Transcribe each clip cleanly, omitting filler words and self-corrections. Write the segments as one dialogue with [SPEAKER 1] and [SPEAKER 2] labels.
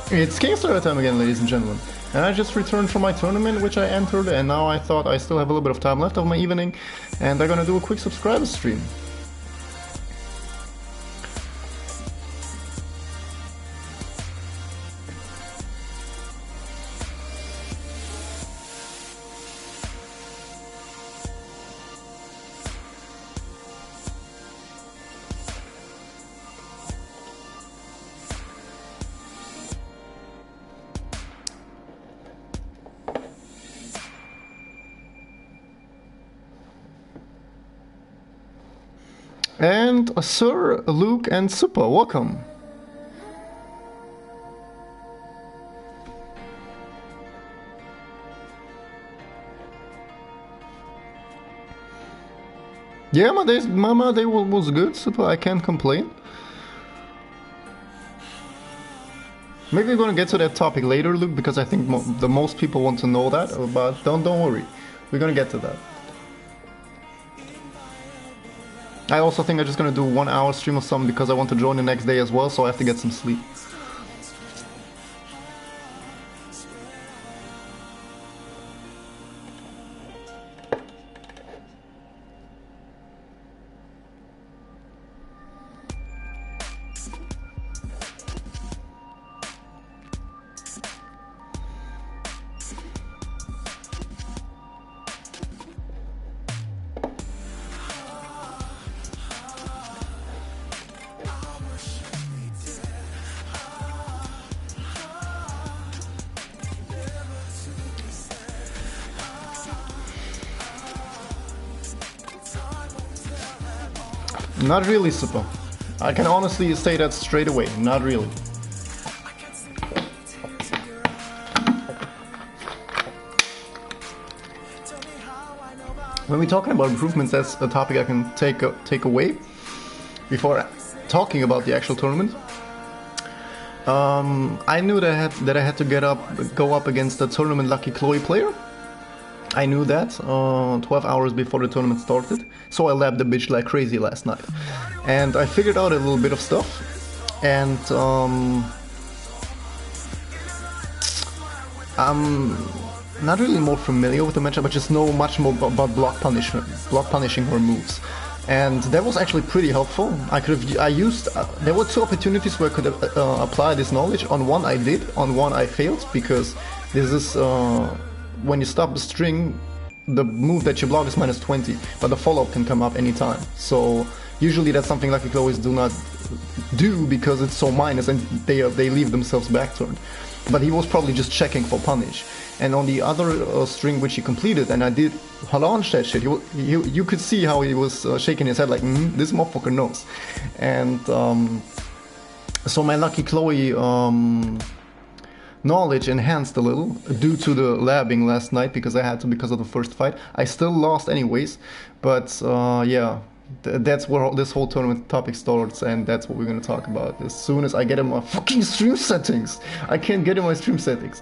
[SPEAKER 1] It's Kingslayer time again, ladies and gentlemen. And I just returned from my tournament, which I entered, and now I thought I still have a little bit of time left of my evening, and I'm gonna do a quick subscriber stream. And Sir, Luke, and Super, welcome. Yeah, my day was good, Super, I can't complain. Maybe we're gonna get to that topic later, Luke, because I think the most people want to know that, but don't worry, we're gonna get to that. I also think I'm just gonna do 1 hour stream of something because I want to join the next day as well, so I have to get some sleep. Not really, Super. I can honestly say that straight away. Not really. When we're talking about improvements, that's a topic I can take away before talking about the actual tournament. I knew that I had to go up against the tournament lucky Chloe player. I knew that 12 hours before the tournament started, so I labbed the bitch like crazy last night. And I figured out a little bit of stuff, and I'm not really more familiar with the matchup, but just know much more about block punishing her moves. And that was actually pretty helpful. There were two opportunities where I could apply this knowledge. On one I did, on one I failed, because this is when you stop the string, the move that you block is -20, but the follow-up can come up anytime. So usually that's something Lucky Chloes do not do because it's so minus and they leave themselves backturned. But he was probably just checking for punish. And on the other string which he completed, and I did launch that shit, you could see how he was shaking his head like, this motherfucker knows. And so my Lucky Chloe knowledge enhanced a little due to the labbing last night because I had to because of the first fight. I still lost anyways, but yeah, that's where this whole tournament topic starts, and that's what we're gonna talk about as soon as I get in my fucking stream settings. I can't get in my stream settings.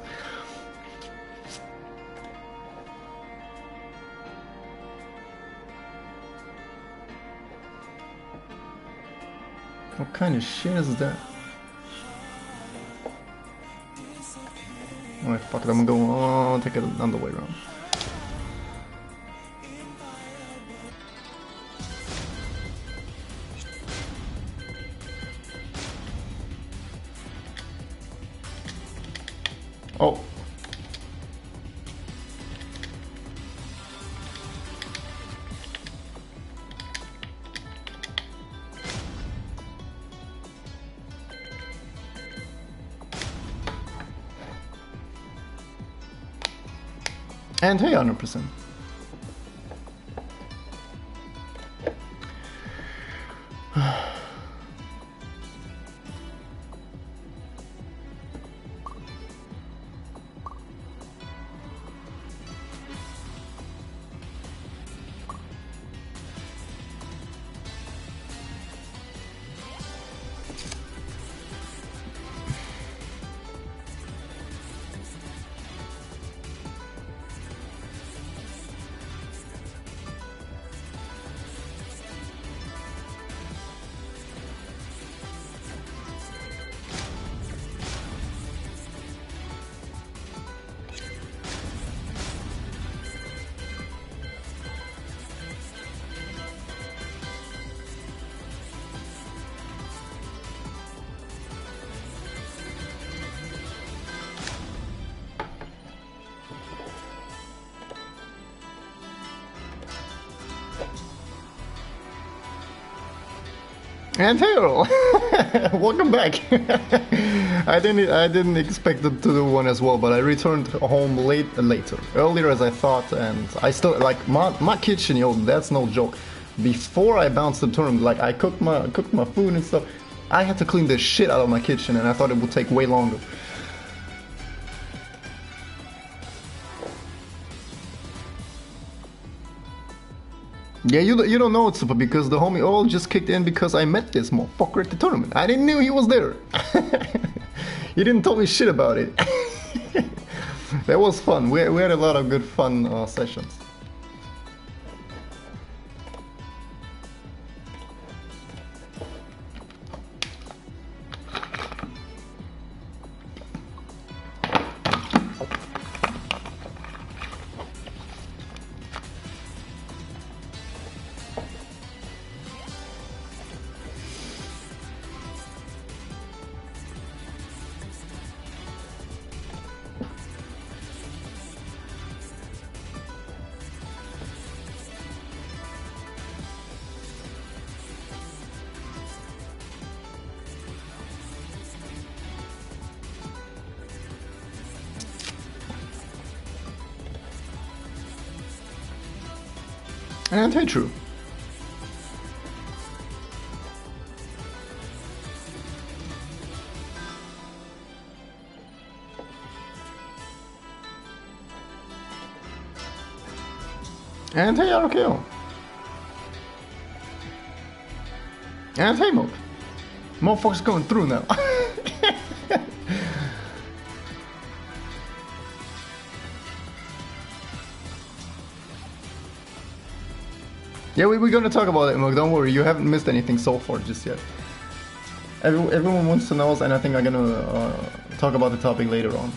[SPEAKER 1] What kind of shit is that? Alright, fuck it, I'm gonna go take it another way around. Oh. And hey, 100%. And hey Earl, welcome back. I didn't expect to do one as well, but I returned home earlier as I thought, and I still like my kitchen, yo. That's no joke. Before I bounced the tournament, like I cooked my food and stuff. I had to clean the shit out of my kitchen, and I thought it would take way longer. Yeah, you don't know it, Super, because the homie all just kicked in because I met this motherfucker at the tournament. I didn't know he was there. He didn't tell me shit about it. That was fun. We had a lot of good fun sessions. And hey, true. And hey, RKO. And hey, Moke. Motherfuckers going through now. Yeah, we're gonna talk about it, Moke. Don't worry, you haven't missed anything so far just yet. Everyone wants to know, and I think I'm gonna talk about the topic later on.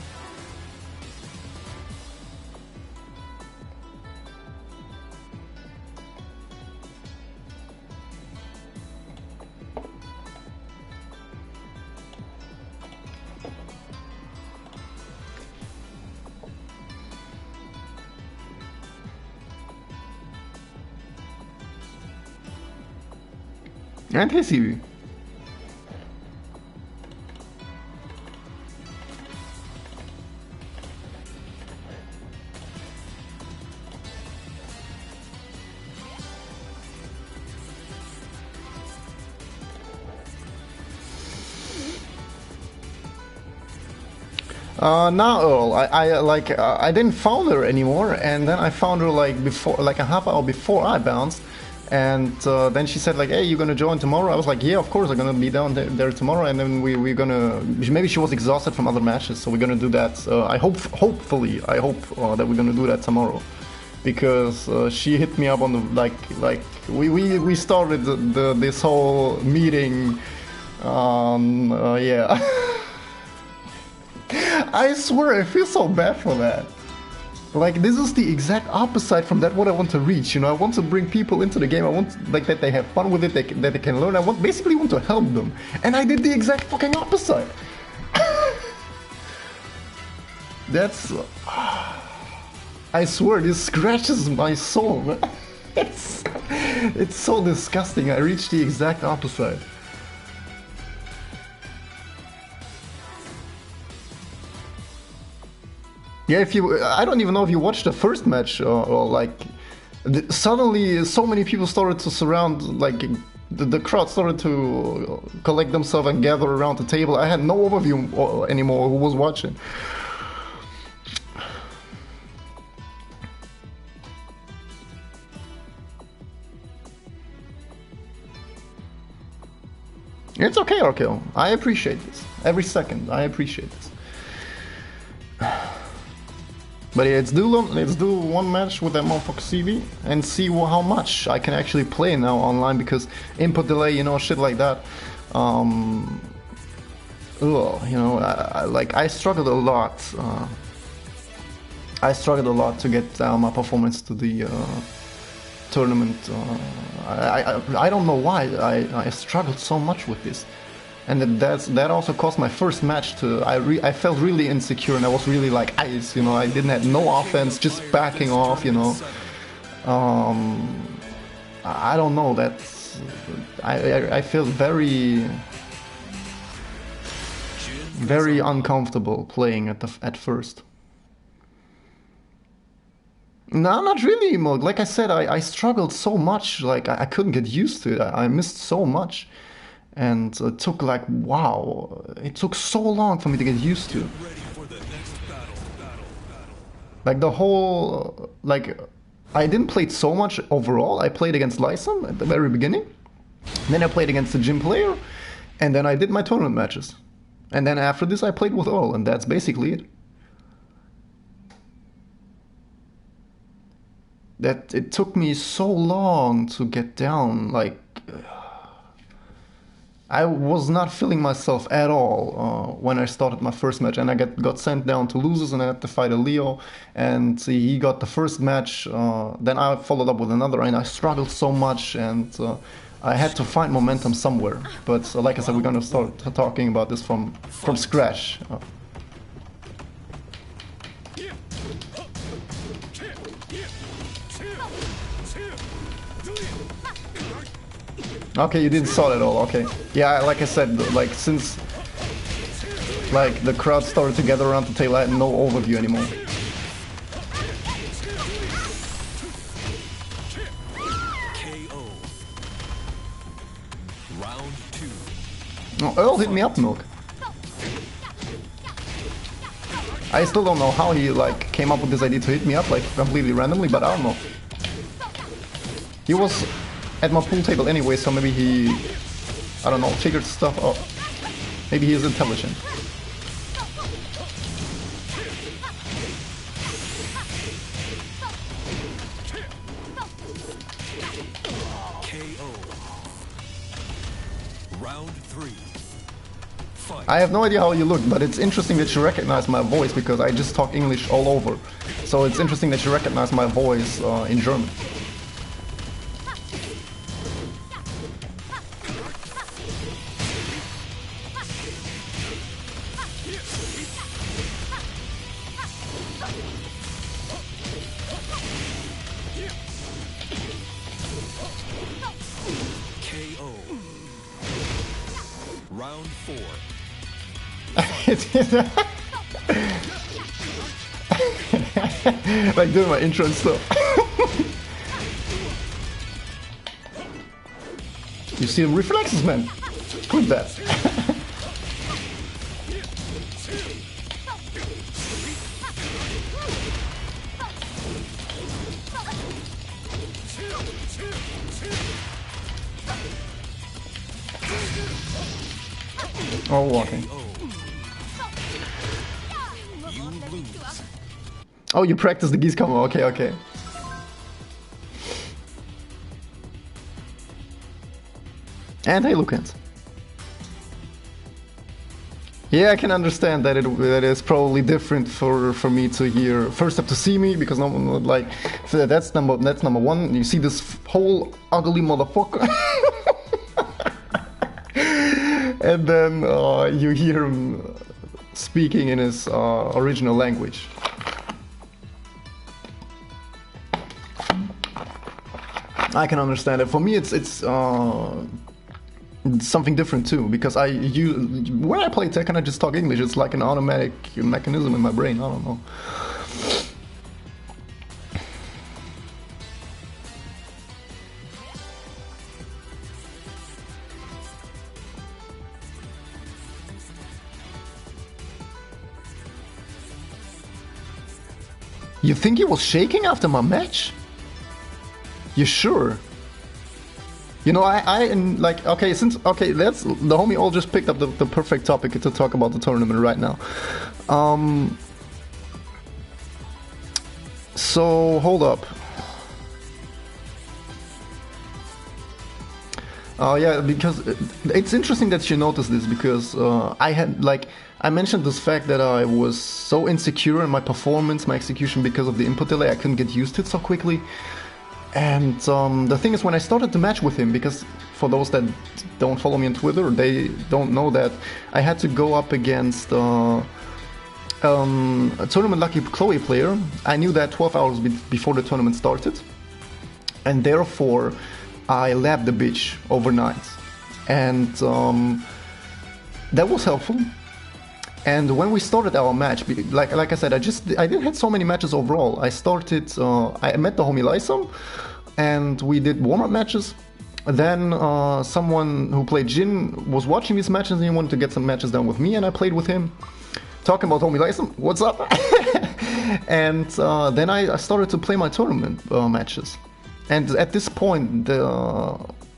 [SPEAKER 1] And hey, CV. Now Earl, I didn't found her anymore, and then I found her like a half hour before I bounced. And then she said like, hey, you gonna join tomorrow? I was like, yeah, of course I'm gonna be down there tomorrow. And then we're gonna, maybe she was exhausted from other matches, so we're gonna do that. I hope that we're gonna do that tomorrow, because she hit me up on the like we started this whole meeting. Yeah. I swear I feel so bad for that. Like, this is the exact opposite from that what I want to reach, you know. I want to bring people into the game. I want like that they have fun with it, that they can learn. I basically want to help them, and I did the exact fucking opposite. That's, I swear, this scratches my soul, man. It's so disgusting. I reached the exact opposite. Yeah, I don't even know if you watched the first match, or like, suddenly so many people started to surround, like, the crowd started to collect themselves and gather around the table. I had no overview anymore who was watching. It's okay, RKO. I appreciate this. Every second, I appreciate this. But yeah, let's do one match with that motherfucker CV and see how much I can actually play now online, because input delay, you know, shit like that. You know, I struggled a lot. I struggled a lot to get my performance to the tournament. I don't know why I struggled so much with this. And that also caused my first match to, I felt really insecure, and I was really like ice, you know. I didn't have no offense, just backing off, you know. I don't know, that's I felt very uncomfortable playing at first. No, not really, Mog. Like I said, I struggled so much. Like I couldn't get used to it. I missed so much, and it took like wow, it took so long for me to get used to. Like the whole like. I didn't play so much overall. I played against Lysam at the very beginning. Then I played against the gym player. And then I did my tournament matches. And then after this I played with all. And that's basically it. That it took me so long to get down. Like... I was not feeling myself at all when I started my first match, and I got sent down to losers, and I had to fight a Leo, and he got the first match. Then I followed up with another, and I struggled so much, and I had to find momentum somewhere. But like I said, we're gonna start talking about this from scratch. Okay, you didn't saw it at all, okay. Yeah, like I said, like since like the crowd started to gather around the table, I had no overview anymore. KO. Round 2. Oh, Earl hit me up, Milk. I still don't know how he like came up with this idea to hit me up like completely randomly, but I don't know. He was at my pool table anyway, so maybe he, I don't know, figured stuff out. Maybe he is intelligent. KO. Round 3. Fight. I have no idea how you look, but it's interesting that you recognize my voice because I just talk English all over. So it's interesting that you recognize my voice in German. Round 4. Like doing my intro and stuff. You see the reflexes, man. Good that. Oh, walking. Oh, you practice the geese combo. Okay, okay. And hey, Lucans. Yeah, I can understand that that is probably different for me to hear. First up to see me because no one would like. So that's number one. You see this whole ugly motherfucker. And then you hear him speaking in his original language. I can understand it. For me, it's something different too, because when I play Tekken, I just talk English. It's like an automatic mechanism in my brain. I don't know. You think he was shaking after my match? You sure? You know, like, okay, that's the homie all just picked up the perfect topic to talk about the tournament right now. So hold up. Yeah, because it's interesting that you noticed this, because I mentioned this fact that I was so insecure in my performance, my execution, because of the input delay. I couldn't get used to it so quickly. And the thing is, when I started the match with him, because for those that don't follow me on Twitter, they don't know that I had to go up against a tournament lucky Chloe player. I knew that 12 hours before the tournament started, and therefore I labbed the bitch overnight, and that was helpful. And when we started our match, like I said, I didn't have so many matches overall. I met the homie Lysum, and we did warm-up matches. Then someone who played Jin was watching these matches and he wanted to get some matches done with me, and I played with him. Talking about homie Lysum, what's up? And then I started to play my tournament matches. And at this point,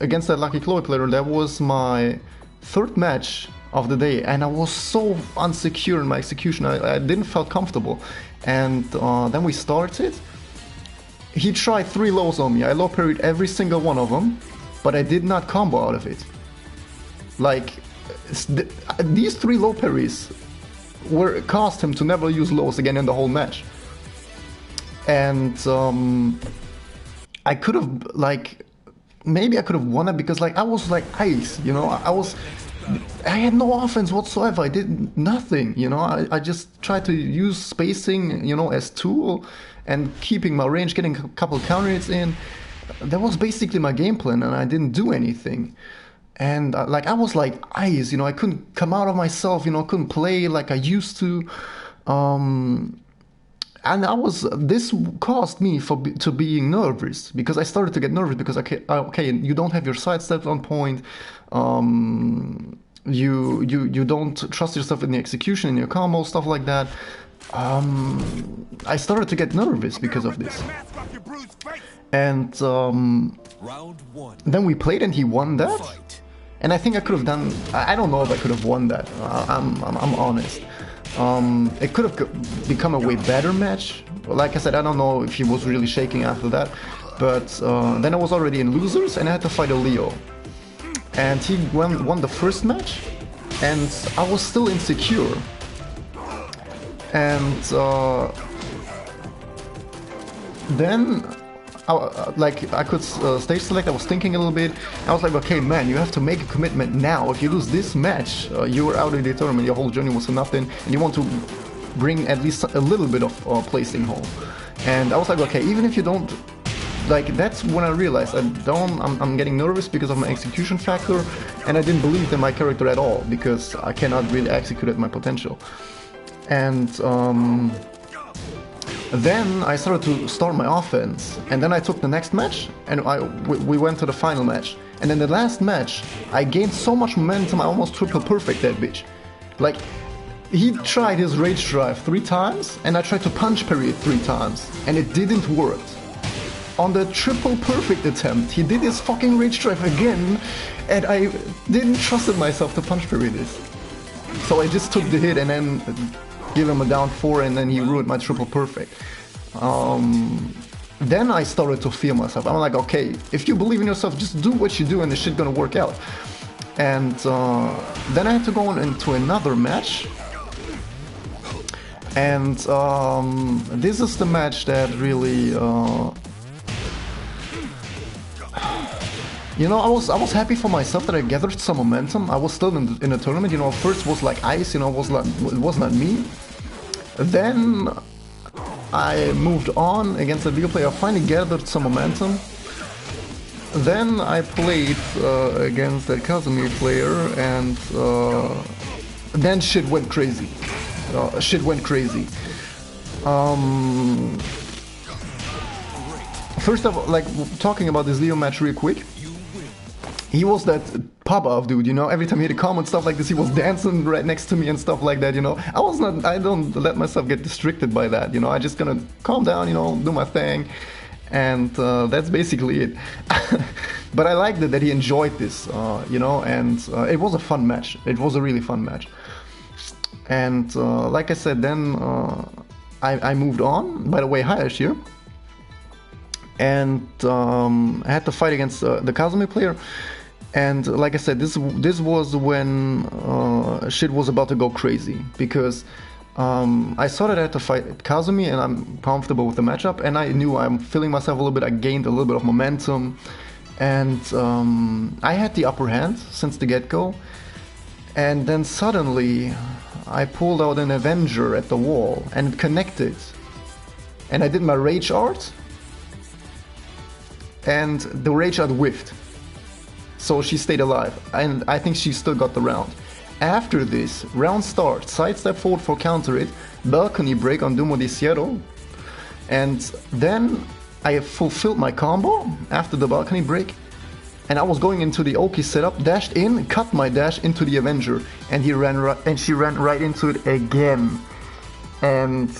[SPEAKER 1] against that Lucky Chloe player, that was my third match of the day, and I was so unsecure in my execution. I didn't feel comfortable. And then we started. He tried 3 lows on me. I low parried every single one of them, but I did not combo out of it. Like, these 3 low parries caused him to never use lows again in the whole match. And I could have, like, maybe I could have won it because, like, I was like ice, you know. I had no offense whatsoever. I did nothing, you know. I just tried to use spacing, you know, as tool and keeping my range, getting a couple counter hits in. That was basically my game plan, and I didn't do anything. And like, I was like ice, you know. I couldn't come out of myself, you know. Couldn't play like I used to. And this caused me to being nervous, because I started to get nervous because okay, you don't have your side steps on point, you don't trust yourself in the execution, in your combo, stuff like that. I started to get nervous because of this. And then we played and he won that. And I think I could have done, I don't know if I could have won that, I'm honest. It could have become a way better match. Like I said, I don't know if he was really shaking after that. But then I was already in losers and I had to fight a Leo. And he won the first match, and I was still insecure. And then I could stage select. I was thinking a little bit. I was like, okay, man, you have to make a commitment now. If you lose this match, you are out of the tournament. Your whole journey was for nothing, and you want to bring at least a little bit of placing home. And I was like, okay, even if you don't, like, that's when I realized I'm getting nervous because of my execution factor, and I didn't believe in my character at all because I cannot really execute at my potential. And then I started to start my offense, and then I took the next match, and we went to the final match. And in the last match, I gained so much momentum, I almost triple perfect that bitch. Like, he tried his rage drive 3 times, and I tried to punch parry it 3 times, and it didn't work. On the triple perfect attempt, he did his fucking rage drive again, and I didn't trust myself to punch parry this. So I just took the hit and then give him a down 4, and then he ruined my triple perfect. Then I started to feel myself. I'm like, okay, if you believe in yourself, just do what you do and this shit gonna work out. And then I had to go into another match. And this is the match that really, you know, I was happy for myself that I gathered some momentum. I was still in the tournament, you know. First was like ice, you know, it was not me. Then I moved on against a Leo player. I finally gathered some momentum. Then I played against a Casimir player, and then shit went crazy. First of all, like, talking about this Leo match real quick. He was that pop-off dude, you know. Every time he hit a comment, stuff like this, he was dancing right next to me and stuff like that, you know. I don't let myself get distracted by that, you know. I just gonna calm down, you know, do my thing, and that's basically it. But I liked that he enjoyed this, you know, and it was a fun match. It was a really fun match. And like I said, then I moved on. By the way, hi Ashir. And I had to fight against the Casimir player. And like I said, this was when shit was about to go crazy, because I saw that I had to fight Casimir, and I'm comfortable with the matchup, and I knew I'm feeling myself a little bit. I gained a little bit of momentum, and I had the upper hand since the get-go. And then suddenly I pulled out an Avenger at the wall, and it connected. And I did my rage art, and the rage art whiffed. so she stayed alive, and I think she still got the round. After this, round starts, sidestep forward for counter it, balcony break on Dumo di Cielo, and then I fulfilled my combo after the balcony break, and I was going into the Oki setup, dashed in, cut my dash into the Avenger, and she ran right into it again. And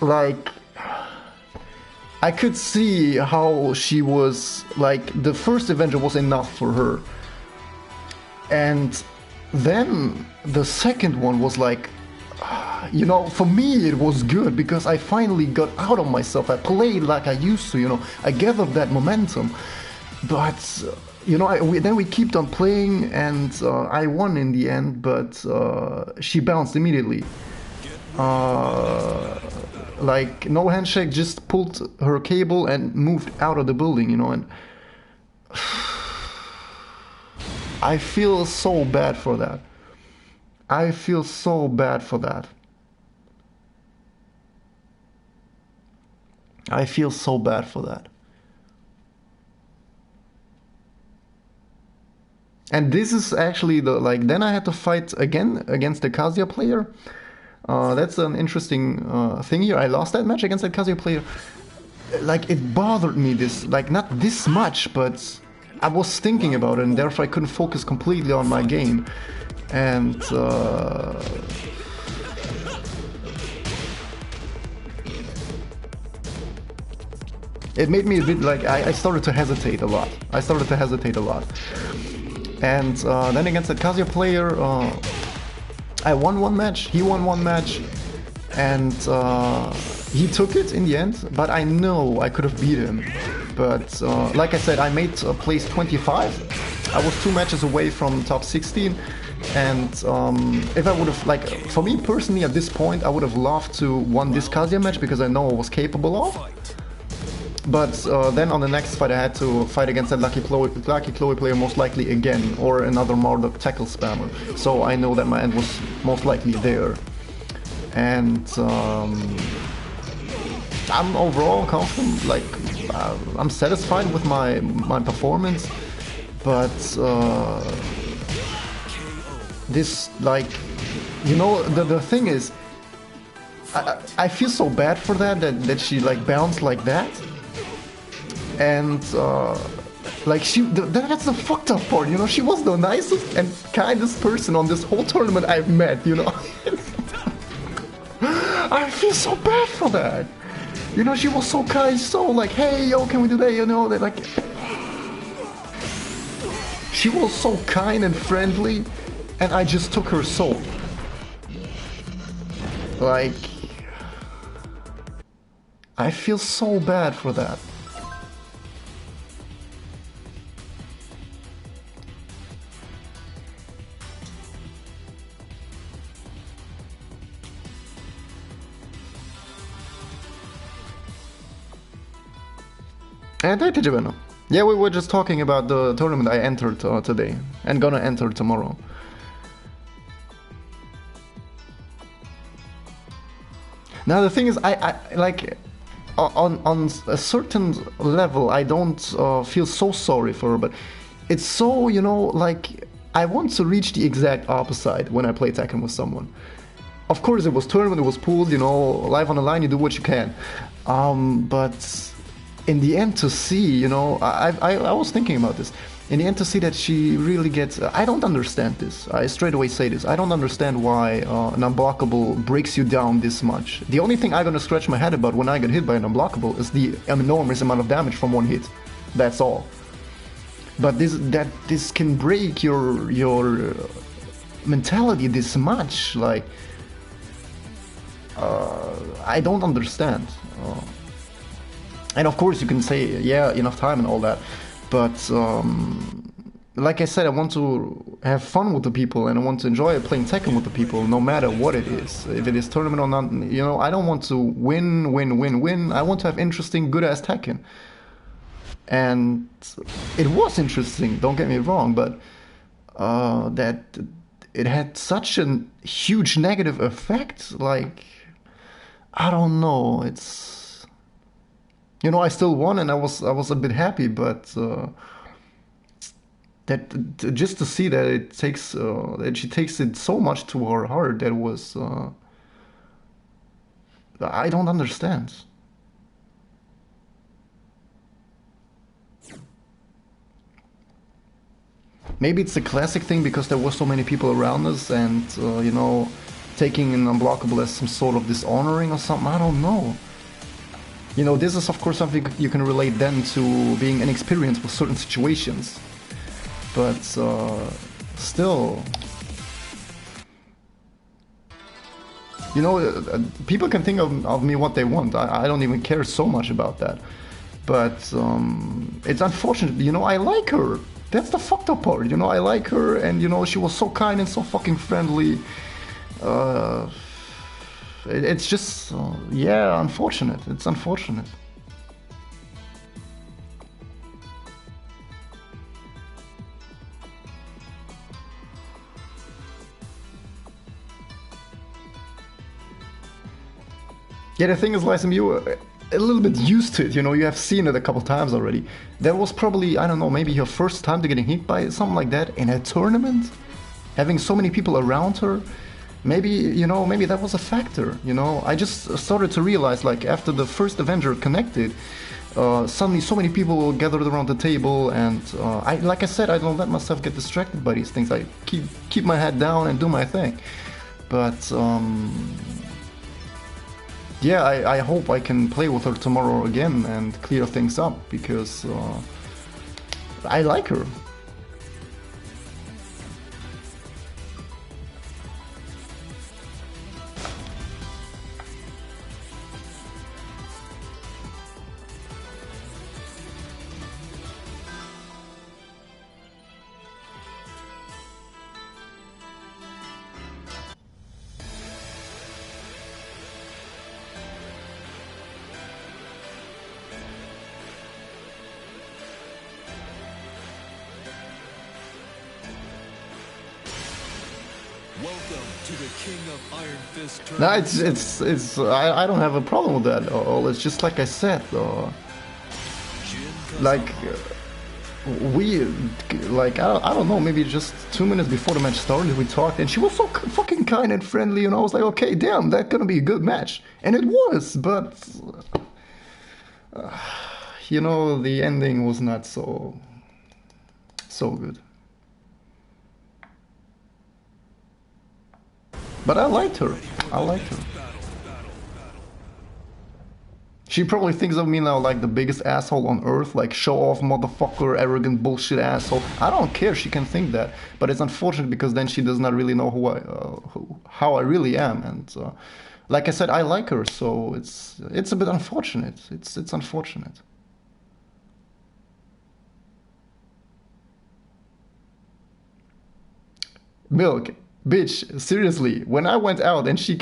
[SPEAKER 1] like, I could see how she was, like, the first Avenger was enough for her. And then the second one was like, you know, for me it was good because I finally got out of myself. I played like I used to, you know, I gathered that momentum. But, you know, then we kept on playing, and I won in the end, but she bounced immediately. Like, no handshake, just pulled her cable and moved out of the building, you know, and I feel so bad for that. I feel so bad for that. I feel so bad for that. And this is actually the, like, then I had to fight again against the Kazuya player. That's an interesting thing here. I lost that match against that Kazuya player. Like, it bothered me this, like, not this much, but I was thinking about it, and therefore I couldn't focus completely on my game. And it made me a bit like, I started to hesitate a lot. And then against the Kazuya player, I won one match, he won one match, and he took it in the end, but I know I could have beat him. But like I said, I made place 25. I was 2 matches away from top 16, and if I would have, like, for me personally at this point, I would have loved to won this Kazuya match because I know I was capable of. But then on the next fight I had to fight against that Lucky Chloe player most likely again, or another Marduk tackle spammer. So I know that my end was most likely there. And I'm overall confident, like, I'm satisfied with my performance, but this, like, you know, the thing is, I feel so bad for that she, like, bounced like that. And like, that's the fucked up part, you know. She was the nicest and kindest person on this whole tournament I've met, you know. I feel so bad for that. You know, she was so kind, so like, hey, yo, can we do that? You know, that, like, she was so kind and friendly, and I just took her soul. Like, I feel so bad for that. And I did you know. Yeah, we were just talking about the tournament I entered today and gonna enter tomorrow. Now the thing is, I like, on a certain level I don't feel so sorry for her, but it's so, you know, like, I want to reach the exact opposite when I play Tekken with someone. Of course it was tournament, it was pooled, you know, live on the line, you do what you can. But in the end, to see, you know, I was thinking about this. In the end, to see that she really gets, I don't understand this. I straight away say this. I don't understand why an unblockable breaks you down this much. The only thing I'm gonna scratch my head about when I get hit by an unblockable is the enormous amount of damage from one hit. That's all. But this can break your mentality this much. Like, I don't understand. And of course you can say, yeah, enough time and all that, but like I said, I want to have fun with the people, and I want to enjoy playing Tekken with the people, no matter what it is. If it is tournament or not, you know, I don't want to win. I want to have interesting, good-ass Tekken. And it was interesting, don't get me wrong, but that it had such a huge negative effect, like, I don't know, it's... You know, I still won, and I was a bit happy, but just to see that that she takes it so much to her heart, that was I don't understand. Maybe it's a classic thing because there were so many people around us, and you know, taking an unblockable as some sort of dishonoring or something. I don't know. You know, this is of course something you can relate then to being inexperienced with certain situations, but still, you know, people can think of me what they want. I don't even care so much about that. But it's unfortunate. You know, I like her. That's the fucked up part. You know, I like her, and you know, she was so kind and so fucking friendly. It's just, yeah, unfortunate. It's unfortunate. Yeah, the thing is, Lysum, you were a little bit used to it, you know, you have seen it a couple times already. That was probably, I don't know, maybe her first time to getting hit by something like that in a tournament? Having so many people around her? Maybe, you know, maybe that was a factor, you know? I just started to realize, like, after the first Avenger connected, suddenly so many people gathered around the table, and like I said, I don't let myself get distracted by these things. I keep my head down and do my thing. But, yeah, I hope I can play with her tomorrow again and clear things up, because I like her.
[SPEAKER 2] Welcome to the King of Iron Fist
[SPEAKER 1] No, I don't have a problem with that. It's just like I said, like I don't know, maybe just 2 minutes before the match started we talked, and she was so fucking kind and friendly, and I was like, okay, damn, that's gonna be a good match, and it was, but you know, the ending was not so good. But I liked her. I liked her. She probably thinks of me now like the biggest asshole on earth, like show off motherfucker, arrogant bullshit asshole. I don't care, she can think that, but it's unfortunate because then she does not really know how I really am, and like I said, I like her, so it's a bit unfortunate. It's unfortunate. Milk, bitch, seriously, when I went out and she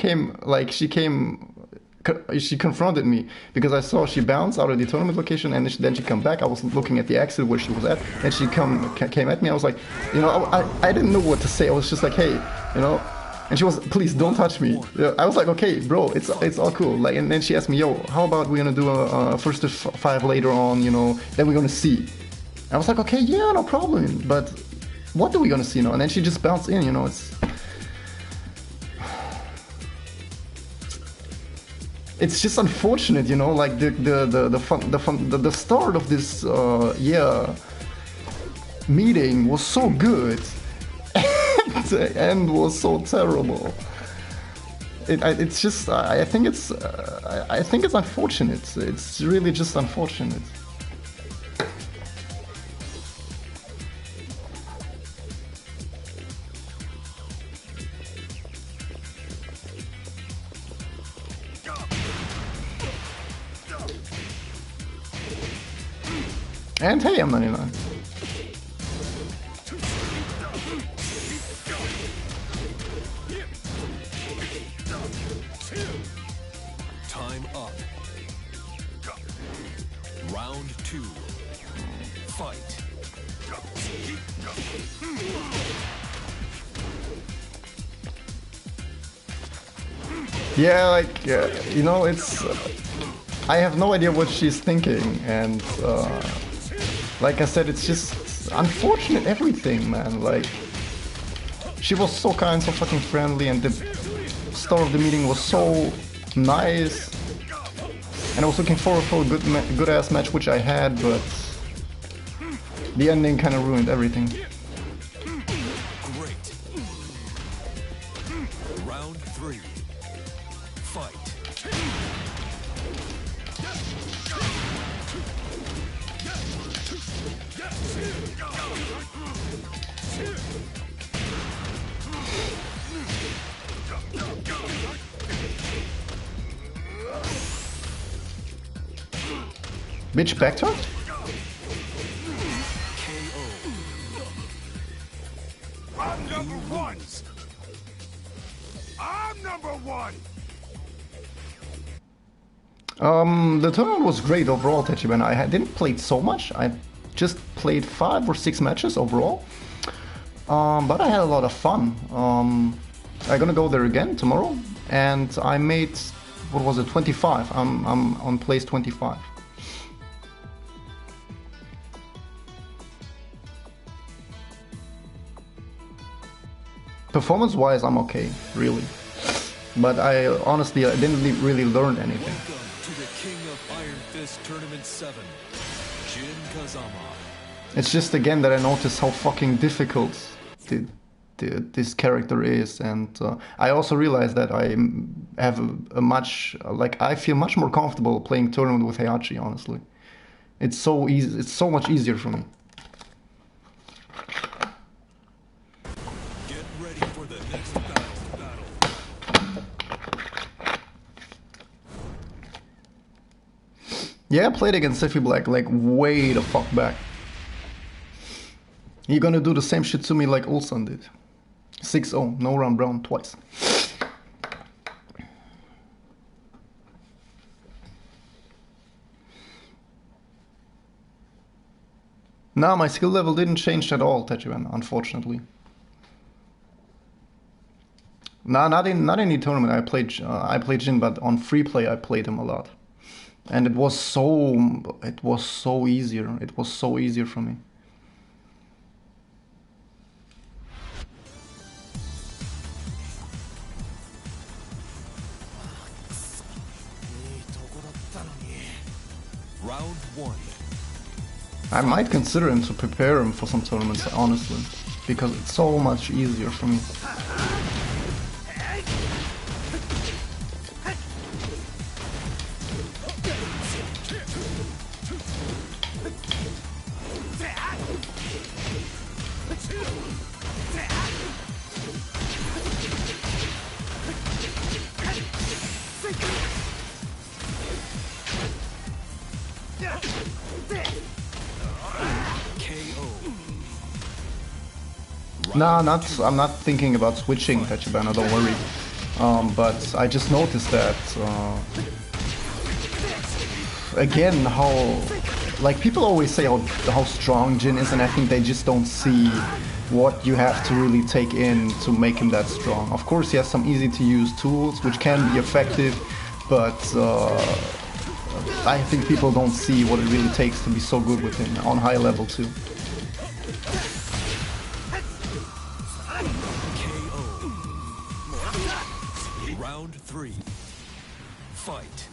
[SPEAKER 1] confronted me because I saw she bounced out of the tournament location, and then she come back. I was looking at the exit where she was at, and she came at me. I was like, you know, I didn't know what to say. I was just like, hey, you know, and she was, please don't touch me. I was like, okay, bro, it's all cool. Like, and then she asked me, yo, how about we're gonna do a first to five later on, you know, then we're gonna see. I was like, okay, yeah, no problem, but what are we gonna see now? And then she just bounced in, you know, it's just unfortunate, you know, like the start of this meeting was so good, and the end was so terrible. It's just I think it's unfortunate. It's really just unfortunate. And hey, I'm 99.
[SPEAKER 2] Time up. Round 2. Fight.
[SPEAKER 1] Yeah, like you know, I have no idea what she's thinking, and like I said, it's just unfortunate everything, man. Like, she was so kind, so fucking friendly, and the start of the meeting was so nice. And I was looking forward for a good ass match, which I had, but the ending kind of ruined everything.
[SPEAKER 2] Great. Round 3. Fight.
[SPEAKER 1] Bitch backturn?
[SPEAKER 3] I'm number one! I'm number one!
[SPEAKER 1] The tournament was great overall, Techiban. Didn't play so much. I just played 5 or 6 matches overall. But I had a lot of fun. I'm gonna go there again tomorrow, and I made, what was it, 25. I'm on place 25. Performance-wise, I'm okay, really. But I didn't really learn anything.
[SPEAKER 2] Welcome to the King of Iron Fist Tournament 7, Jin Kazama.
[SPEAKER 1] It's just again that I noticed how fucking difficult this character is, and I also realized that I have I feel much more comfortable playing tournament with Heihachi, honestly. It's so easy, it's so much easier for me.
[SPEAKER 2] Get ready for the next battle.
[SPEAKER 1] Yeah, I played against Seffi Black like way the fuck back. You're gonna do the same shit to me like Ulsan did. 6-0, no round brown twice. Nah, my skill level didn't change at all, Techiban, unfortunately. Nah, not in the tournament. I played Jin, but on free play I played him a lot, and it was so easier. It was so easier for me.
[SPEAKER 2] Round 1.
[SPEAKER 1] I might consider him to prepare him for some tournaments, honestly, because it's so much easier for me. Nah, I'm not thinking about switching Tachibana, don't worry. But I just noticed that, again, like people always say how strong Jin is, and I think they just don't see what you have to really take in to make him that strong. Of course, he has some easy to use tools, which can be effective, but I think people don't see what it really takes to be so good with him on high level too.
[SPEAKER 2] Round 3. Fight.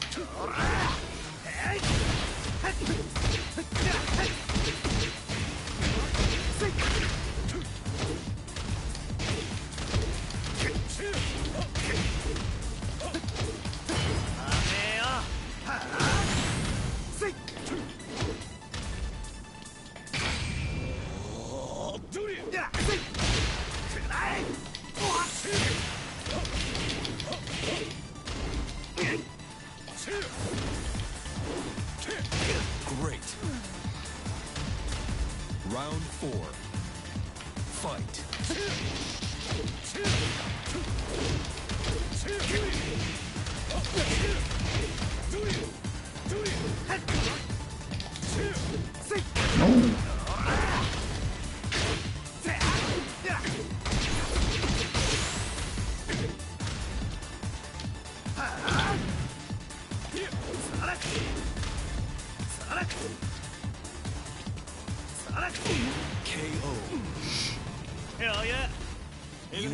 [SPEAKER 2] Great. Round 4.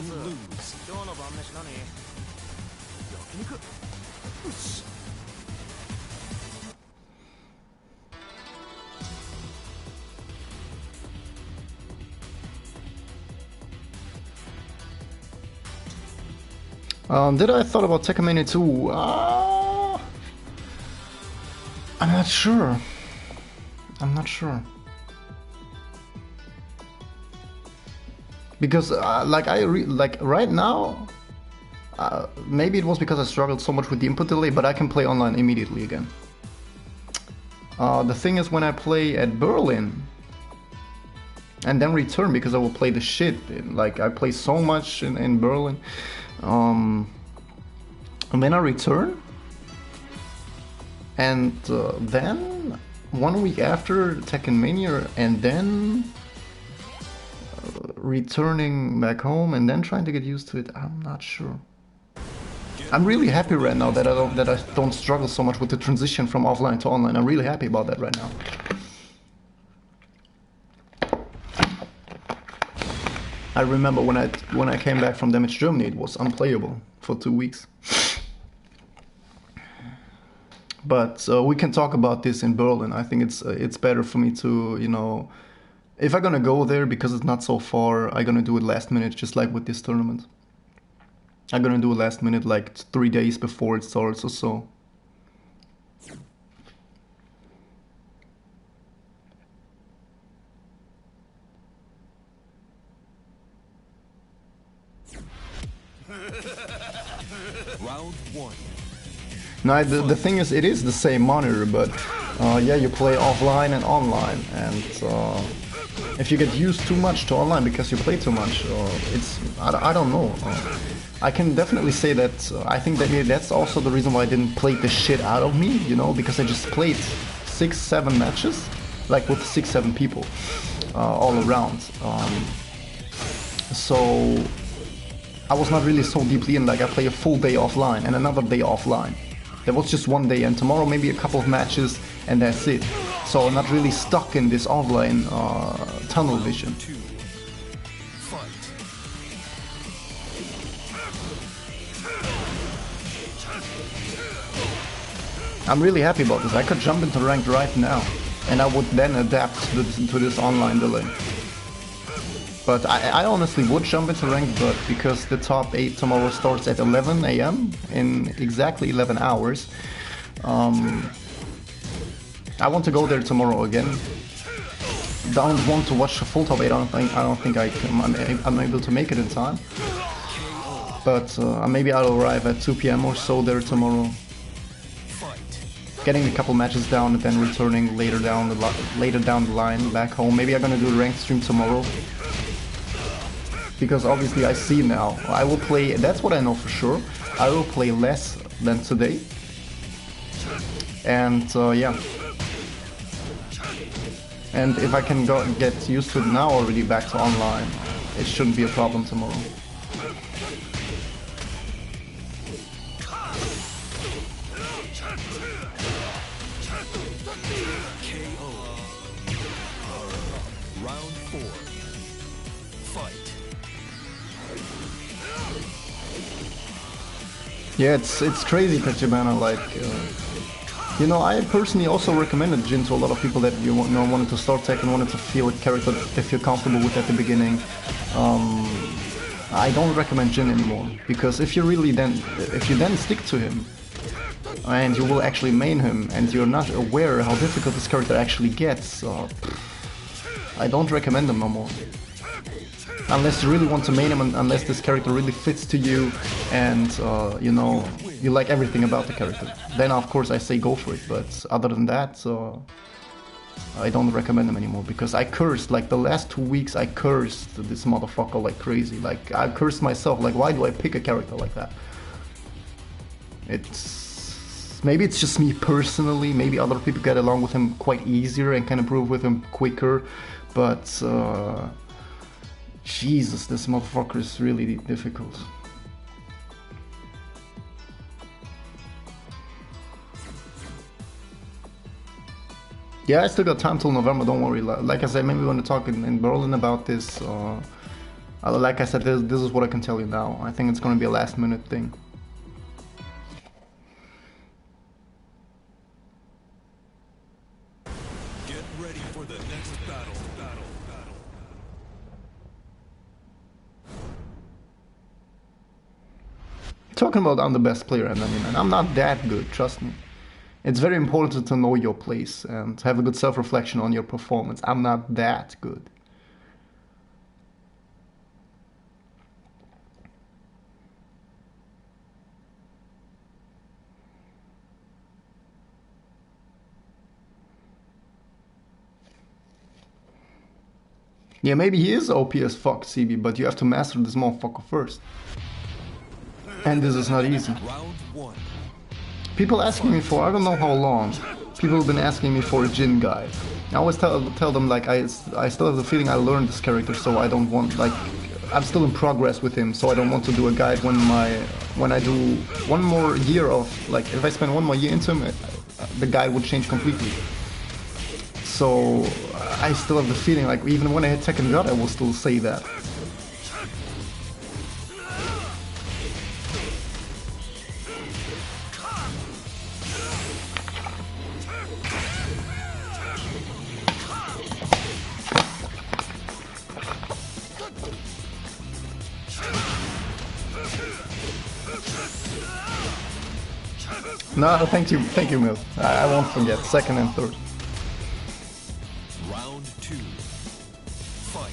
[SPEAKER 2] lose.
[SPEAKER 1] Did I thought about Tekken Mania 2? I'm not sure. I'm not sure. Because like right now, maybe it was because I struggled so much with the input delay, but I can play online immediately again. The thing is, when I play at Berlin and then return, because I will play the shit, like I play so much in Berlin, and then I return, and then 1 week after Tekken Mania, and then returning back home, and then trying to get used to it. I'm not sure. I'm really happy right now that I don't struggle so much with the transition from offline to online. I'm really happy about that right now. I remember when I came back from Damage Germany, it was unplayable for 2 weeks. But we can talk about this in Berlin. I think it's better for me to, you know, if I'm gonna go there, because it's not so far, I'm gonna do it last minute, just like with this tournament. I'm gonna do it last minute, like 3 days before it starts or so.
[SPEAKER 2] Round 1.
[SPEAKER 1] No, the thing is, it is the same monitor, but yeah, you play offline and online, and if you get used too much to online because you play too much, I don't know. I can definitely say that I think that that's also the reason why I didn't play the shit out of me, you know, because I just played 6-7 matches, like with 6-7 people all around. So I was not really so deeply in, like I play a full day offline and another day offline. There was just 1 day, and tomorrow maybe a couple of matches, and that's it. So I'm not really stuck in this offline tunnel vision. I'm really happy about this. I could jump into ranked right now, and I would then adapt to this online delay. But I honestly would jump into ranked, but because the top 8 tomorrow starts at 11 AM in exactly 11 hours, I want to go there tomorrow again. Don't want to watch the full top 8. I don't think I'm able to make it in time. But maybe I'll arrive at 2 PM or so there tomorrow. Getting a couple matches down and then returning later down the line back home. Maybe I'm gonna do a ranked stream tomorrow. Because obviously I see now, I will play, that's what I know for sure, I will play less than today. And yeah. And if I can get used to it now already back to online, it shouldn't be a problem tomorrow.
[SPEAKER 2] Round 4. Fight.
[SPEAKER 1] Yeah, it's crazy, Tachibana, like, you know, I personally also recommended Jin to a lot of people that wanted to start Tekken, wanted to feel a character that they feel comfortable with at the beginning. I don't recommend Jin anymore, because if you then stick to him, and you will actually main him, and you're not aware how difficult this character actually gets, I don't recommend him no more. Unless you really want to main him, and unless this character really fits to you, and you know, you like everything about the character, then of course I say go for it. But other than that, I don't recommend him anymore, because I cursed, like the last 2 weeks I cursed this motherfucker like crazy. Like I cursed myself, like why do I pick a character like that? Maybe it's just me personally, maybe other people get along with him quite easier and can improve with him quicker, but Jesus, this motherfucker is really difficult. Yeah, I still got time till November, don't worry. Like I said, maybe we want to talk in Berlin about this. Like I said, this is what I can tell you now. I think it's gonna be a last minute thing.
[SPEAKER 2] Get ready for the next battle.
[SPEAKER 1] Talking about I'm the best player, and I mean, and I'm not that good, trust me. It's very important to know your place and have a good self-reflection on your performance. I'm not that good. Yeah, maybe he is OP as fuck, CB, but you have to master this motherfucker first. And this is not easy.
[SPEAKER 2] Round 1.
[SPEAKER 1] People asking me for, I don't know how long, people have been asking me for a Jin guide. I always tell them, like, I still have the feeling I learned this character, so I don't want, like, I'm still in progress with him, so I don't want to do a guide when I do one more year of, like, if I spend one more year into him, the guide would change completely. So I still have the feeling, like, even when I hit Tekken God, I will still say that. No, thank you, Mill. I won't forget. Second and third.
[SPEAKER 2] Round 2. Fight.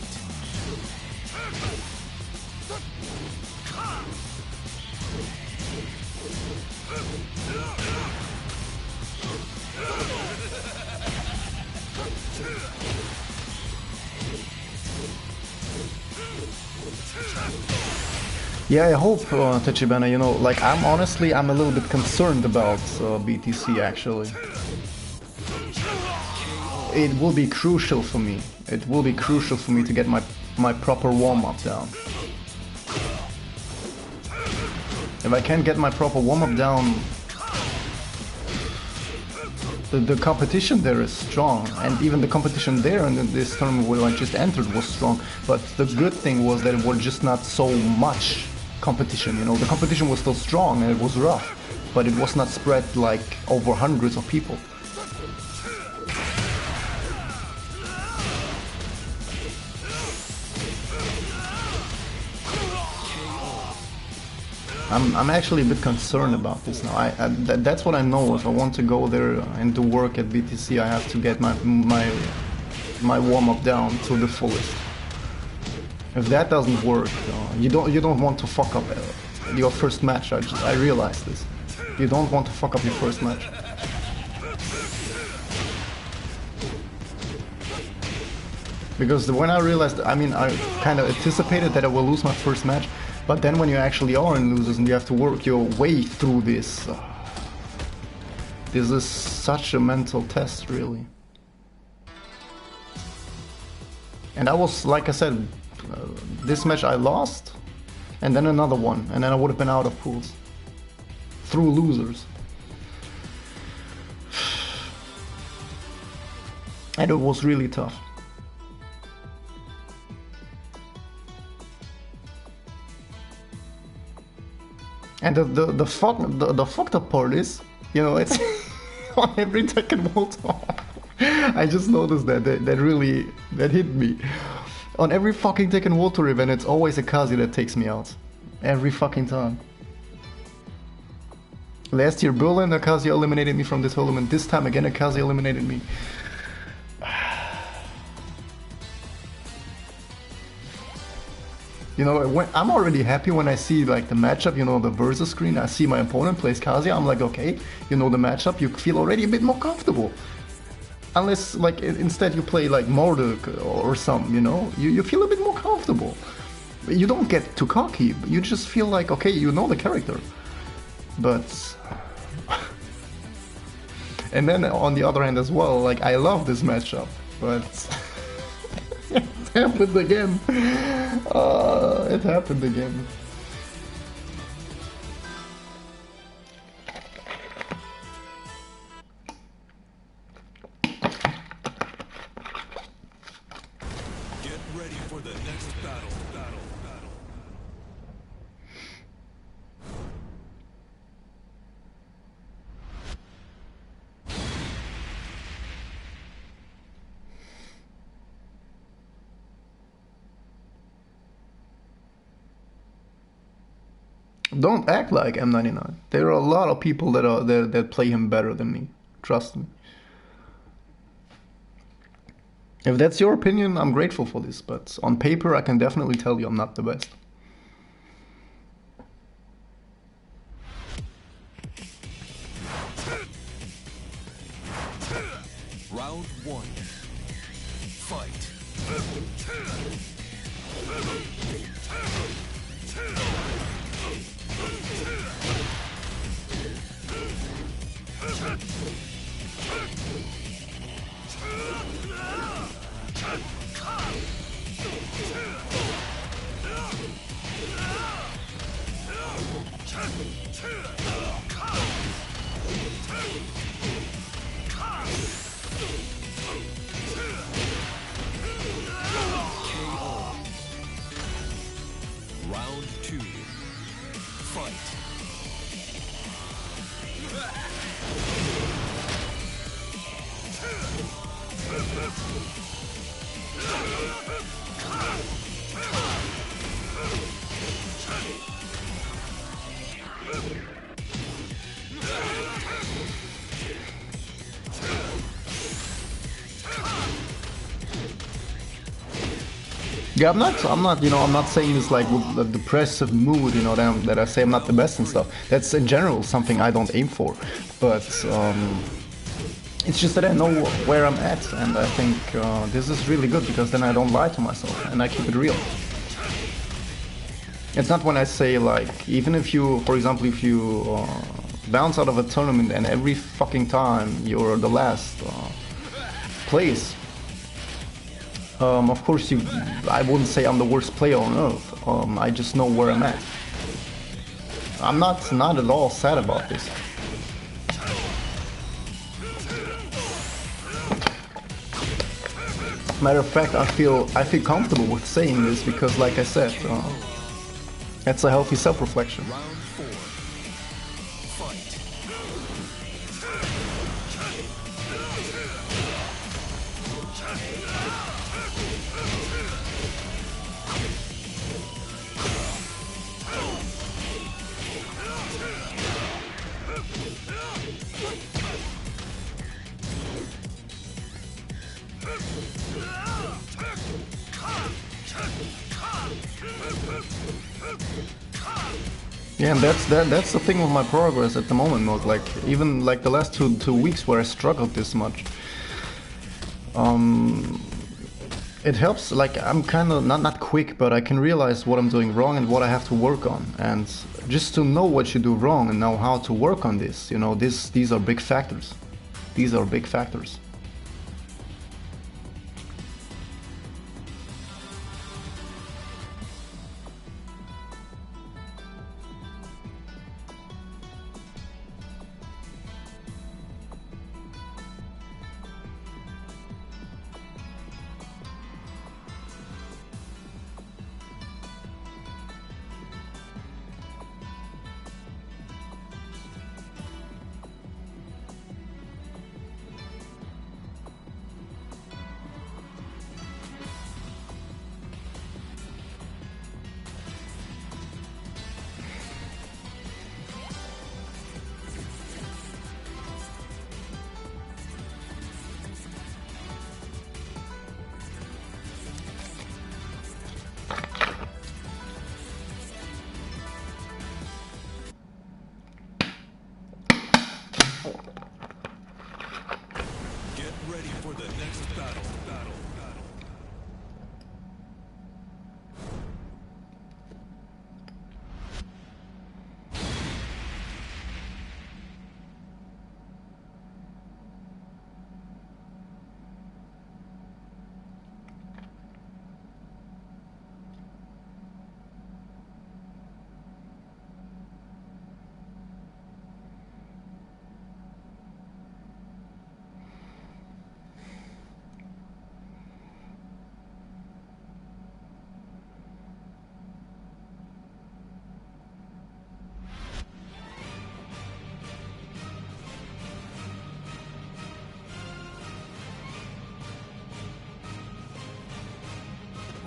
[SPEAKER 1] Yeah, I hope, Tachibana, you know, like, I'm a little bit concerned about BTC, actually. It will be crucial for me. It will be crucial for me to get my proper warm-up down. If I can't get my proper warm-up down, the competition there is strong, and even the competition there in this tournament where I just entered was strong. But the good thing was that it was just not so much competition, you know. The competition was still strong and it was rough, but it was not spread like over hundreds of people. I'm actually a bit concerned about this now. That's what I know. If I want to go there and do work at BTC, I have to get my warm-up down to the fullest. If that doesn't work, you don't want to fuck up your first match. I realize this. You don't want to fuck up your first match. Because when I realized, I mean, I kind of anticipated that I will lose my first match, but then when you actually are in losers and you have to work your way through this, this is such a mental test, really. And I was, like I said, this match I lost, and then another one, and then I would have been out of pools. Through losers. And it was really tough. And the fucked up part is, you know, it's on every Tekken World Tour. I just noticed that hit me. On every fucking Tekken World Tour event, it's always a Kazi that takes me out. Every fucking time. Last year, Berlin, Akazi eliminated me from this tournament. This time again, Akazi eliminated me. You know, I'm already happy when I see like the matchup, you know, the versus screen. I see my opponent plays Kazi. I'm like, okay, you know the matchup. You feel already a bit more comfortable. Unless, like, instead you play like Morduk or something, you know, you feel a bit more comfortable. You don't get too cocky. You just feel like, okay, you know the character. But and then on the other hand as well, like, I love this matchup, but it happened again. It happened again.
[SPEAKER 2] Get ready for the next battle.
[SPEAKER 1] Don't act like M99. There are a lot of people that play him better than me. Trust me. If that's your opinion, I'm grateful for this, but on paper I can definitely tell you I'm not the best.
[SPEAKER 2] Round one. Fight. Round two. Fight.
[SPEAKER 1] Yeah, I'm not saying this like with a depressive mood, that I say I'm not the best and stuff. That's in general something I don't aim for, but it's just that I know where I'm at, and I think this is really good because then I don't lie to myself and I keep it real. It's not when I say like, even if you, for example, if you bounce out of a tournament and every fucking time you're the last place. Of course, I wouldn't say I'm the worst player on earth. I just know where I'm at. I'm not at all sad about this. Matter of fact, I feel comfortable with saying this because, like I said, it's a healthy self-reflection. Yeah, and that's the thing with my progress at the moment, not like even like the last two weeks where I struggled this much. It helps, like I'm kind of not quick, but I can realize what I'm doing wrong and what I have to work on, and just to know what you do wrong and know how to work on this, these are big factors. These are big factors.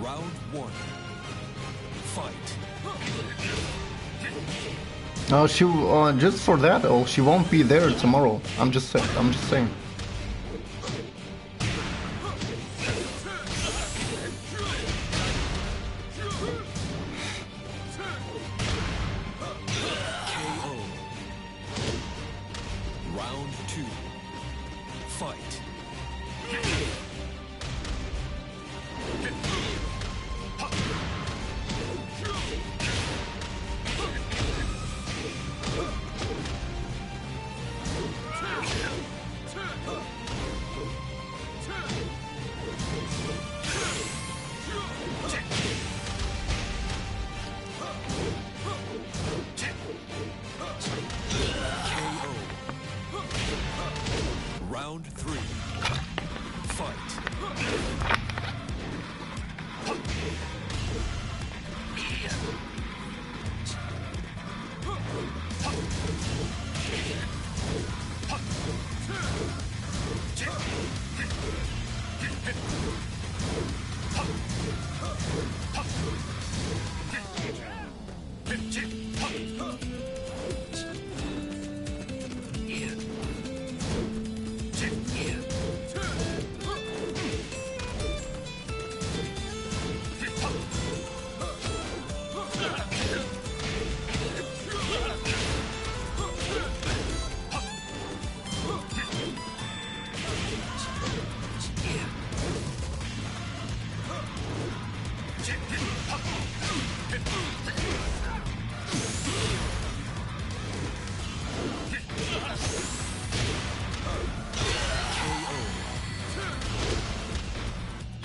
[SPEAKER 2] Round one. Fight.
[SPEAKER 1] She just for that. Oh, she won't be there tomorrow. I'm just saying.
[SPEAKER 2] KO. Round 2. Fight. Round 3. Fight.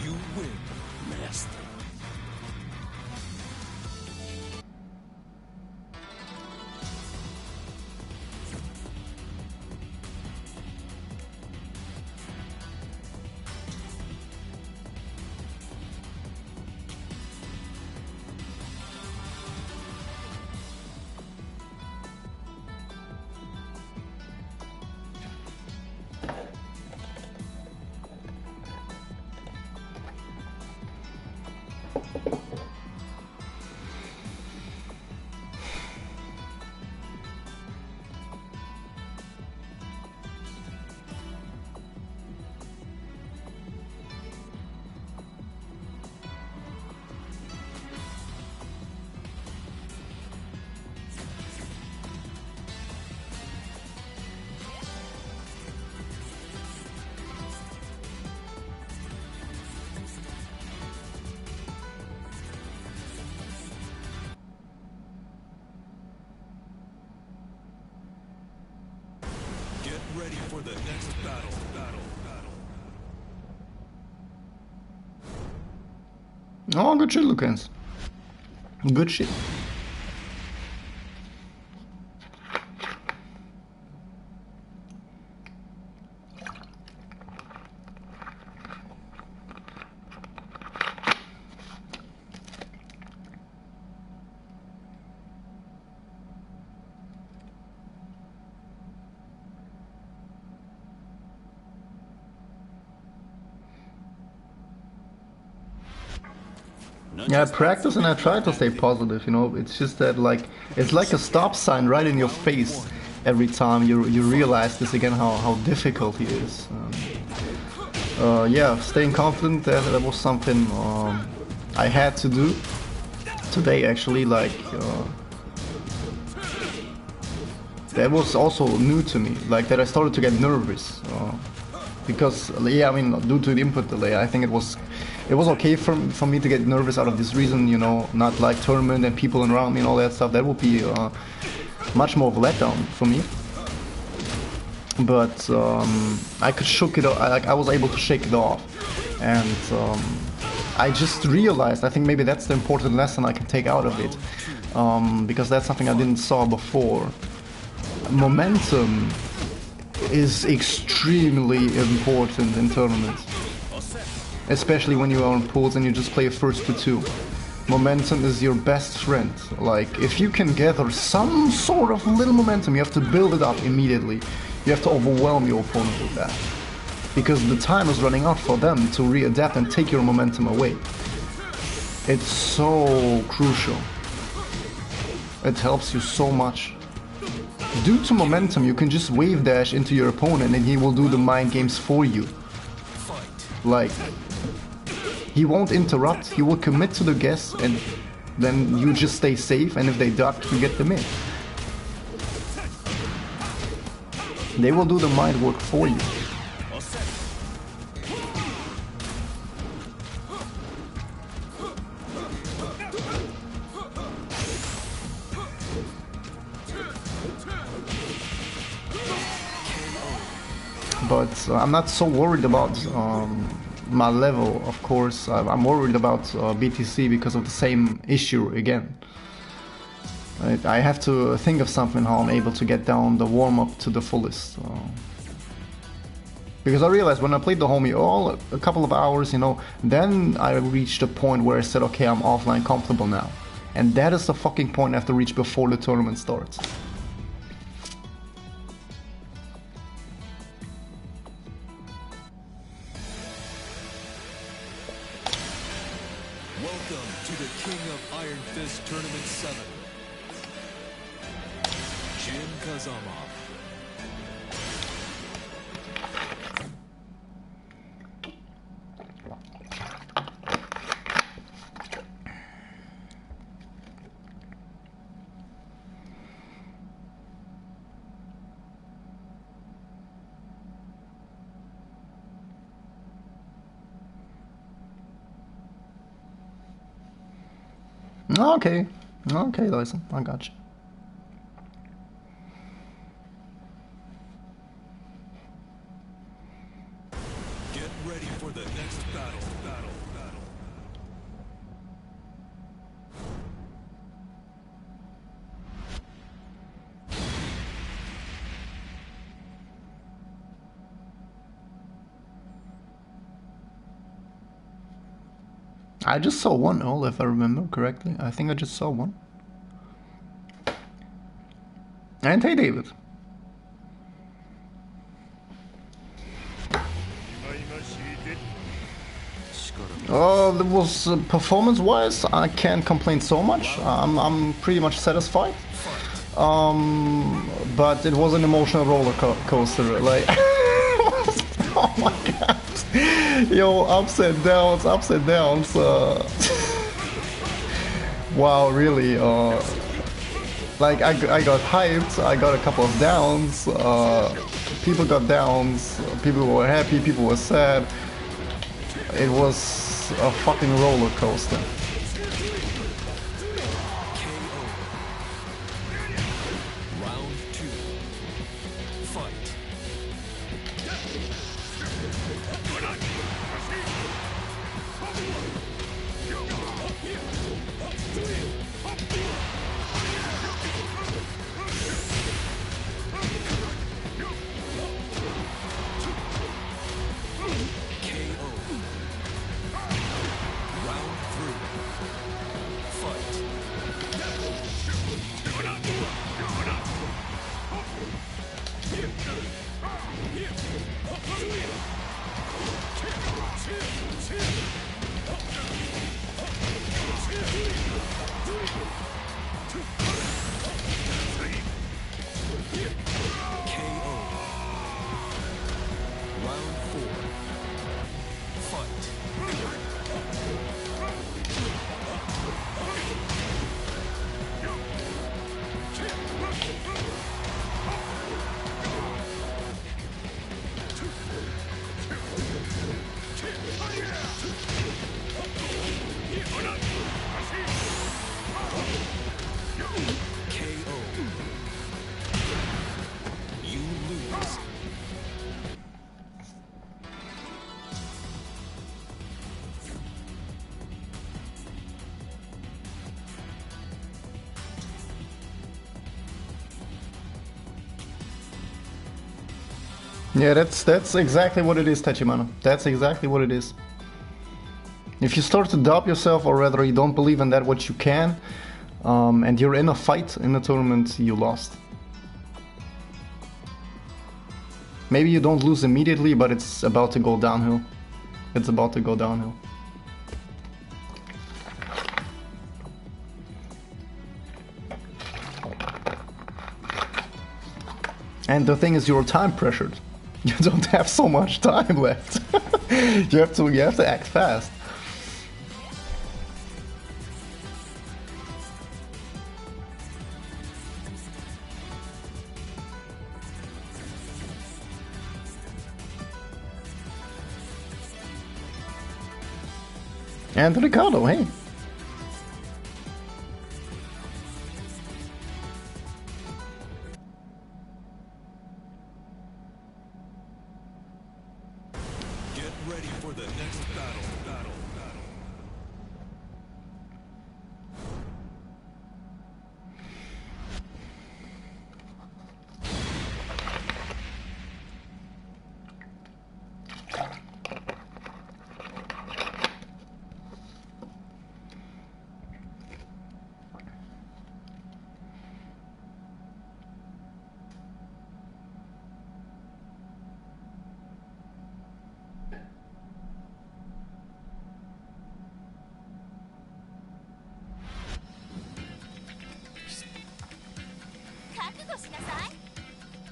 [SPEAKER 2] You win, master. Get ready for the next battle.
[SPEAKER 1] Oh, good shit, Lucas. Good shit. Yeah, I practice and I try to stay positive, you know, it's just that like, it's like a stop sign right in your face every time you realize this again, how difficult it is. Yeah, staying confident, that was something I had to do today actually, like, that was also new to me, like that I started to get nervous, because, yeah, I mean, due to the input delay, I think it was okay for me to get nervous out of this reason, you know, not like tournament and people around me and all that stuff. That would be much more of a letdown for me. But I could shake it off. Like, I was able to shake it off, and I just realized. I think maybe that's the important lesson I can take out of it, because that's something I didn't saw before. Momentum is extremely important in tournaments. Especially when you are on pools and you just play first to two. Momentum is your best friend. Like, if you can gather some sort of little momentum, you have to build it up immediately. You have to overwhelm your opponent with that. Because the time is running out for them to readapt and take your momentum away. It's so crucial. It helps you so much. due to momentum, you can just wave dash into your opponent and he will do the mind games for you. Like, he won't interrupt, he will commit to the guess, and then you just stay safe, and if they duck, you get them in. They will do the mind work for you. But I'm not so worried about my level, of course. I'm worried about BTC because of the same issue again. I have to think of something how I'm able to get down the warm-up to the fullest. Because I realized when I played the homie a couple of hours, you know, then I reached a point where I said, okay, I'm offline comfortable now. And that is the fucking point I have to reach before the tournament starts.
[SPEAKER 2] Welcome to the King of Iron Fist Tournament 7, Jin Kazama.
[SPEAKER 1] Okay, okay, listen, I got you.
[SPEAKER 2] Get ready for the next battle.
[SPEAKER 1] I just saw one ult, if I remember correctly. I think I just saw one. And hey, David. That was performance-wise, I can't complain so much. I'm pretty much satisfied. But it was an emotional roller coaster. Like, oh my god. Yo, ups and downs. Wow, really? Like I got hyped. I got a couple of downs. People got downs. People were happy. People were sad. It was a fucking roller coaster. Yeah, that's exactly what it is, Tachimana. That's exactly what it is. If you start to doubt yourself, or rather you don't believe in that what you can, and you're in a fight in the tournament, you lost. Maybe you don't lose immediately, but it's about to go downhill. It's about to go downhill. And the thing is, you're time pressured. You don't have so much time left. you have to act fast. And Ricardo, hey.
[SPEAKER 2] Get ready for the next battle.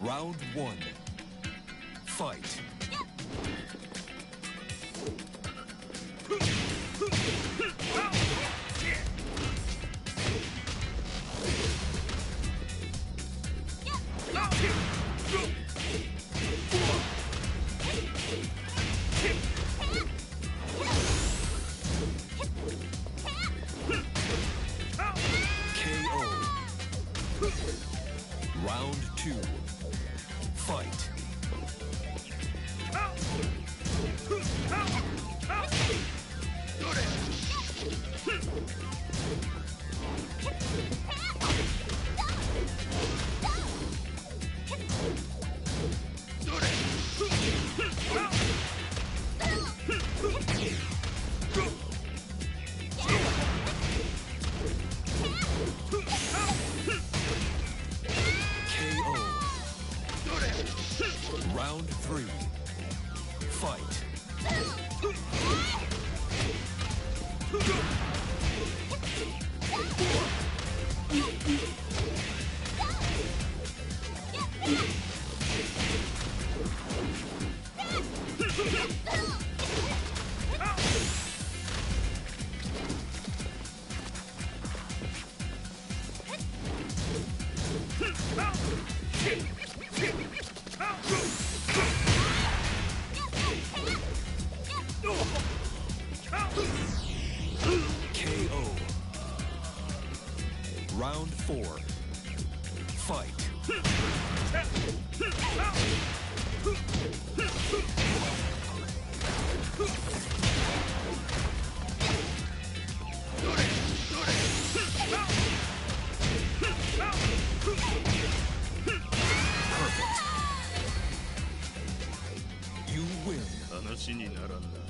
[SPEAKER 2] Round 1. Fight. KO. Round 2. Fight. KO. Round 3. Fight. KO. Round 4. Fight. Perfect. You win.
[SPEAKER 3] 話にならんな。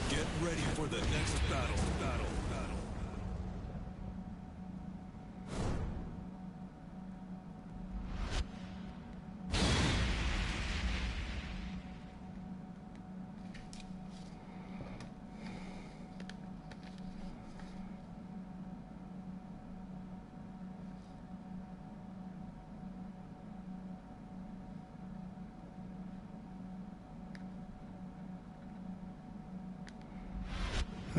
[SPEAKER 2] Get ready for the next battle.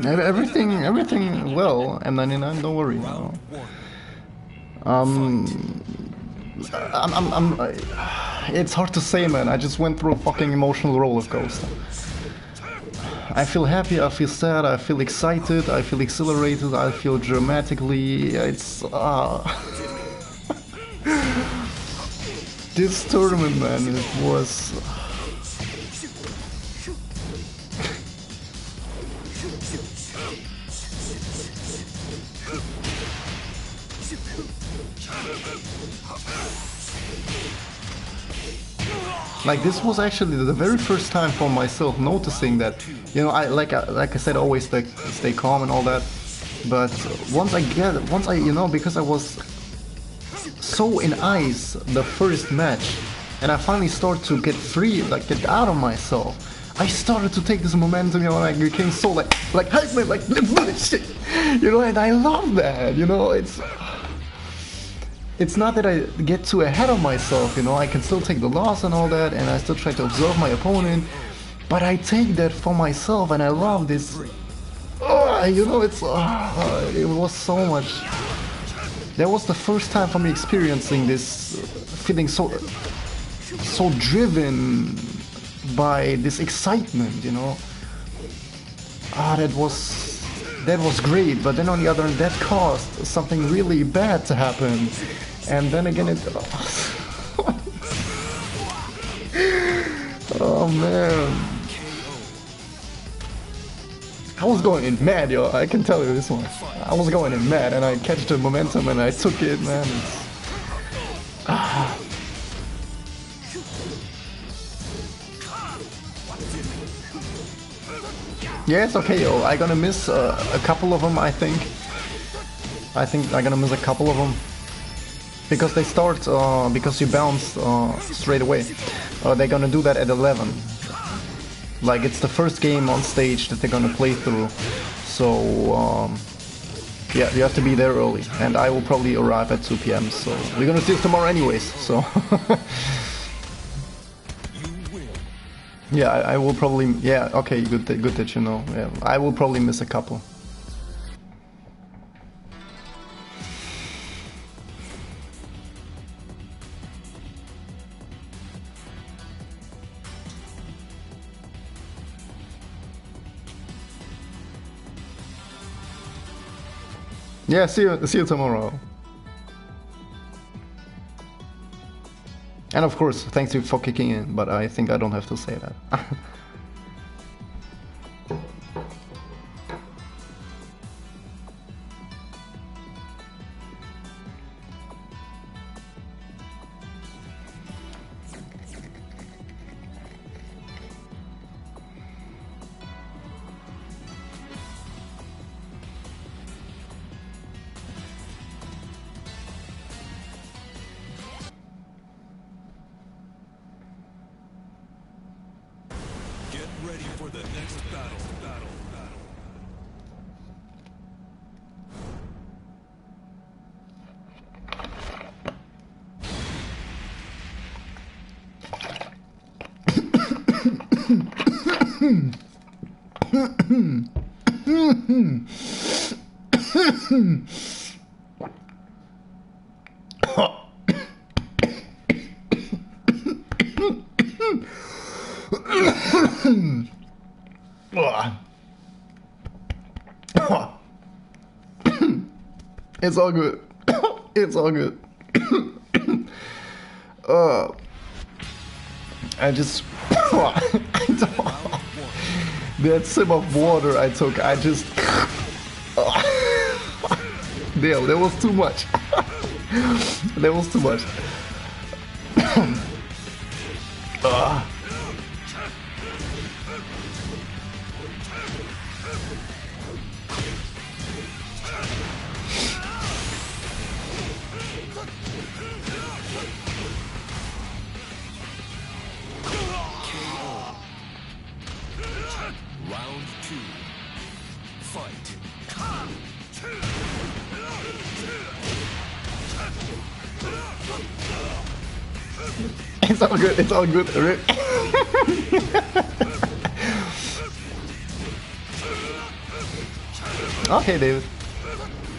[SPEAKER 1] Everything well, M99, don't worry. No. It's hard to say, man. I just went through a fucking emotional roller coaster. I feel happy, I feel sad, I feel excited, I feel exhilarated, I feel dramatically. It's this tournament, man, it was. Like, this was actually the very first time for myself noticing that, you know, like I said, always stay calm and all that. But once I, you know, because I was so in ice the first match, and I finally start to get free, like get out of myself, I started to take this momentum, you know, like became so like hype, man, like let's do this shit, you know, and I love that, you know. It's not that I get too ahead of myself, you know, I can still take the loss and all that, and I still try to observe my opponent, but I take that for myself, and I love this, you know, it was so much. That was the first time for me experiencing this, feeling so driven by this excitement, you know. That was great, but then on the other hand, that caused something really bad to happen. And then again, it. Oh man. I was going in mad, yo. I can tell you this one. I was going in mad, and I catch the momentum, and I took it, man. Yeah, it's okay, yo. I'm gonna miss a couple of them, I think. I'm gonna miss a couple of them. Because they start, because you bounce straight away. They're gonna do that at 11. Like, it's the first game on stage that they're gonna play through. So, yeah, you have to be there early. And I will probably arrive at 2 PM, so we're gonna see it tomorrow anyways, so... Yeah, I will probably... Yeah, okay, good that you know. Yeah, I will probably miss a couple. Yeah, see you tomorrow. And of course, thanks you for kicking in, but I think I don't have to say that.
[SPEAKER 2] Ready for the next battle.
[SPEAKER 1] It's all good. It's all good. I just that sip of water I took, I just damn, that was too much. That was too much.
[SPEAKER 2] Round 2. Fight.
[SPEAKER 1] It's all good, it's all good, Rick. Okay, David.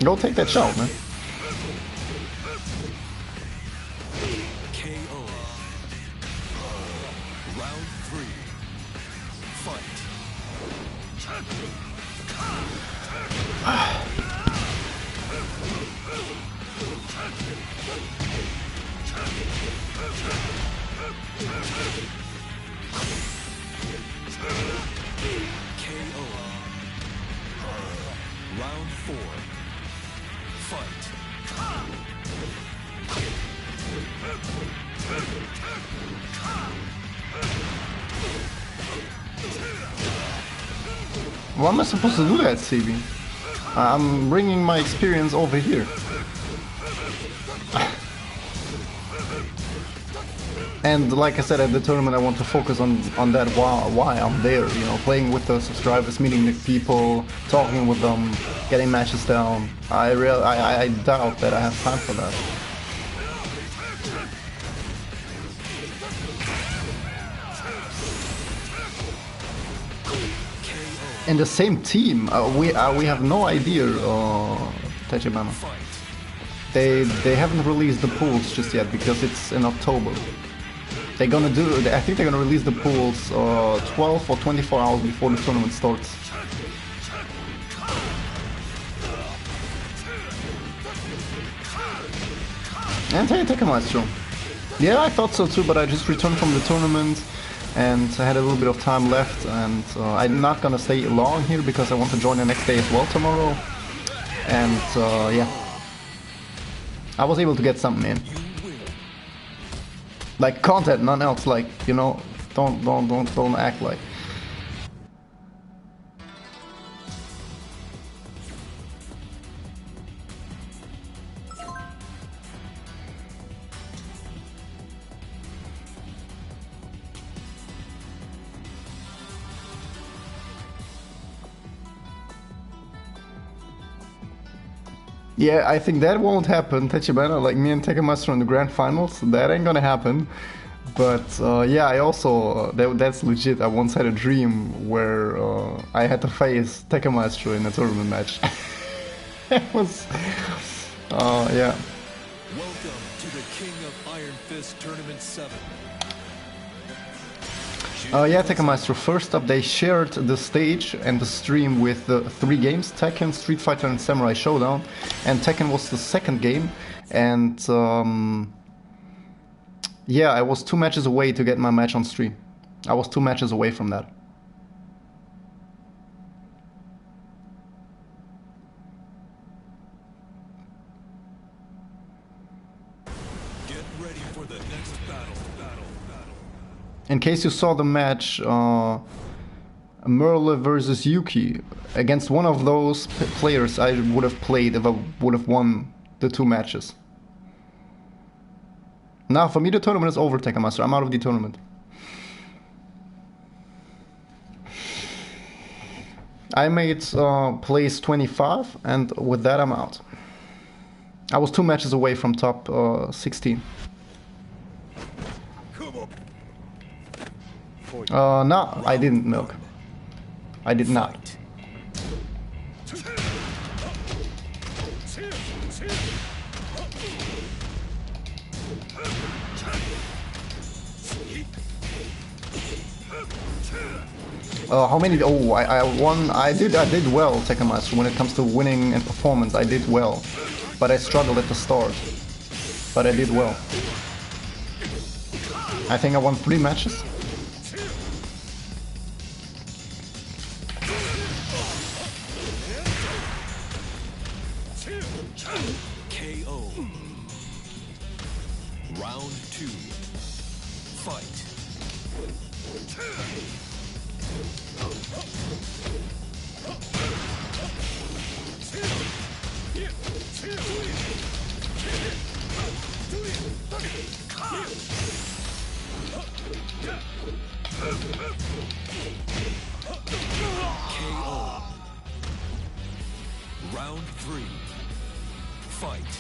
[SPEAKER 1] Go take that shot, man.
[SPEAKER 2] KO. Round 3. Fight. KO. Round 4. Fight.
[SPEAKER 1] Why am I supposed to do that, CB? I'm bringing my experience over here. And like I said at the tournament, I want to focus on that why I'm there, you know, playing with the subscribers, meeting the people, talking with them, getting matches down. I doubt that I have time for that. In the same team, we have no idea, Tachibana. They haven't released the pools just yet because it's in October. They're gonna do. I think they're gonna release the pools 12 or 24 hours before the tournament starts. And hey, Tekken. Yeah, I thought so too, but I just returned from the tournament and I had a little bit of time left, and I'm not gonna stay long here because I want to join the next day as well tomorrow. And yeah, I was able to get something in. Like content, none else. Like, you know, don't act like. Yeah, I think that won't happen, Tachibana, like me and Tekken in the grand finals, that ain't gonna happen. But yeah, I also, that's legit, I once had a dream where I had to face Tekken in a tournament match. It was, yeah.
[SPEAKER 2] Welcome to the King of Iron Fist Tournament 7.
[SPEAKER 1] Yeah, Tekken. First up, they shared the stage and the stream with the 3 games, Tekken, Street Fighter and Samurai Showdown. And Tekken was the second game. And yeah, I was 2 matches away to get my match on stream. I was 2 matches away from that.
[SPEAKER 2] Get ready for the next battle.
[SPEAKER 1] In case you saw the match, Merle versus Yuki, against one of those players I would have played if I would have won the 2 matches. Now for me the tournament is over, Tekken. I'm out of the tournament. I made place 25, and with that I'm out. I was 2 matches away from top 16. No, I didn't, Milk. I did not. How many? Oh, I won. I did well, Tekken. When it comes to winning and performance, I did well, but I struggled at the start. But I did well. I think I won 3 matches.
[SPEAKER 2] KO. Round 2. Fight. KO. Round 3. Fight.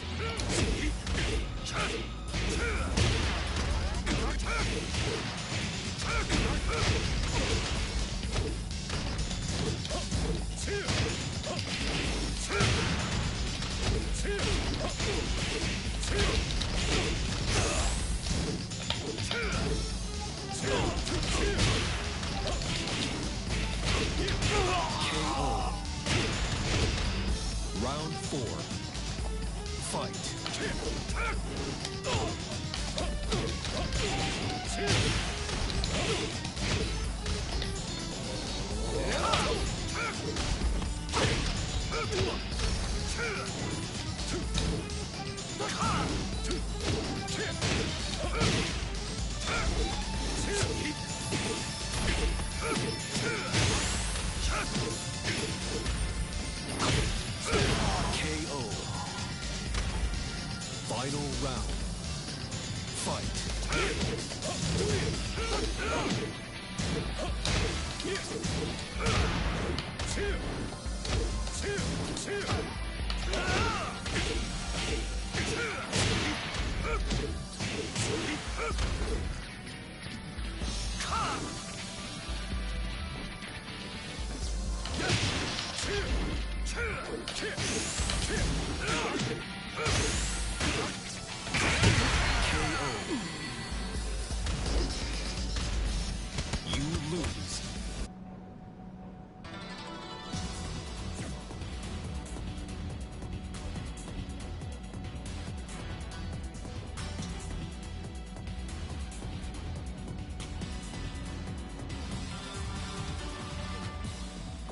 [SPEAKER 2] lose.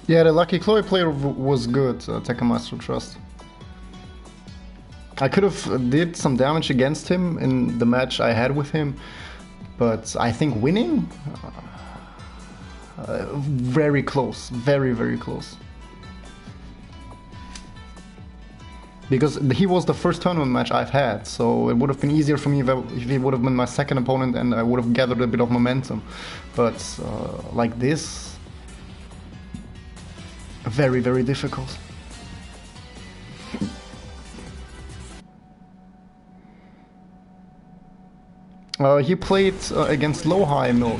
[SPEAKER 1] Yeah, the Lucky Chloe player was good, Tekken Master Trust. I could have did some damage against him in the match I had with him, but I think winning? Very close, very, very close. Because he was the first tournament match I've had, so it would have been easier for me if he would have been my second opponent and I would have gathered a bit of momentum. But like this, very, very difficult. He played against Low High Milk.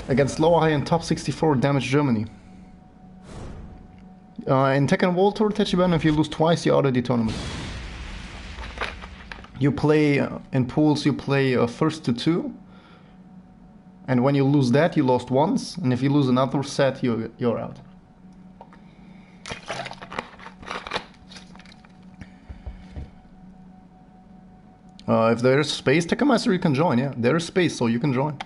[SPEAKER 1] Against Low High in top 64 damage Germany. In Tekken World Tour Tachibana, if you lose twice, you're out of the tournament. You play in pools, you play first to 2. And when you lose that, you lost once. And if you lose another set, you're out. If there's space, Tekken Master, you can join. Yeah, there is space, so you can join.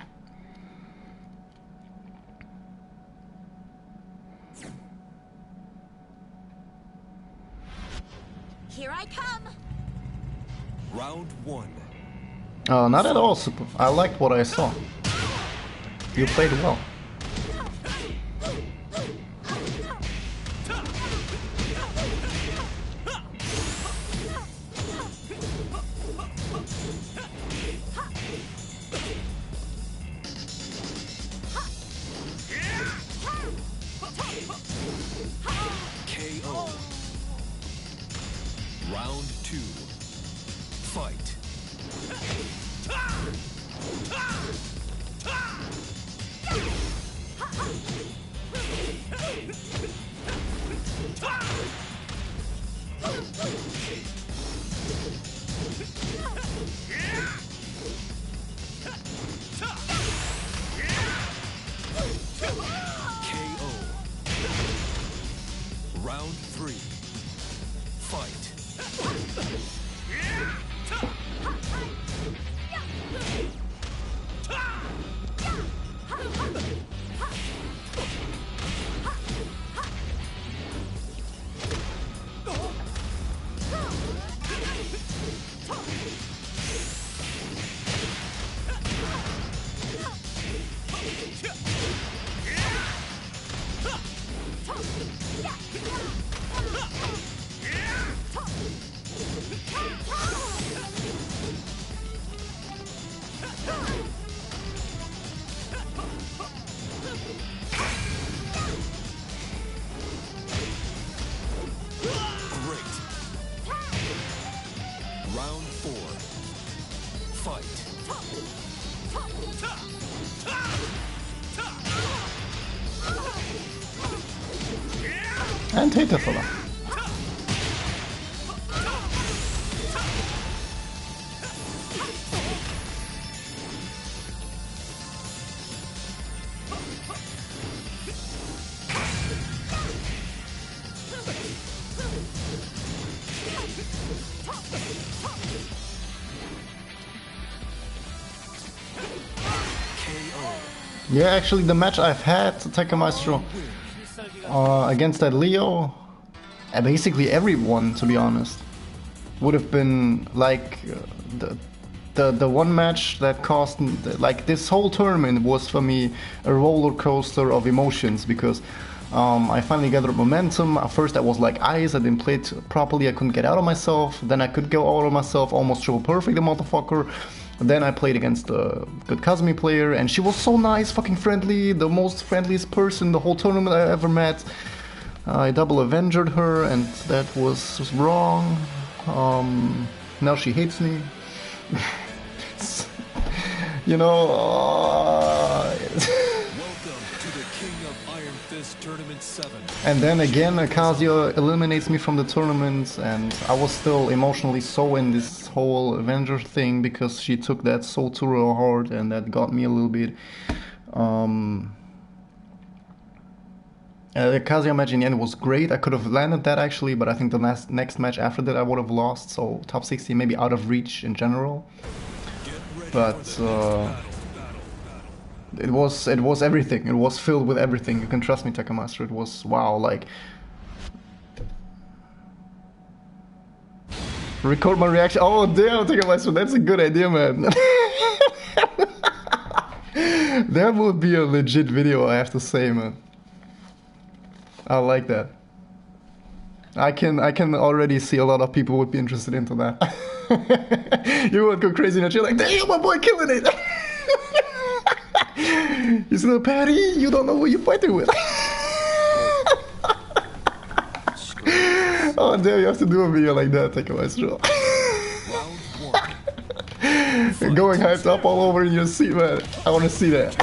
[SPEAKER 4] Here I come.
[SPEAKER 2] Round 1.
[SPEAKER 1] Not at all, Super. I liked what I saw. You played well.
[SPEAKER 2] KO. Round 2. Fight. KO. Round 3. Fight. Great. Round 4. Fight.
[SPEAKER 1] And Tatefala. Yeah, actually the match I've had, Tekken Maestro, against that Leo, basically everyone, to be honest, would have been like the one match that caused, like, this whole tournament was for me a roller coaster of emotions, because I finally gathered momentum. At first I was like ice, I didn't play it properly, I couldn't get out of myself, then I could go out of myself, almost triple perfect the motherfucker. Then I played against a good Kazumi player, and she was so nice, fucking friendly, the most friendliest person the whole tournament I ever met. I double avenged her, and that was wrong. Now she hates me. You know.
[SPEAKER 2] Welcome to the King of Iron Fist Tournament 7.
[SPEAKER 1] And then again, Kazuya eliminates me from the tournament, and I was still emotionally so in this whole Avenger thing because she took that so too real hard, and that got me a little bit. The Kazuya match in the end was great. I could have landed that actually, but I think the next match after that I would have lost. So top 60 maybe out of reach in general. But it was everything. It was filled with everything. You can trust me, Tekken Master. It was wow. Like record my reaction. Oh damn, Tekken Master. That's a good idea, man. That would be a legit video, I have to say, man. I like that. I can already see a lot of people would be interested into that. You would go crazy and you're like, damn, my boy killing it. He's little Patty, you don't know who you're fighting with. Oh damn, you have to do a video like that, take a nice draw. Going hyped up all over in your seat, man. I want to see that.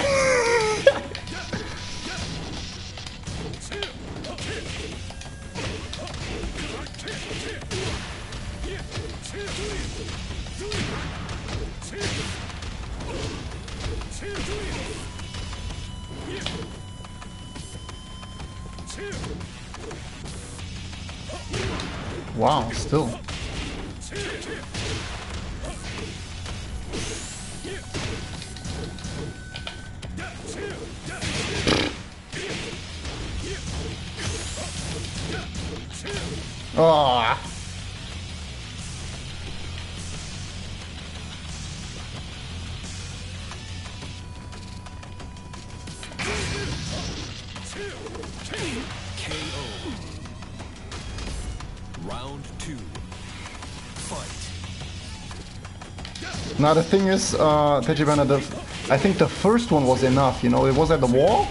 [SPEAKER 1] Wow, still. Oh.
[SPEAKER 2] Round 2. Fight.
[SPEAKER 1] Now the thing is, Tejibana, I think the first one was enough, you know, it was at the wall,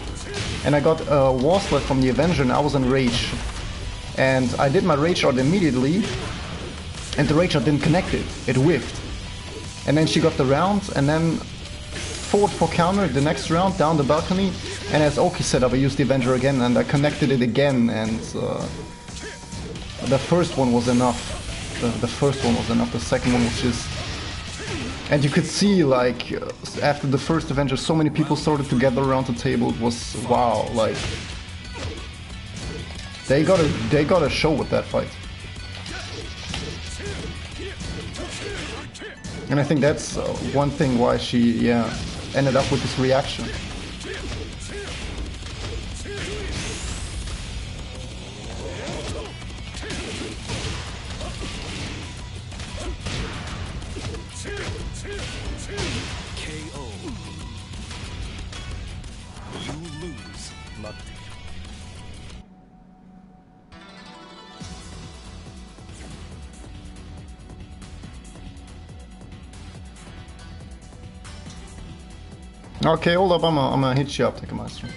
[SPEAKER 1] and I got a wall split from the Avenger and I was in rage. And I did my rage shot immediately, and the rage shot didn't connect it, it whiffed. And then she got the round, and then forward for counter the next round, down the balcony, and as Oki set up, I used the Avenger again, and I connected it again, and the first one was enough. The first one was enough, the second one was just... And you could see, like, after the first Avenger, so many people started to gather around the table, it was wow, like... They got a show with that fight. And I think that's one thing why she, ended up with this reaction.
[SPEAKER 2] KO. You lose.
[SPEAKER 1] Okay, hold up, I'm gonna hit you up, Tekken Master.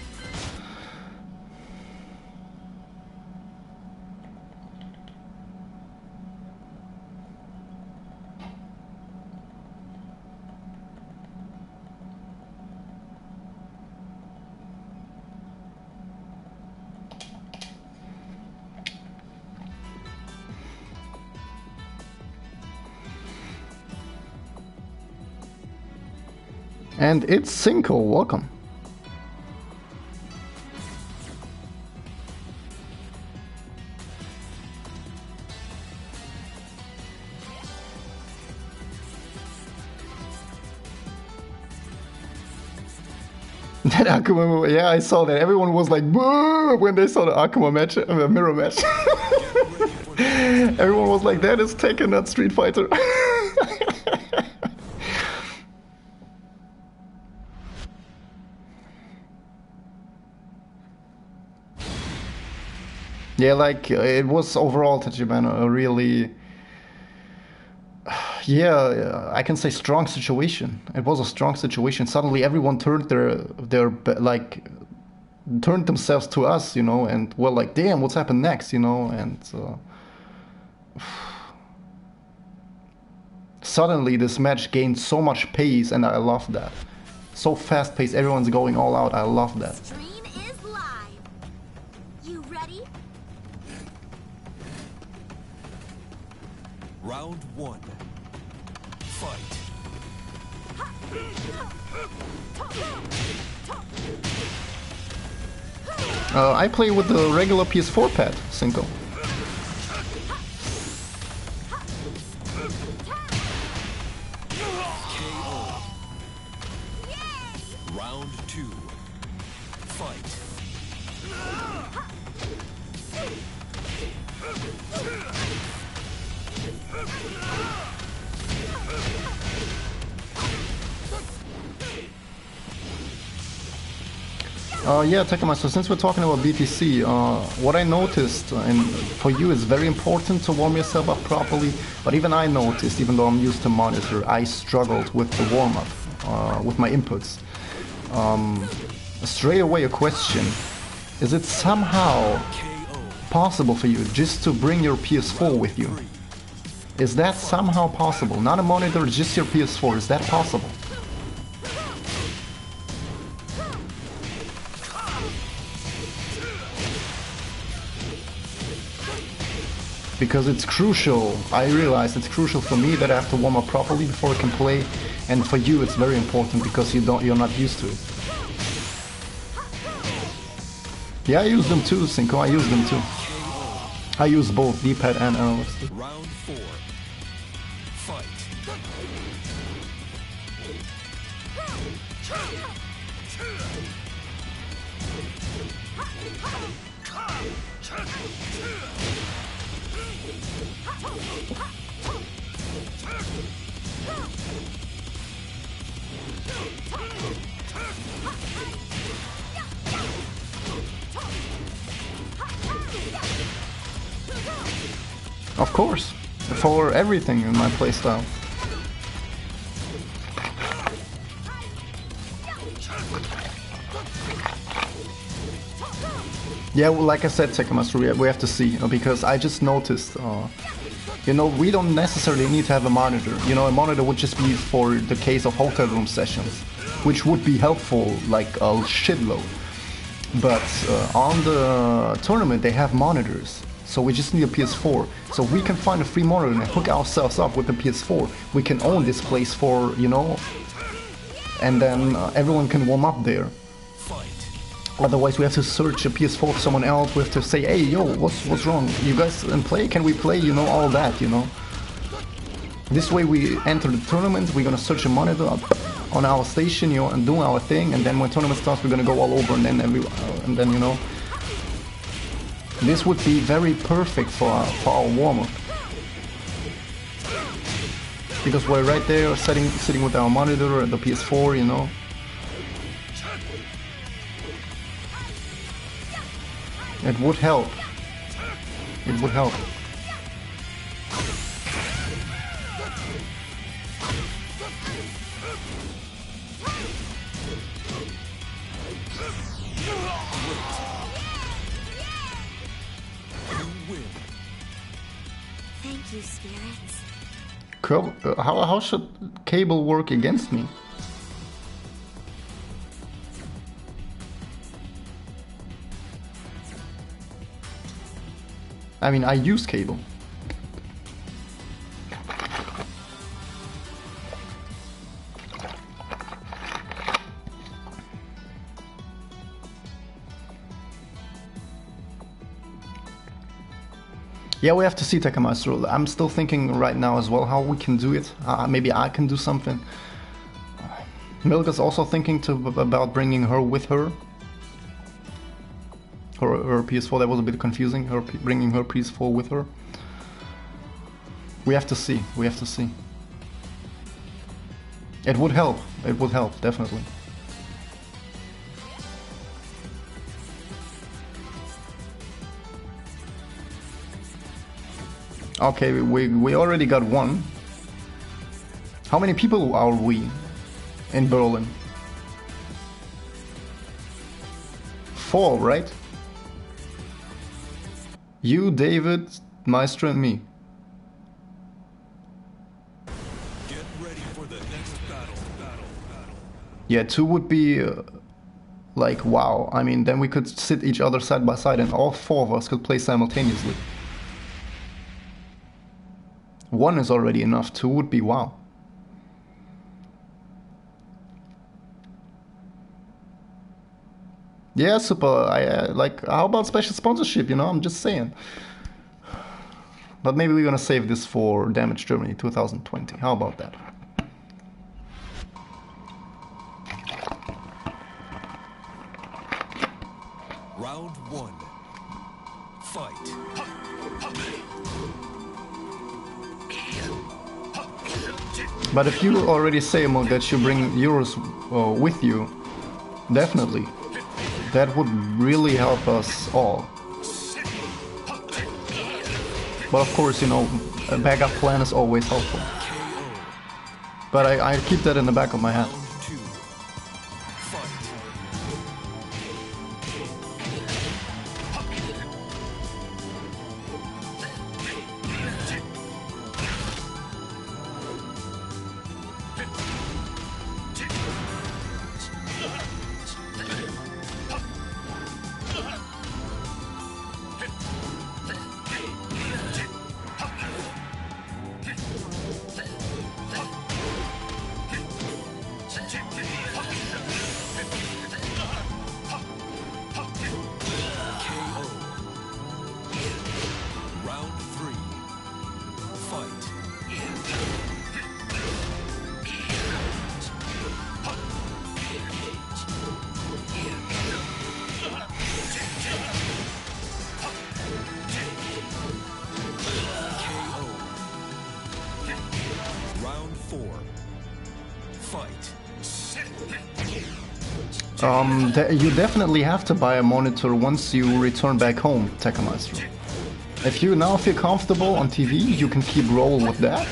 [SPEAKER 1] And it's Cinco, welcome. That Akuma, yeah, I saw that. Everyone was like, boo, when they saw the Akuma match, mirror match. Everyone was like, that is Tekken, not Street Fighter. Yeah, like, it was overall, Tachibana, a really, yeah, I can say strong situation. It was a strong situation. Suddenly everyone turned turned themselves to us, you know, and were like, damn, what's happened next, you know, and suddenly this match gained so much pace, and I love that. So fast paced, everyone's going all out, I love that.
[SPEAKER 4] Stream is live. You ready?
[SPEAKER 2] Round 1. Fight.
[SPEAKER 1] I play with the regular PS4 pad, Cinco.
[SPEAKER 2] Round 2. Fight.
[SPEAKER 1] Yeah, Tekken, so since we're talking about BTC, what I noticed, and for you it's very important to warm yourself up properly, but even I noticed, even though I'm used to monitor, I struggled with the warm-up, with my inputs. Straight away a question, is it somehow possible for you just to bring your PS4 with you? Is that somehow possible? Not a monitor, just your PS4, is that possible? Because it's crucial, I realize it's crucial for me that I have to warm up properly before I can play, and for you it's very important because you're not used to it. Yeah, I use them too, Cinco, I use them too. I use both D-pad and analog stick.
[SPEAKER 2] Round 4. Fight.
[SPEAKER 1] Of course, for everything in my playstyle. Yeah, well, like I said, Tekken, we have to see, because I just noticed, you know, we don't necessarily need to have a monitor. You know, a monitor would just be for the case of hotel room sessions, which would be helpful, like a shitload. But on the tournament, they have monitors. So we just need a PS4. So we can find a free monitor and hook ourselves up with the PS4. We can own this place for, you know, and then everyone can warm up there. Otherwise we have to search a PS4 for someone else. We have to say, hey, yo, what's wrong? You guys can play? Can we play? You know, all that, you know. This way we enter the tournament, we're gonna search a monitor on our station, you know, and do our thing. And then when tournament starts, we're gonna go all over, and then you know. This would be very perfect for our warm-up. Because we're right there sitting with our monitor and the PS4, you know. It would help. It would help.
[SPEAKER 4] Thank you, spirits.
[SPEAKER 1] How should cable work against me? I mean, I use cable. Yeah, we have to see, Takamaster. I'm still thinking right now as well how we can do it. Maybe I can do something. Milka's also thinking about bringing her with her. Her PS4, that was a bit confusing, bringing her PS4 with her. We have to see, we have to see. It would help, definitely. Okay, we already got one. How many people are we in Berlin? 4, right? You, David, Maestro, and me.
[SPEAKER 2] Get ready for the next battle.
[SPEAKER 1] Yeah, 2 would be like, wow. I mean, then we could sit each other side by side and all 4 of us could play simultaneously. 1 is already enough, 2 would be wow. Yeah, super. Like, how about special sponsorship? You know, I'm just saying. But maybe we're gonna save this for Damage Germany 2020. How about that?
[SPEAKER 2] Round one. Fight.
[SPEAKER 1] But if you already say, Mo, that you bring yours with you, definitely. That would really help us all. But of course, you know, a backup plan is always helpful. But I keep that in the back of my head.
[SPEAKER 2] Round two. Fight. Round three. Fight. KO. Round four. Fight.
[SPEAKER 1] You definitely have to buy a monitor once you return back home, Tekken Maestro. If you now feel comfortable on TV, you can keep rolling with that.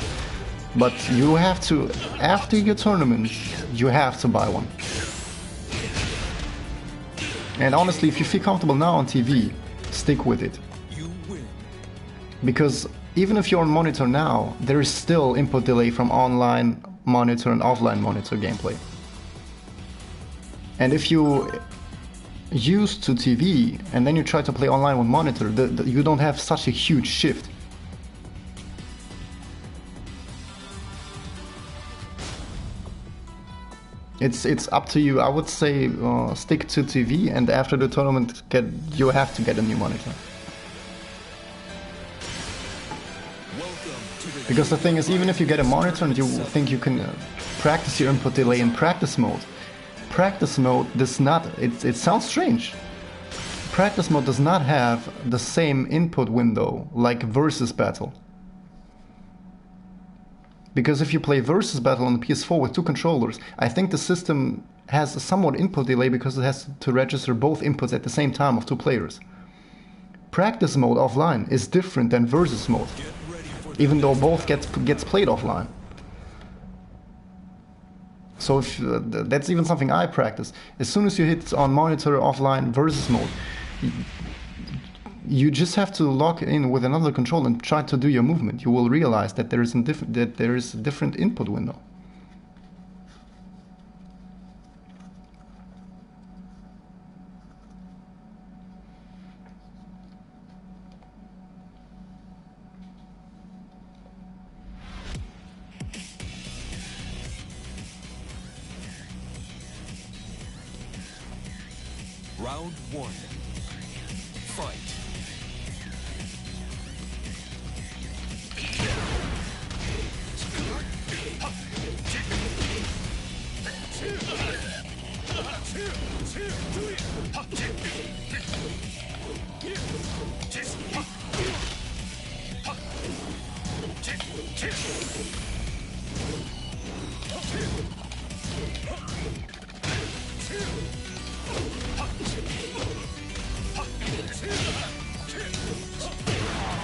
[SPEAKER 1] But you have to, after your tournament, you have to buy one. And honestly, if you feel comfortable now on TV, stick with it.
[SPEAKER 2] You win.
[SPEAKER 1] Because even if you're on monitor now, there is still input delay from online monitor and offline monitor gameplay. And if you used to TV and then you try to play online with monitor, you don't have such a huge shift. It's up to you. I would say stick to TV, and after the tournament, you have to get a new monitor. Because the thing is, even if you get a monitor and you think you can practice your input delay in practice mode does not, it sounds strange. Practice mode does not have the same input window like versus battle. Because if you play versus battle on the PS4 with two controllers, I think the system has a somewhat input delay because it has to register both inputs at the same time of two players. Practice mode offline is different than versus mode, even though both gets played offline. So if, that's even something I practice. As soon as you hit on monitor offline versus mode, you just have to lock in with another controller and try to do your movement. You will realize that there is a different input window.
[SPEAKER 2] Round one. Fight.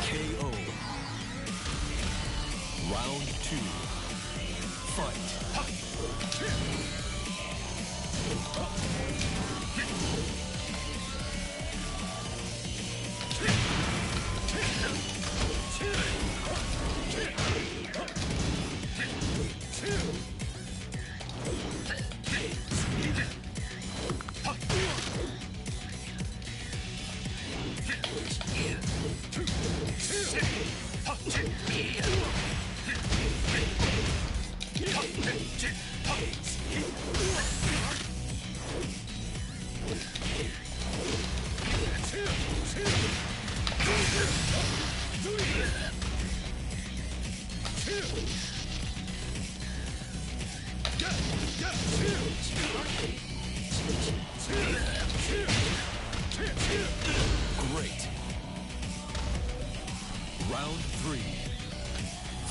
[SPEAKER 2] KO. Round two. Fight.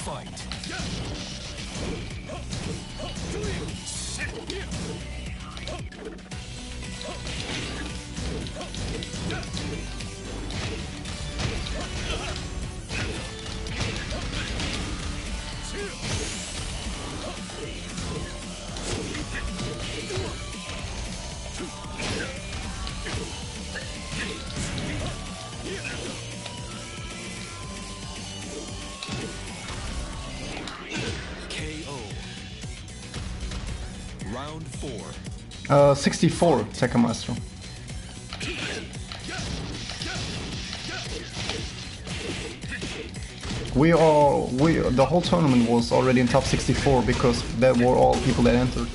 [SPEAKER 2] Fight. Round 4.
[SPEAKER 1] 64, Tekken Master. The whole tournament was already in top 64 because that were all people that entered.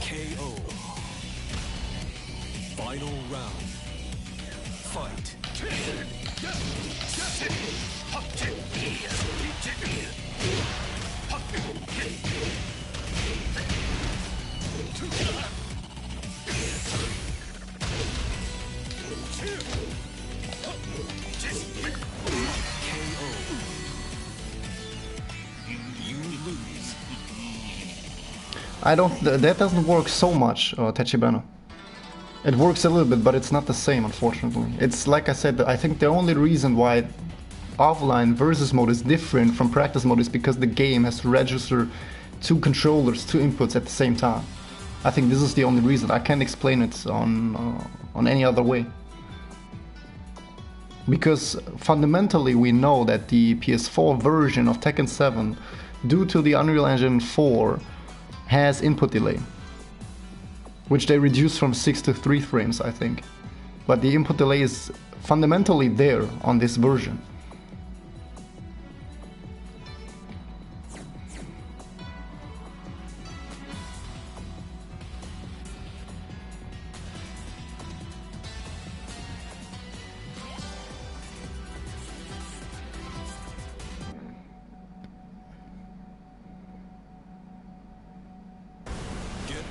[SPEAKER 2] KO. Final round. Fight.
[SPEAKER 1] I don't. That doesn't work so much, Tachibana. It works a little bit, but it's not the same, unfortunately. It's like I said. I think the only reason why offline versus mode is different from practice mode is because the game has to register 2 controllers, 2 inputs at the same time. I think this is the only reason. I can't explain it on any other way. Because fundamentally we know that the PS4 version of Tekken 7, due to the Unreal Engine 4, has input delay, which they reduced from 6 to 3 frames, I think. But the input delay is fundamentally there on this version.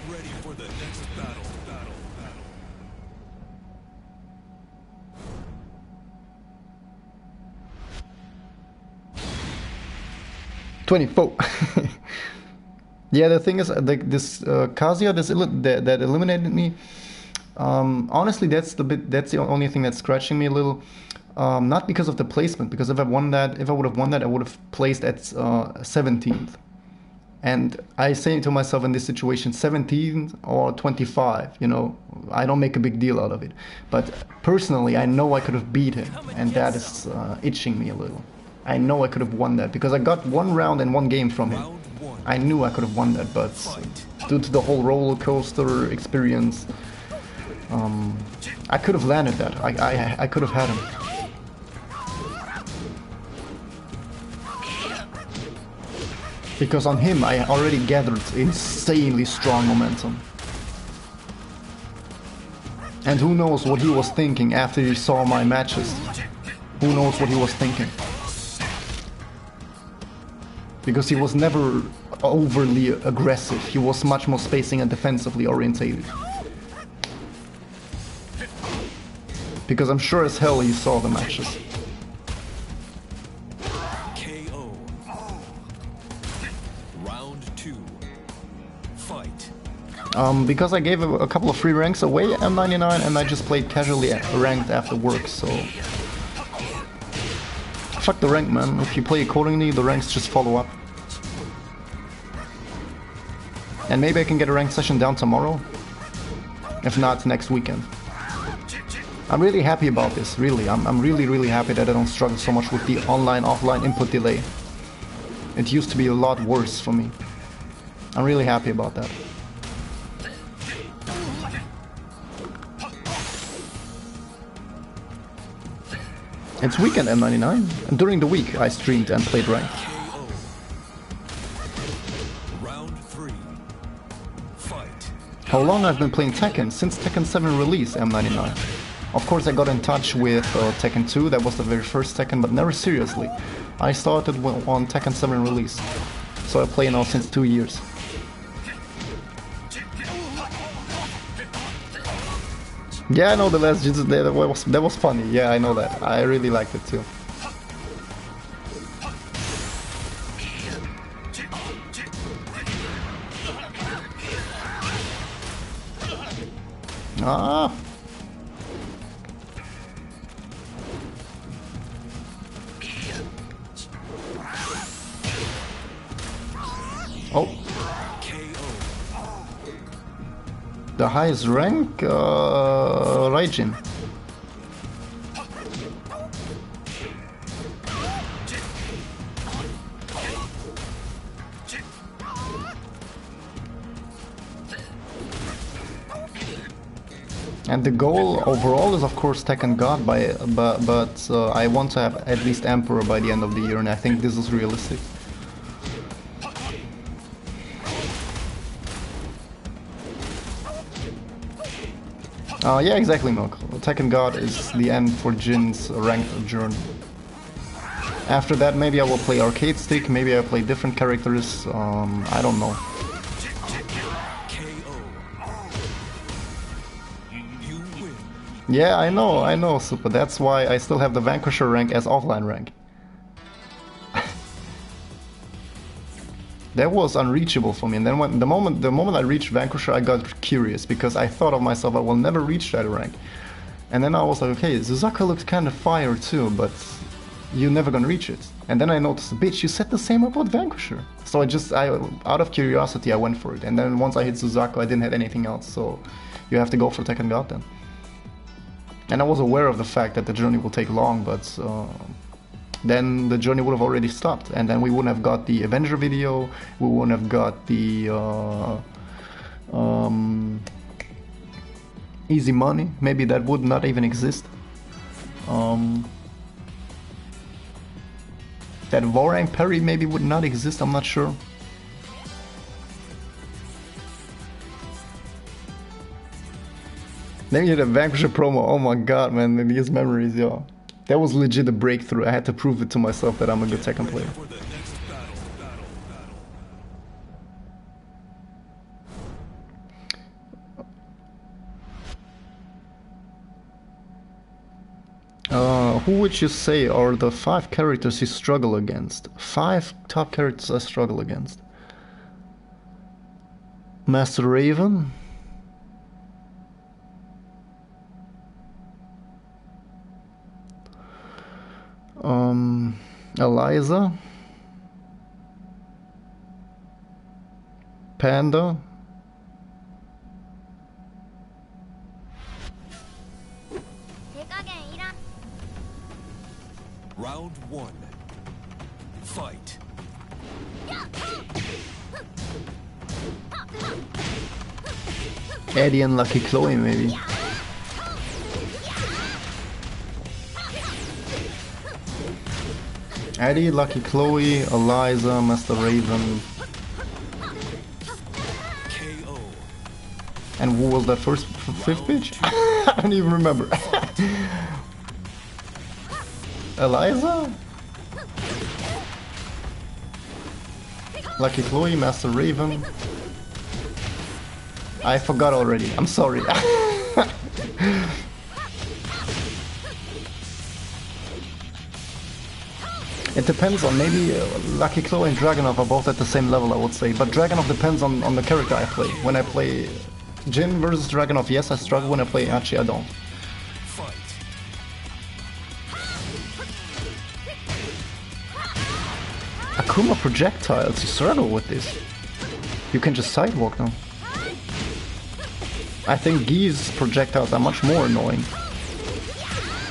[SPEAKER 2] Ready for the next battle.
[SPEAKER 1] 24. Yeah, the thing is, this Kazuya that eliminated me. Honestly, that's the only thing that's scratching me a little. Not because of the placement, because if I would have won that, I would have placed at 17th. And I say to myself in this situation, 17 or 25, you know, I don't make a big deal out of it. But personally, I know I could have beat him, and that is itching me a little. I know I could have won that, because I got 1 round and 1 game from him. I knew I could have won that, but due to the whole roller coaster experience, I could have landed that. I could have had him. Because on him I already gathered insanely strong momentum. And who knows what he was thinking after he saw my matches. Who knows what he was thinking. Because he was never overly aggressive. He was much more spacing and defensively orientated. Because I'm sure as hell he saw the matches. Because I gave a couple of free ranks away at M99 and I just played casually ranked after work, so... Fuck the rank, man. If you play accordingly, the ranks just follow up. And maybe I can get a ranked session down tomorrow. If not, next weekend. I'm really happy about this, really. I'm really happy that I don't struggle so much with the online-offline input delay. It used to be a lot worse for me. I'm really happy about that. It's weekend M99, and during the week I streamed and played ranked.
[SPEAKER 2] Round 3. Fight.
[SPEAKER 1] How long I've been playing Tekken? Since Tekken 7 release M99. Of course, I got in touch with Tekken 2, that was the very first Tekken, but never seriously. I started on Tekken 7 release, so I play now since 2 years. Yeah, I know the last Jutsu, that was funny, yeah, I know that. I really liked it too. Ah! Oh. The highest rank? Raijin. And the goal overall is of course Tekken God, but I want to have at least Emperor by the end of the year, and I think this is realistic. Yeah, exactly, Milk. Tekken God is the end for Jin's ranked journey. After that, maybe I will play Arcade Stick, maybe I'll play different characters, I don't know. Yeah, I know, Super. That's why I still have the Vanquisher rank as offline rank. That was unreachable for me, and then the moment I reached Vanquisher, I got curious, because I thought of myself, I will never reach that rank. And then I was like, okay, Zuzaka looks kind of fire too, but you're never gonna reach it. And then I noticed, bitch, you set the same up with Vanquisher. So I out of curiosity, I went for it. And then once I hit Zuzaka, I didn't have anything else, so you have to go for Tekken God then. And I was aware of the fact that the journey will take long, but then the journey would have already stopped, and then we wouldn't have got the Avenger video, we wouldn't have got the Easy Money, maybe that would not even exist. That Vorang Parry maybe would not exist, I'm not sure. Then you had a Vanquisher promo, oh my god man, these memories, yo. That was legit a breakthrough, I had to prove it to myself that I'm a good Tekken player. Who would you say are the 5 characters you struggle against? 5 top characters I struggle against. Master Raven. Eliza, Panda,
[SPEAKER 2] Round 1. Fight.
[SPEAKER 1] Eddie and Lucky Chloe maybe. Eddie, Lucky Chloe, Eliza, Master Raven.
[SPEAKER 2] KO.
[SPEAKER 1] And who was that fifth bitch? I don't even remember. Eliza? Lucky Chloe, Master Raven. I forgot already, I'm sorry. It depends on, maybe Lucky Chloe and Dragunov are both at the same level, I would say. But Dragunov depends on the character I play. When I play Jin versus Dragunov, yes, I struggle. When I play Hachi, I don't. Akuma projectiles, you struggle with this. You can just sidewalk them. I think Gi's projectiles are much more annoying.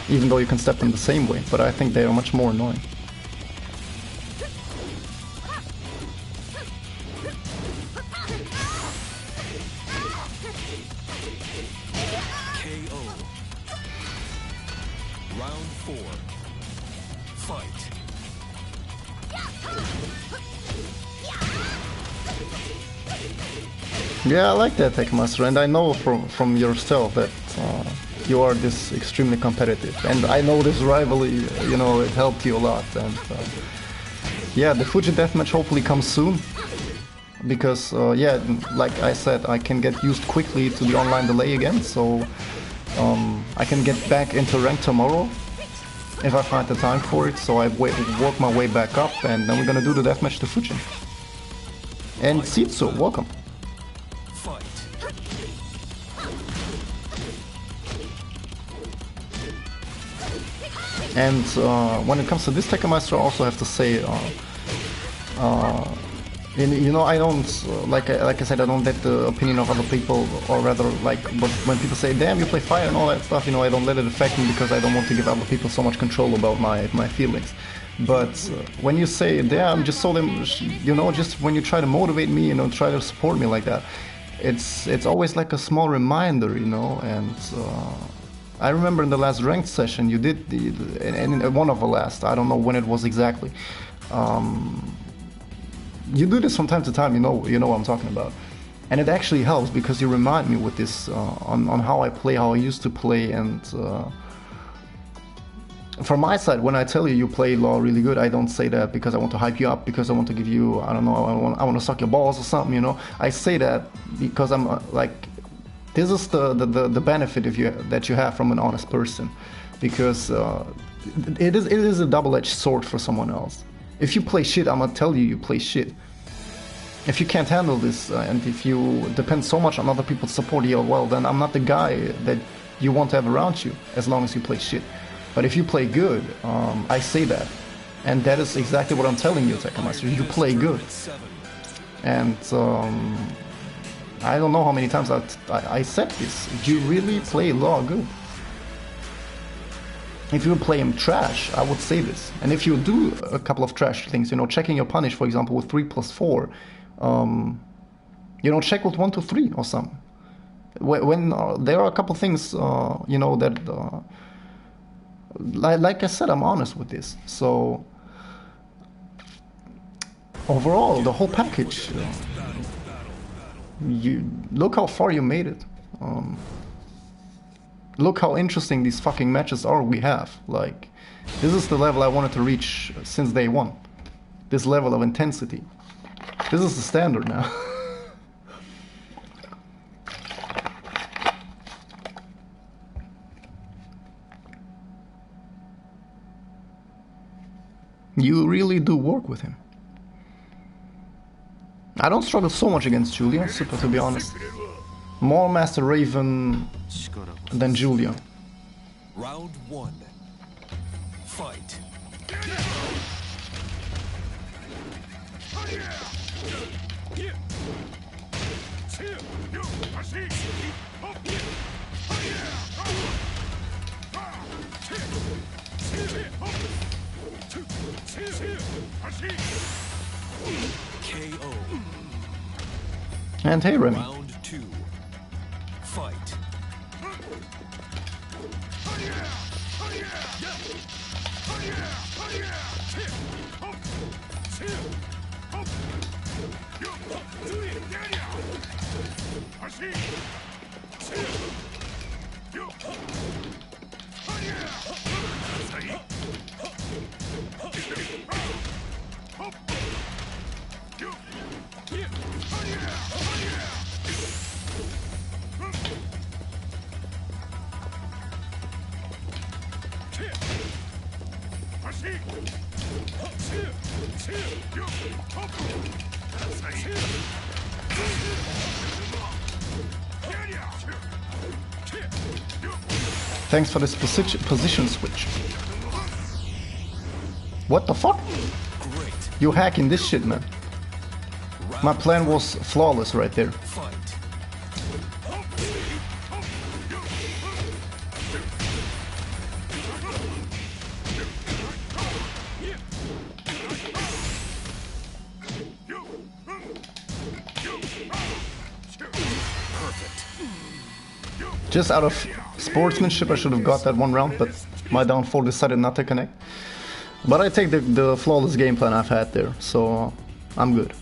[SPEAKER 1] Even though you can step them the same way, but I think they are much more annoying. Yeah, I like that, Tekken Master, and I know from yourself that you are this extremely competitive, and I know this rivalry, you know, it helped you a lot. And yeah, the Fuji deathmatch hopefully comes soon, because yeah, like I said, I can get used quickly to the online delay again, so I can get back into rank tomorrow if I find the time for it. So I work my way back up, and then we're gonna do the deathmatch to Fuji. And Sitsu, welcome. And when it comes to this Tekken Master, I also have to say, you know, I don't, like I said, I don't let the opinion of other people, or rather, like, but when people say, damn, you play fire and all that stuff, you know, I don't let it affect me, because I don't want to give other people so much control about my feelings. But when you say, damn, just so them, you know, just when you try to motivate me, you know, try to support me like that, it's always like a small reminder, you know. And I remember in the last ranked session you did and one of the last, I don't know when it was exactly. You do this from time to time, you know what I'm talking about, and it actually helps, because you remind me with this on how I play, how I used to play. And from my side, when I tell you you play LoL really good, I don't say that because I want to hype you up, because I want to give you, I don't know, I want to suck your balls or something, you know. I say that because I'm like, this is the benefit that you have from an honest person, because it is a double-edged sword for someone else. If you play shit, I'm gonna tell you play shit. If you can't handle this, and if you depend so much on other people's support, yeah, well, then I'm not the guy that you want to have around you, as long as you play shit. But if you play good, I say that. And that is exactly what I'm telling you, Tekken Master. You play good. And I don't know how many times I said this. You really play LoL good. If you play him trash, I would say this. And if you do a couple of trash things, you know, checking your punish, for example, with 3+4, you know, check with 1 to 3 or something. When there are a couple things, you know, that, like I said, I'm honest with this. So overall, the whole package, you look how far you made it. Look how interesting these fucking matches are we have. Like, this is the level I wanted to reach since day one. This level of intensity. This is the standard now. You really do work with him. I don't struggle so much against Julia, super, to be honest. More Master Raven than Julia.
[SPEAKER 2] Round 1. Fight. KO.
[SPEAKER 1] And hey, Remy.
[SPEAKER 2] Round 2. Fight.
[SPEAKER 1] Thanks for this position switch. What the fuck?
[SPEAKER 2] Great.
[SPEAKER 1] You hacking this shit, man. My plan was flawless right there.
[SPEAKER 2] Fight.
[SPEAKER 1] Just out of sportsmanship, I should have got that one round, but my downfall decided not to connect. But I take the flawless game plan I've had there, so I'm good.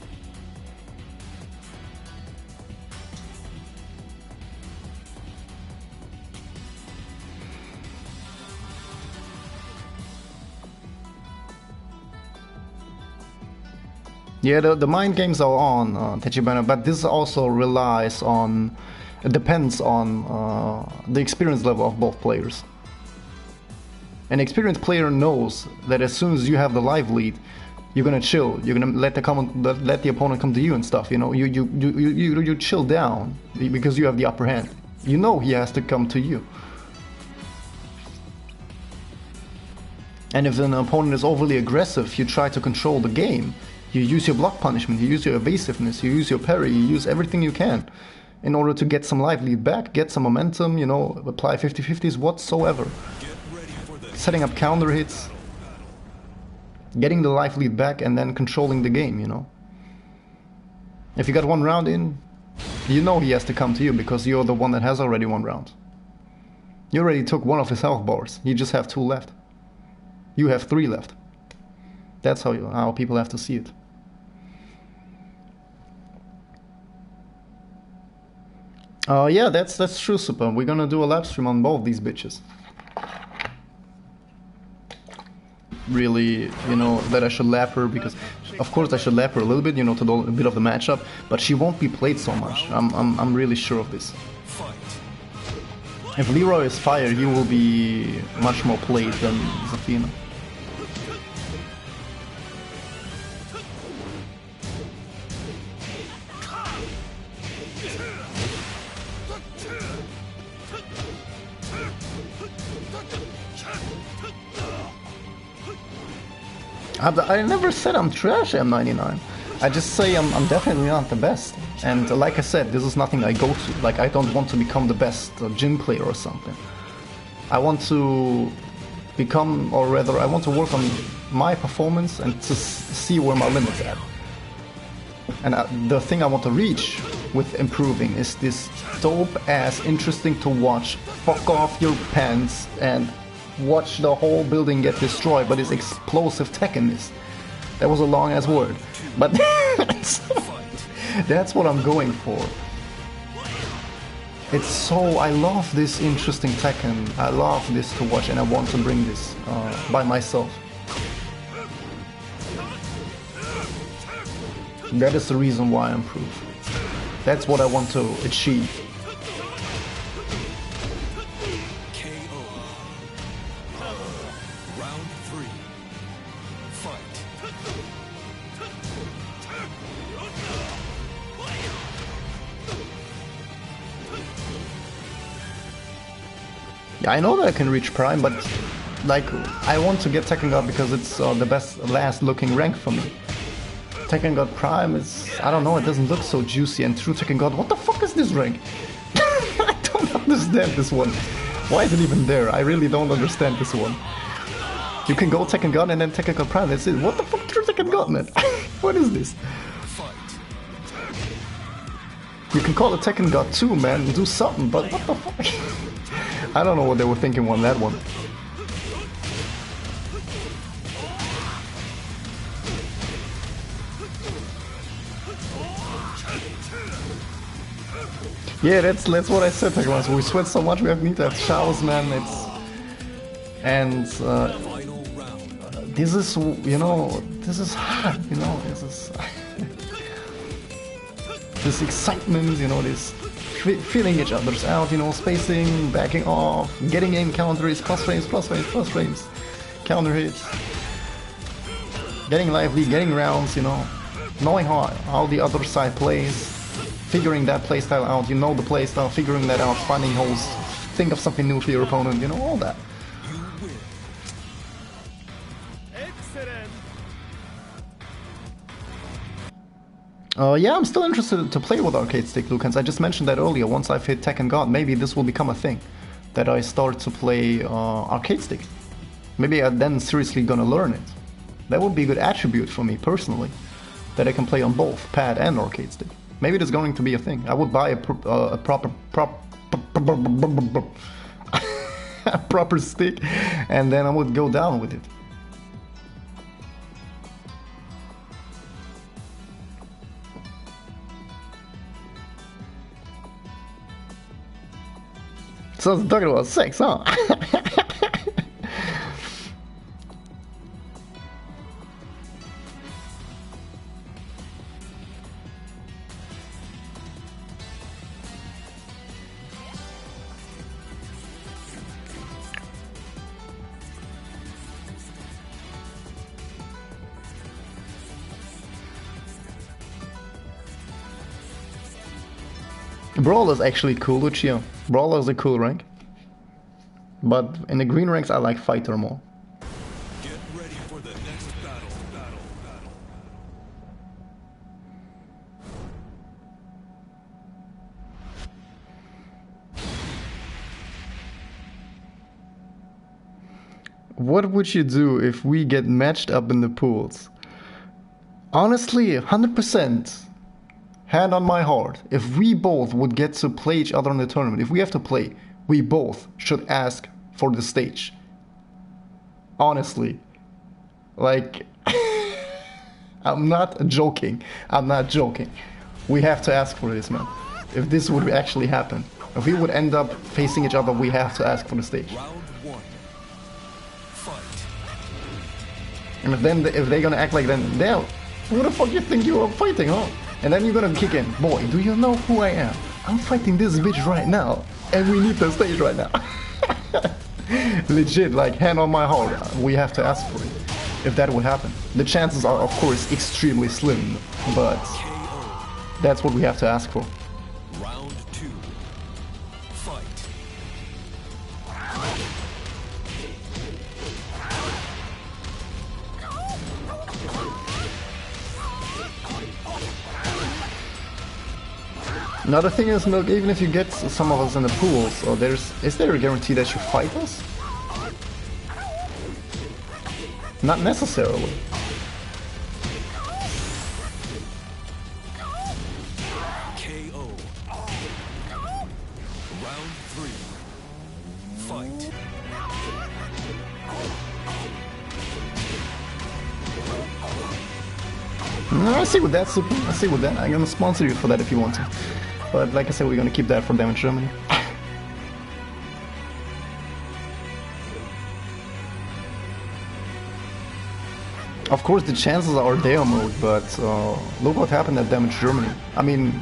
[SPEAKER 1] Yeah, the mind games are on Tachibana, but this also relies on, it depends on the experience level of both players. An experienced player knows that as soon as you have the live lead, you're gonna chill. You're gonna let the opponent come to you and stuff. You know, you chill down because you have the upper hand. You know he has to come to you. And if an opponent is overly aggressive, you try to control the game. You use your block punishment, you use your evasiveness, you use your parry, you use everything you can in order to get some live lead back, get some momentum, you know, apply 50-50s whatsoever. Setting up counter hits, getting the life lead back, and then controlling the game, you know. If you got one round in, you know he has to come to you because you're the one that has already one round. You already took one of his health bars, you just have 2 left. You have 3 left. That's how people have to see it. Yeah, that's true, Super. We're gonna do a live stream on both these bitches. Really, you know, that I should lap her because, of course, I should lap her a little bit, you know, to do a bit of the matchup. But she won't be played so much. I'm really sure of this. If Leroy is fire, he will be much more played than Zafina. I never said I'm trash M99. I just say I'm definitely not the best. And like I said, this is nothing I go to. Like, I don't want to become the best gym player or something. I want to become, or rather, I want to work on my performance and to see where my limits are. And the thing I want to reach with improving is this dope-ass, interesting to watch, fuck off your pants, and watch the whole building get destroyed, but it's explosive Tekken-ness. That was a long-ass word. But that's what I'm going for. It's so... I love this interesting Tekken. I love this to watch, and I want to bring this by myself. That is the reason why I improve. That's what I want to achieve. Yeah, I know that I can reach Prime, but like, I want to get Tekken God because it's the best last looking rank for me. Tekken God Prime is, I don't know, it doesn't look so juicy, and True Tekken God, what the fuck is this rank? I don't understand this one. Why is it even there? I really don't understand this one. You can go Tekken God and then Tekken God Prime, that's it. What the fuck True Tekken God, man? What is this? You can call it Tekken God 2, man, do something, but what the fuck? I don't know what they were thinking on that one. Yeah, that's what I said, Tekken. So we sweat so much, we need to have showers, man. This is, you know, this is hard, you know, this is this excitement, you know, this feeling each other's out, you know, spacing, backing off, getting in counters, plus frames, counter hits, getting lively, getting rounds, you know, knowing how the other side plays, figuring that playstyle out, you know the playstyle, figuring that out, finding holes, think of something new for your opponent, you know, all that. Yeah, I'm still interested to play with arcade stick, Lucans. I just mentioned that earlier. Once I've hit Tekken God, maybe this will become a thing. That I start to play arcade stick. Maybe I'm then seriously gonna learn it. That would be a good attribute for me, personally. That I can play on both pad and arcade stick. Maybe it is going to be a thing. I would buy a proper stick, and then I would go down with it. So I'm talking about sex, huh? Brawler's actually cool, Lucio. Brawler's a cool rank. But in the green ranks, I like Fighter more.
[SPEAKER 2] Get ready for the next battle.
[SPEAKER 1] What would you do if we get matched up in the pools? Honestly, 100%. Hand on my heart. If we both would get to play each other in the tournament, if we have to play, we both should ask for the stage. Honestly. Like, I'm not joking. I'm not joking. We have to ask for this, man. If this would actually happen. If we would end up facing each other, we have to ask for the stage.
[SPEAKER 2] Round one. Fight.
[SPEAKER 1] And if they're gonna act like then, damn, who the fuck you think you are fighting, huh? And then you're gonna kick in. Boy, do you know who I am? I'm fighting this bitch right now. And we need the stage right now. Legit, like, hand on my heart, we have to ask for it. If that would happen. The chances are, of course, extremely slim. But that's what we have to ask for.
[SPEAKER 2] Round two. Fight.
[SPEAKER 1] Another thing is, Milk, even if you get some of us in the pool, so is there a guarantee that you fight us? Not necessarily.
[SPEAKER 2] KO. Round three. Fight.
[SPEAKER 1] I see with that, Super. I see with that. I'm gonna sponsor you for that if you want to. But like I said, we're gonna keep that for Damage Germany. Of course, the chances are there, Mode, but look what happened at Damage Germany. I mean,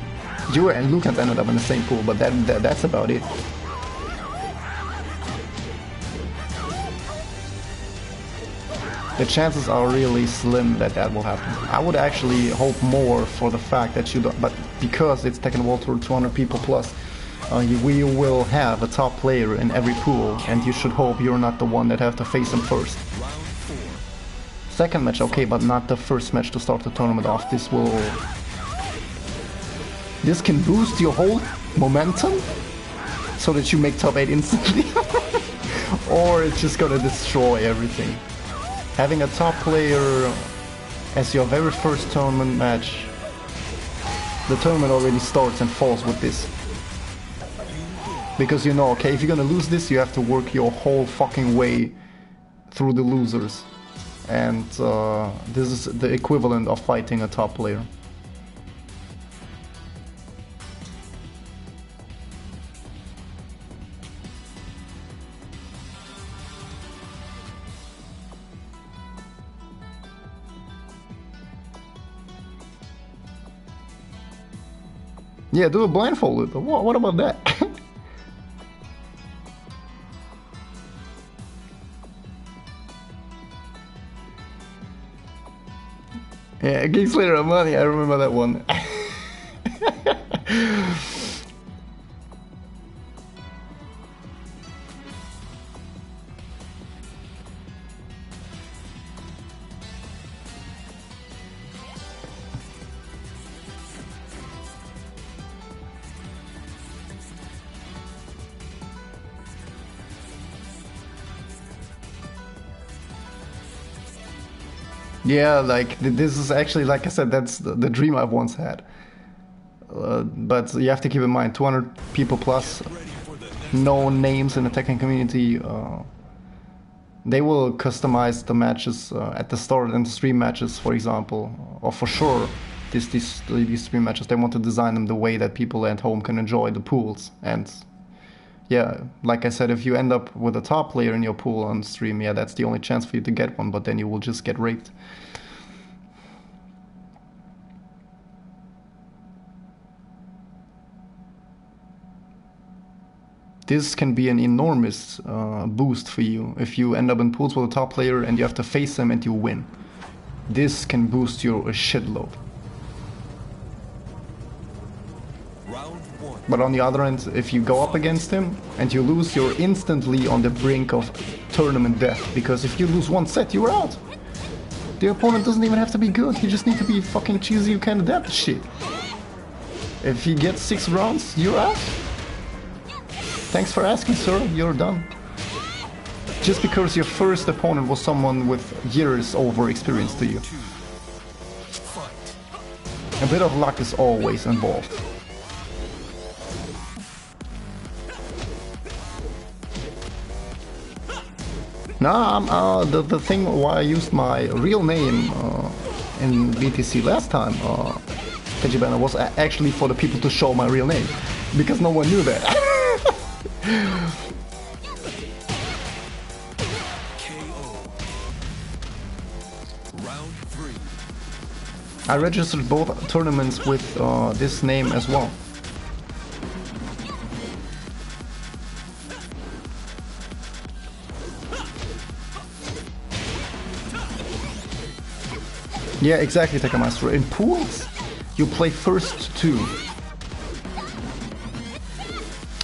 [SPEAKER 1] you and Lucas ended up in the same pool, but that's about it. The chances are really slim that will happen. I would actually hope more for the fact that you don't, but because it's Tekken World Tour 200 people plus, we will have a top player in every pool, and you should hope you're not the one that have to face him first.
[SPEAKER 2] Round four.
[SPEAKER 1] Second match, okay, but not the first match to start the tournament off. This can boost your whole momentum, so that you make top 8 instantly, or it's just gonna destroy everything. Having a top player as your very first tournament match, the tournament already starts and falls with this. Because you know, okay, if you're gonna lose this, you have to work your whole fucking way through the losers. And this is the equivalent of fighting a top player. Yeah, do it blindfolded. What about that? Yeah, Kingslayer money, I remember that one. Yeah, like, this is actually, like I said, that's the dream I've once had. But you have to keep in mind, 200 people plus, no names in the Tekken community. They will customize the matches at the start and the stream matches, for example. Or for sure, these stream matches, they want to design them the way that people at home can enjoy the pools. And yeah, like I said, if you end up with a top player in your pool on stream, yeah, that's the only chance for you to get one, but then you will just get raped. This can be an enormous boost for you if you end up in pools with a top player and you have to face them and you win. This can boost you a shitload.
[SPEAKER 2] Round one.
[SPEAKER 1] But on the other end, if you go up against him and you lose, you're instantly on the brink of tournament death. Because if you lose one set, you're out. The opponent doesn't even have to be good. He just needs to be fucking cheesy. You can adapt the shit. If he gets 6 rounds, you're out. Thanks for asking, sir. You're done. Just because your first opponent was someone with years over experience to you. A bit of luck is always involved. Nah, the thing why I used my real name in BTC last time, Pidgeybana, was actually for the people to show my real name. Because no one knew that.
[SPEAKER 2] Round 3.
[SPEAKER 1] I registered both tournaments with this name as well. Yeah, exactly, Tekamaster. In pools, you play first 2.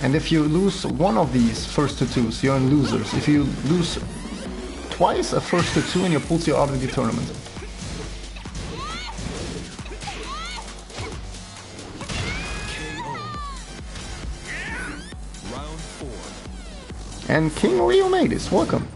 [SPEAKER 1] And if you lose one of these first 2s, you're in losers. If you lose twice a first 2 in your pools, you're out of the tournament.
[SPEAKER 2] Round 4.
[SPEAKER 1] And King Leonidas, welcome.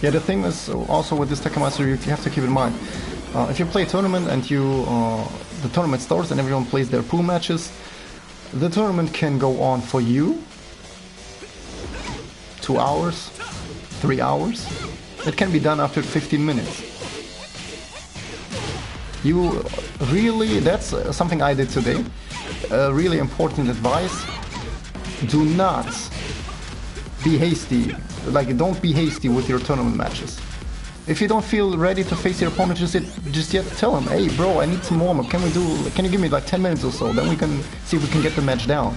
[SPEAKER 1] Yeah, the thing is also with this Tekamaster, you have to keep in mind, if you play a tournament and the tournament starts and everyone plays their pool matches, the tournament can go on for you 2 hours, 3 hours. It can be done after 15 minutes. You really, that's something I did today. Really important advice. Do not be hasty. Like, don't be hasty with your tournament matches. If you don't feel ready to face your opponent just yet, tell him, hey bro, I need some warm-up. Can you give me like 10 minutes or so? Then we can see if we can get the match down.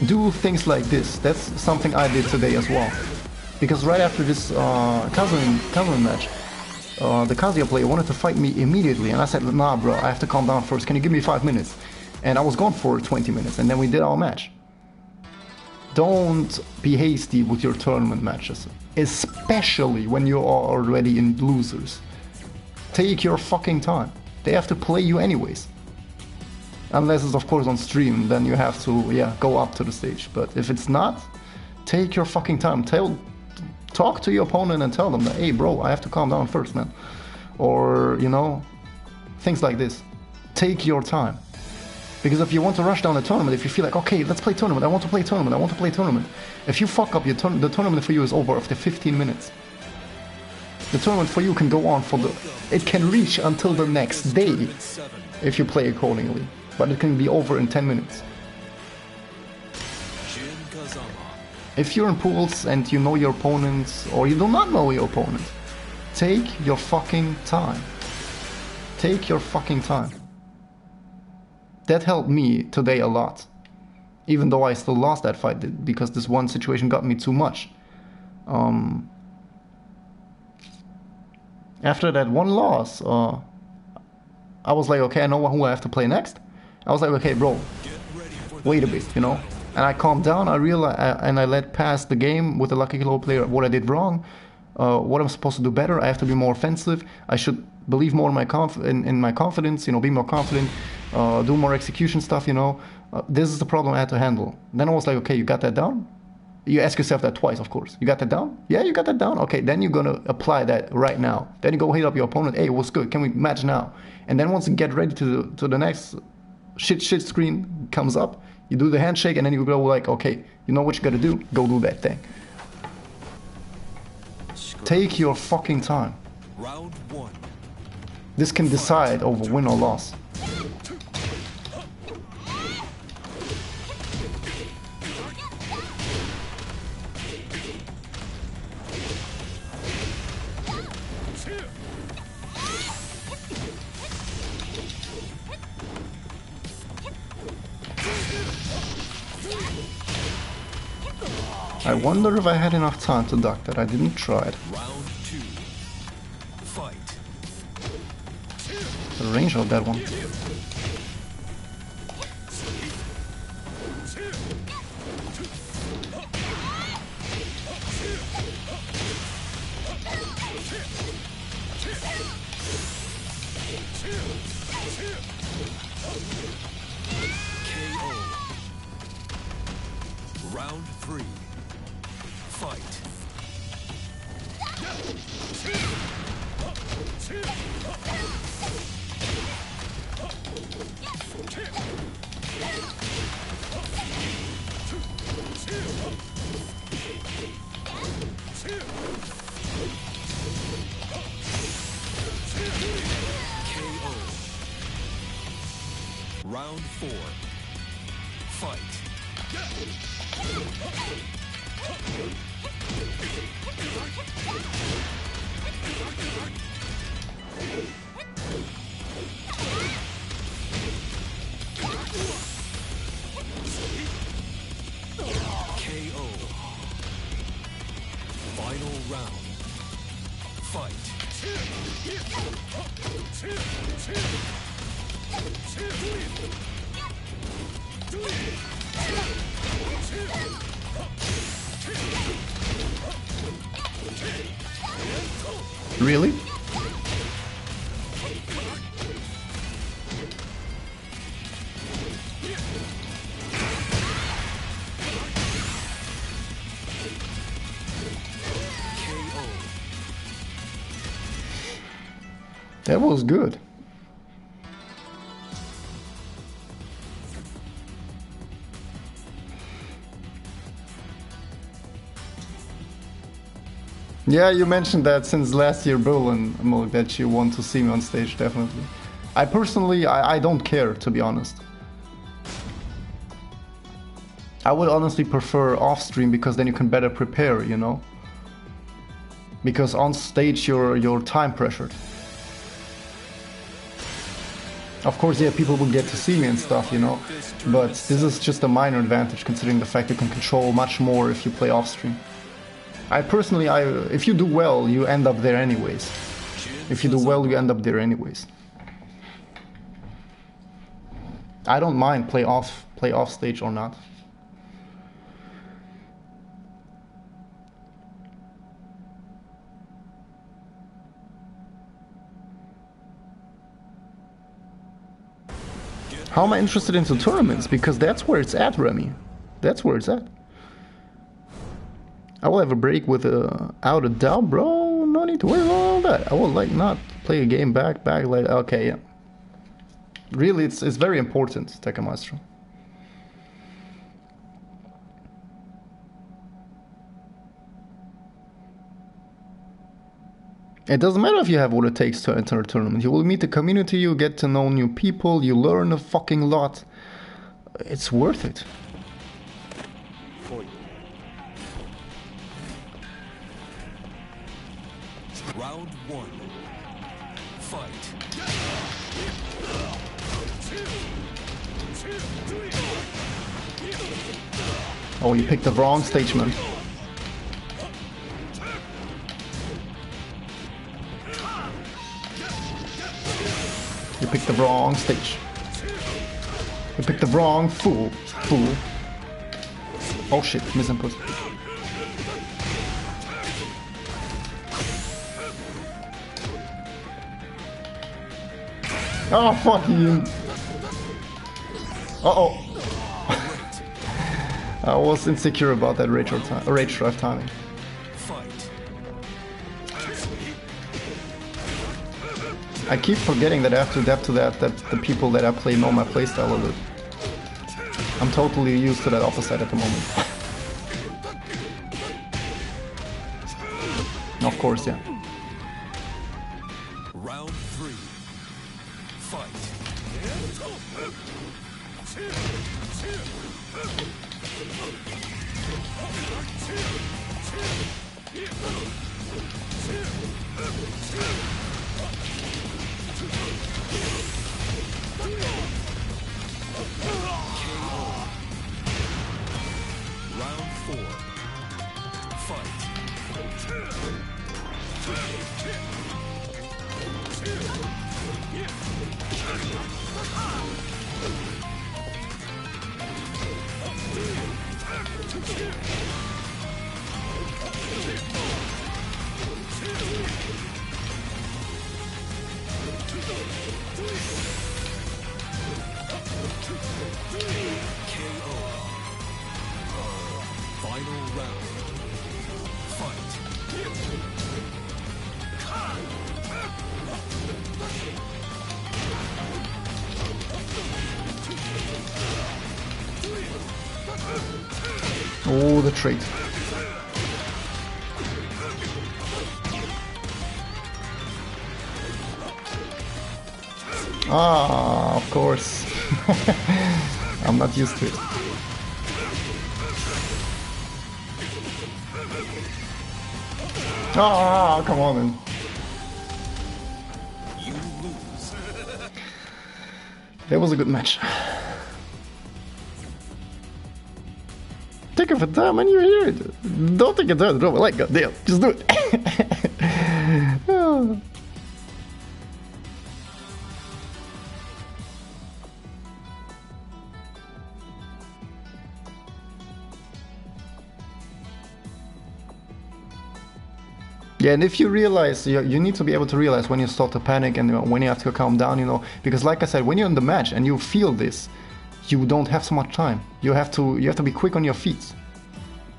[SPEAKER 1] Do things like this. That's something I did today as well. Because right after this Kazuya match, the Kazuya player wanted to fight me immediately, and I said, nah bro, I have to calm down first. Can you give me 5 minutes? And I was gone for 20 minutes, and then we did our match. Don't be hasty with your tournament matches, especially when you are already in losers. Take your fucking time. They have to play you anyways. Unless it's of course on stream, then you have to, yeah, go up to the stage. But if it's not, take your fucking time. Talk to your opponent and tell them that, hey bro, I have to calm down first, man. Or, you know, things like this. Take your time. Because if you want to rush down a tournament, if you feel like, okay, let's play tournament, I want to play tournament, I want to play tournament. If you fuck up, the tournament for you is over after 15 minutes. The tournament for you can go on it can reach until the next day, if you play accordingly. But it can be over in 10 minutes. If you're in pools and you know your opponents, or you do not know your opponent, take your fucking time. Take your fucking time. That helped me today a lot. Even though I still lost that fight, because this one situation got me too much. After that one loss, I was like, okay, I know who I have to play next. I was like, okay, bro, wait a bit, you know? And I calmed down, I realized, and I let pass the game with the Lucky Kilo player, what I did wrong, what I'm supposed to do better. I have to be more offensive. I should believe more in my confidence, you know, be more confident, do more execution stuff, you know. This is the problem I had to handle. Then I was like, okay, you got that down? You ask yourself that twice, of course. You got that down? Yeah, you got that down? Okay, then you're gonna apply that right now. Then you go hit up your opponent, hey, what's good? Can we match now? And then once you get ready to the next shit screen comes up, you do the handshake, and then you go like, okay, you know what you gotta do? Go do that thing. Take your fucking time.
[SPEAKER 2] Round 1.
[SPEAKER 1] This can decide over win or loss. I wonder if I had enough time to duck that. I didn't try it.
[SPEAKER 2] Round 2. Fight.
[SPEAKER 1] The range of that one.
[SPEAKER 2] KO. Round 3. Fight. KO. Round 4. Fight. KO. Final round. Fight.
[SPEAKER 1] Really?
[SPEAKER 2] KO.
[SPEAKER 1] That was good. Yeah, you mentioned that since last year, Berlin, Mulk, that you want to see me on stage, definitely. I personally, I don't care, to be honest. I would honestly prefer off-stream because then you can better prepare, you know? Because on stage you're time pressured. Of course, yeah, people will get to see me and stuff, you know? But this is just a minor advantage considering the fact you can control much more if you play off-stream. I personally, if you do well, you end up there anyways. If you do well, you end up there anyways. I don't mind play off stage or not. How am I interested into tournaments? Because that's where it's at, Remy. That's where it's at. I will have a break without a doubt, bro. No need to worry about all that. I will like not play a game back like okay, yeah. Really, it's very important, Tekken Maestro. It doesn't matter if you have what it takes to enter a tournament. You will meet the community, you get to know new people, you learn a fucking lot. It's worth it.
[SPEAKER 2] Round 1. Fight.
[SPEAKER 1] Oh, you picked the wrong stage, man. You picked the wrong stage. You picked the wrong fool. Oh shit, misinput. Oh, fuck you. Uh-oh. I was insecure about that rage drive timing. I keep forgetting that I have to adapt to that the people that I play know my playstyle a bit. I'm totally used to that opposite at the moment. Of course, yeah.
[SPEAKER 2] Round 3. Fight. Round 4. Final round. Fight.
[SPEAKER 1] Oh, the trait. Ah, of course. I'm not used to it. Ah, come on, man.
[SPEAKER 2] You lose.
[SPEAKER 1] That was a good match. Take it for time when you're here. Don't take it down. Like, goddamn, just do it. Oh. Yeah, and if you realize, you need to be able to realize when you start to panic and when you have to calm down, you know, because like I said, when you're in the match and you feel this, you don't have so much time. You have to be quick on your feet.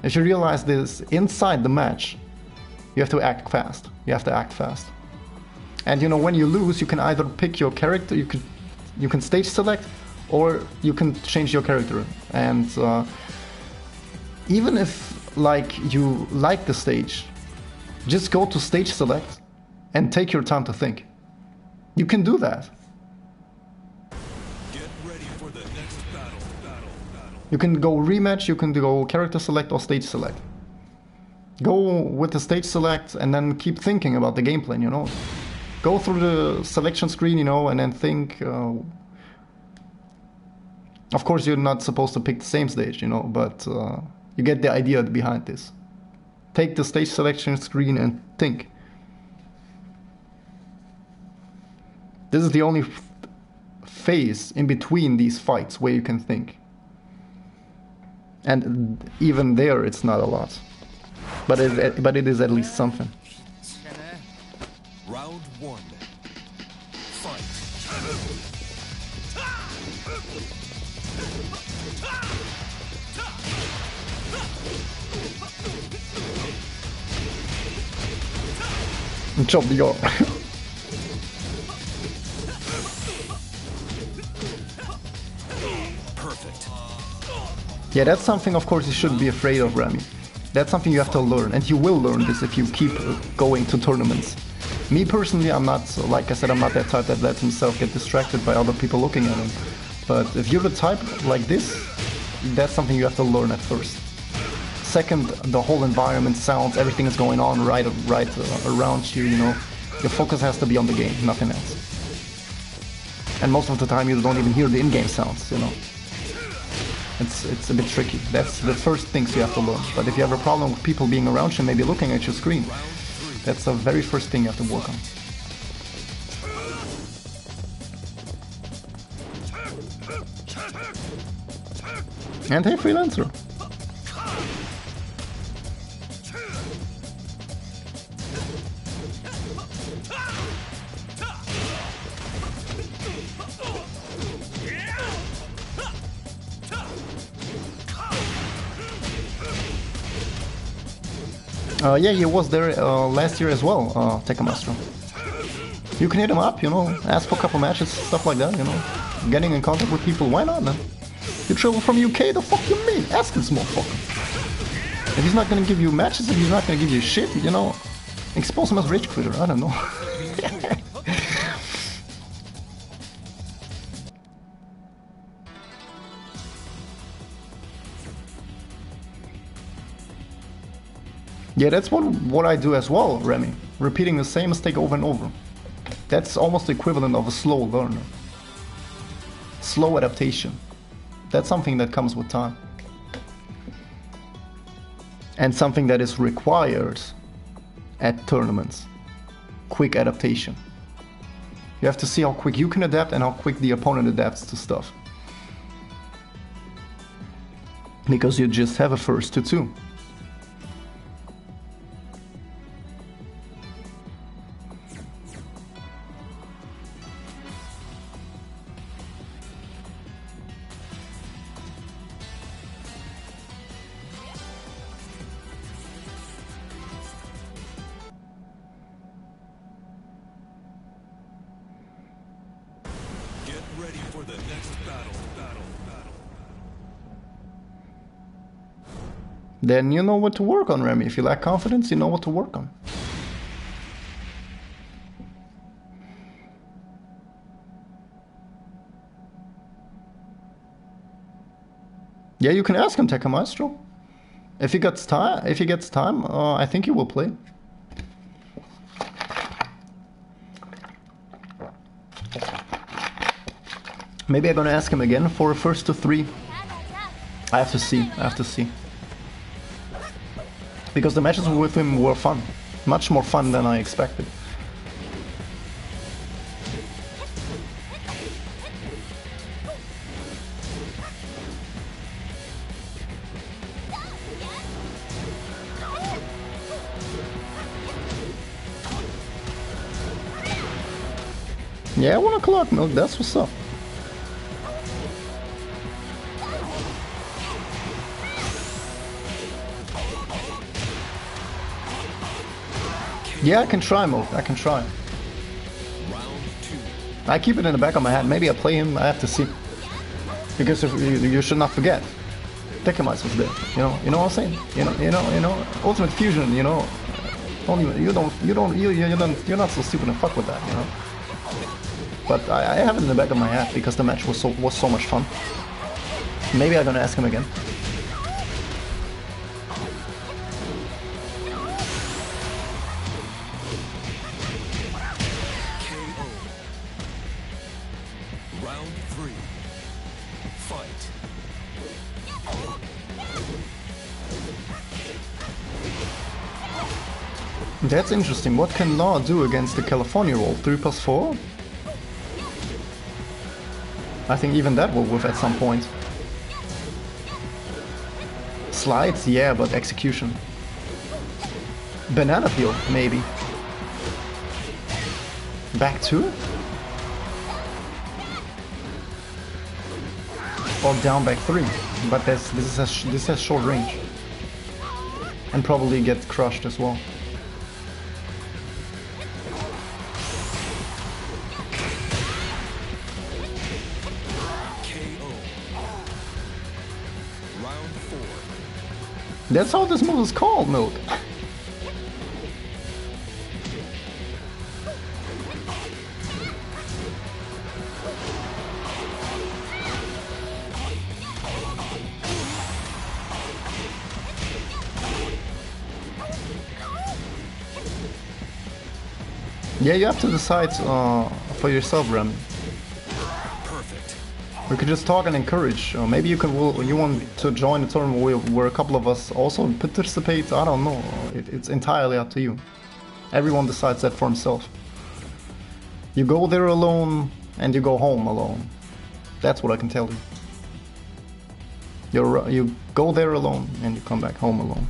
[SPEAKER 1] If you realize this inside the match, you have to act fast. You have to act fast. And you know, when you lose, you can either pick your character, you can stage select, or you can change your character. And even if like you like the stage, just go to stage select and take your time to think. You can do that.
[SPEAKER 2] Get ready for the next battle.
[SPEAKER 1] You can go rematch, you can go character select or stage select. Go with the stage select and then keep thinking about the game plan, you know. Go through the selection screen, you know, and then think. Of course, you're not supposed to pick the same stage, you know, but you get the idea behind this. Take the stage selection screen and think. This is the only phase in between these fights where you can think. And even there, it's not a lot. But it is at least something.
[SPEAKER 2] Round one. Fight.
[SPEAKER 1] Chop the guard.
[SPEAKER 2] Perfect.
[SPEAKER 1] Yeah, that's something, of course, you shouldn't be afraid of, Remy. That's something you have to learn, and you will learn this if you keep going to tournaments. Me personally, I'm not, like I said, I'm not that type that lets himself get distracted by other people looking at him. But if you're the type like this, that's something you have to learn at first. Second, the whole environment, sounds, everything is going on right around you, you know. Your focus has to be on the game, nothing else. And most of the time you don't even hear the in-game sounds, you know. It's a bit tricky. That's the first things you have to learn. But if you have a problem with people being around you, maybe looking at your screen, that's the very first thing you have to work on. And hey, freelancer. Yeah, he was there last year as well, Tekken. You can hit him up, you know, ask for a couple matches, stuff like that, you know. Getting in contact with people, why not, man? You travel from UK, the fuck you mean? Ask this motherfucker. If he's not gonna give you matches, if he's not gonna give you shit, you know, expose him as rage quitter, I don't know. Yeah, that's what I do as well, Remy. Repeating the same mistake over and over. That's almost the equivalent of a slow learner. Slow adaptation. That's something that comes with time. and something that is required at tournaments. Quick adaptation. You have to see how quick you can adapt and how quick the opponent adapts to stuff. Because you just have a first to 2.
[SPEAKER 2] Ready for the next battle.
[SPEAKER 1] Then you know what to work on, Remy. If you lack confidence, you know what to work on. Yeah, you can ask him, Tekken Maestro. If he gets time, I think he will play. Maybe I'm gonna ask him again for a first to 3. I have to see. Because the matches with him were fun. Much more fun than I expected. Yeah, 1 o'clock, Milk, that's what's up. Yeah, I can try, Milk, I can try. I keep it in the back of my head. Maybe I play him, I have to see. Because if you should not forget. Tekken was there, you know what I'm saying? You know, Ultimate Fusion, you're not so stupid to fuck with that, you know. But I have it in the back of my head because the match was so much fun. Maybe I'm gonna ask him again.
[SPEAKER 2] Round 3. Fight.
[SPEAKER 1] That's interesting. What can Law do against the California roll? 3+4? I think even that will whiff at some point. Slides, yeah, but execution. Banana peel, maybe. Back 2? Or down back 3. But this has short range. And probably get crushed as well. That's how this move is called, Milk. Yeah, you have to decide for yourself, Rem. We could just talk and encourage. Or maybe you want to join the tournament where a couple of us also participate. I don't know. It's entirely up to you. Everyone decides that for himself. You go there alone and you go home alone. That's what I can tell you. You go there alone and you come back home alone.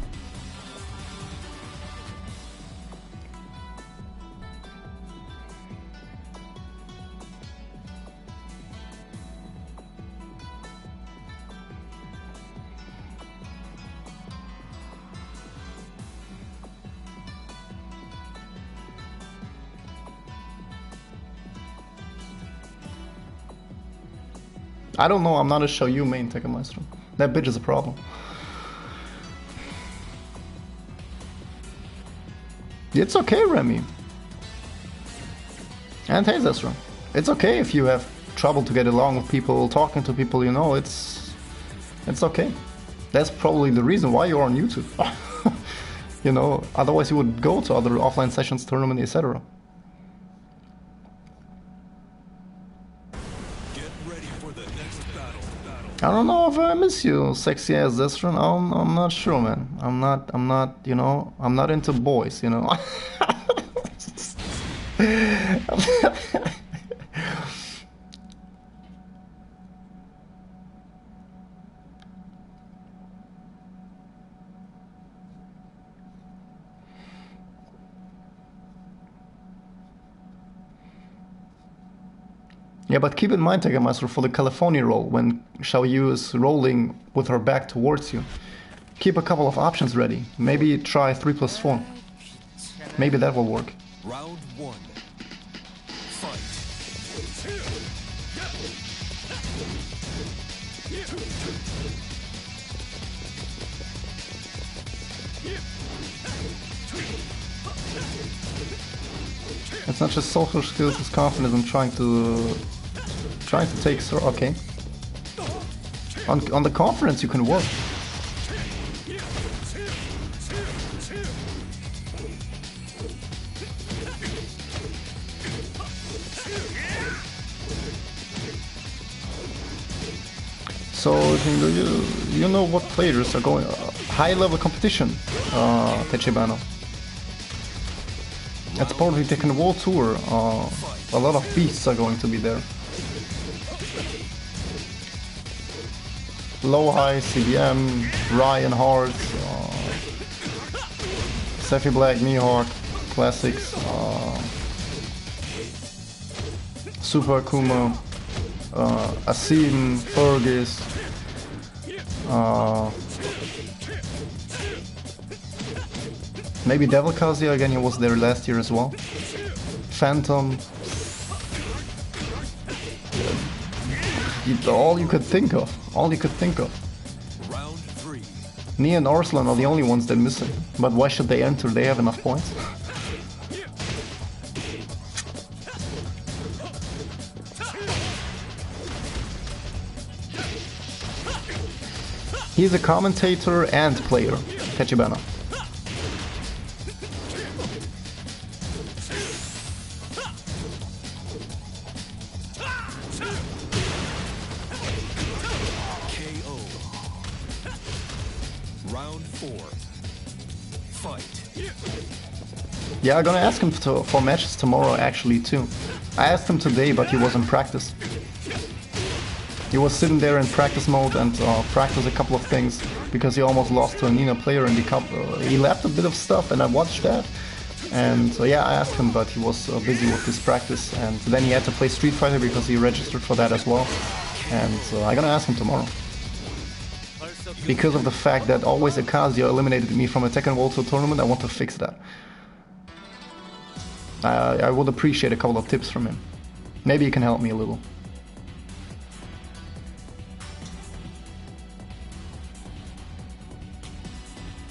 [SPEAKER 1] I don't know, I'm not a Xiaoyu main Tekken Maestro. That bitch is a problem. It's okay, Remy. And hey, Zestro. It's okay if you have trouble to get along with people, talking to people, you know, it's okay. That's probably the reason why you're on YouTube. You know, otherwise you would go to other offline sessions, tournament, etc.
[SPEAKER 2] Get ready for the next battle.
[SPEAKER 1] I don't know if I miss you, sexy ass Destron. I'm not sure, man. I'm not, you know, I'm not into boys, you know. Yeah, but keep in mind, Tekken Master, for the California roll, when Xiaoyu is rolling with her back towards you, keep a couple of options ready. Maybe try 3+4. Maybe that will work.
[SPEAKER 2] Round one. Fight.
[SPEAKER 1] It's not just social skills, it's confidence and trying to take. Okay. On the confidence you can work. So you know what players are going high level competition, Techibano. That's part of the Tekken World Tour. A lot of beasts are going to be there. Low High, CBM, Ryan Hart, Sephi Black, Mihawk, Classics, Super Akuma, Asim, Fergus, maybe Devil Kazuya again, he was there last year as well. Phantom. All you could think of. All you could think of.
[SPEAKER 2] Round three.
[SPEAKER 1] Nia and Arslan are the only ones they're missing. But why should they enter? They have enough points. He's a commentator and player, Tachibana.
[SPEAKER 2] Round four. Fight.
[SPEAKER 1] Yeah, I'm gonna ask him for matches tomorrow actually too. I asked him today, but he was in practice. He was sitting there in practice mode and practiced a couple of things because he almost lost to a Nina player in the cup. He left a bit of stuff and I watched that. And yeah, I asked him, but he was busy with his practice. And then he had to play Street Fighter because he registered for that as well. And I'm gonna ask him tomorrow. Because of the fact that always Akazuya eliminated me from a Tekken World Tour tournament, I want to fix that. I would appreciate a couple of tips from him. Maybe he can help me a little.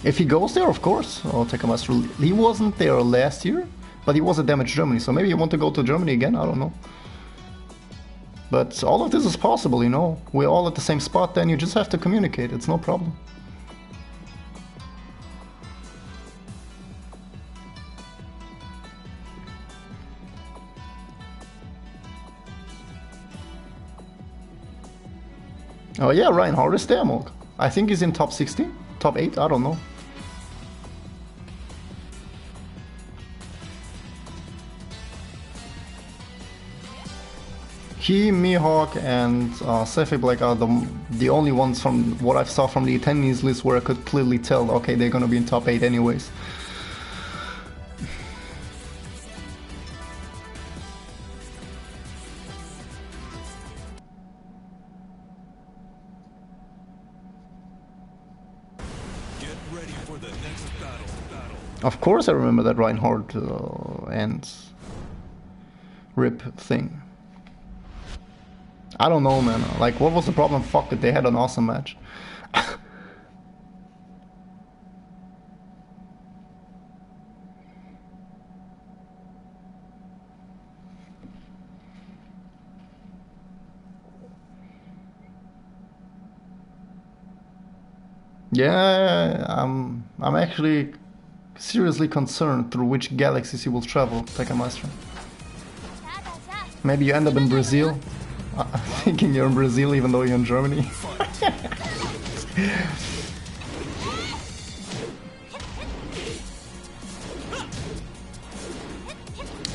[SPEAKER 1] If he goes there, of course, Tekken Master. He wasn't there last year, but he was at Damage Germany, so maybe you want to go to Germany again, I don't know. But all of this is possible, you know. We're all at the same spot, then you just have to communicate, it's no problem. Oh yeah, Reinhardt is there, Morg. I think he's in top 16, top 8, I don't know. He, Mihawk, and Sephi Black are the only ones from what I saw from the attendees list where I could clearly tell, okay, they're gonna be in top 8 anyways.
[SPEAKER 2] Get ready for the next battle.
[SPEAKER 1] Of course I remember that Reinhardt and Rip thing. I don't know, man. Like, what was the problem? Fuck it, they had an awesome match. Yeah, I'm actually seriously concerned through which galaxies you will travel, Tekken Master. Maybe you end up in Brazil. Thinking you're in Brazil even though you're in Germany.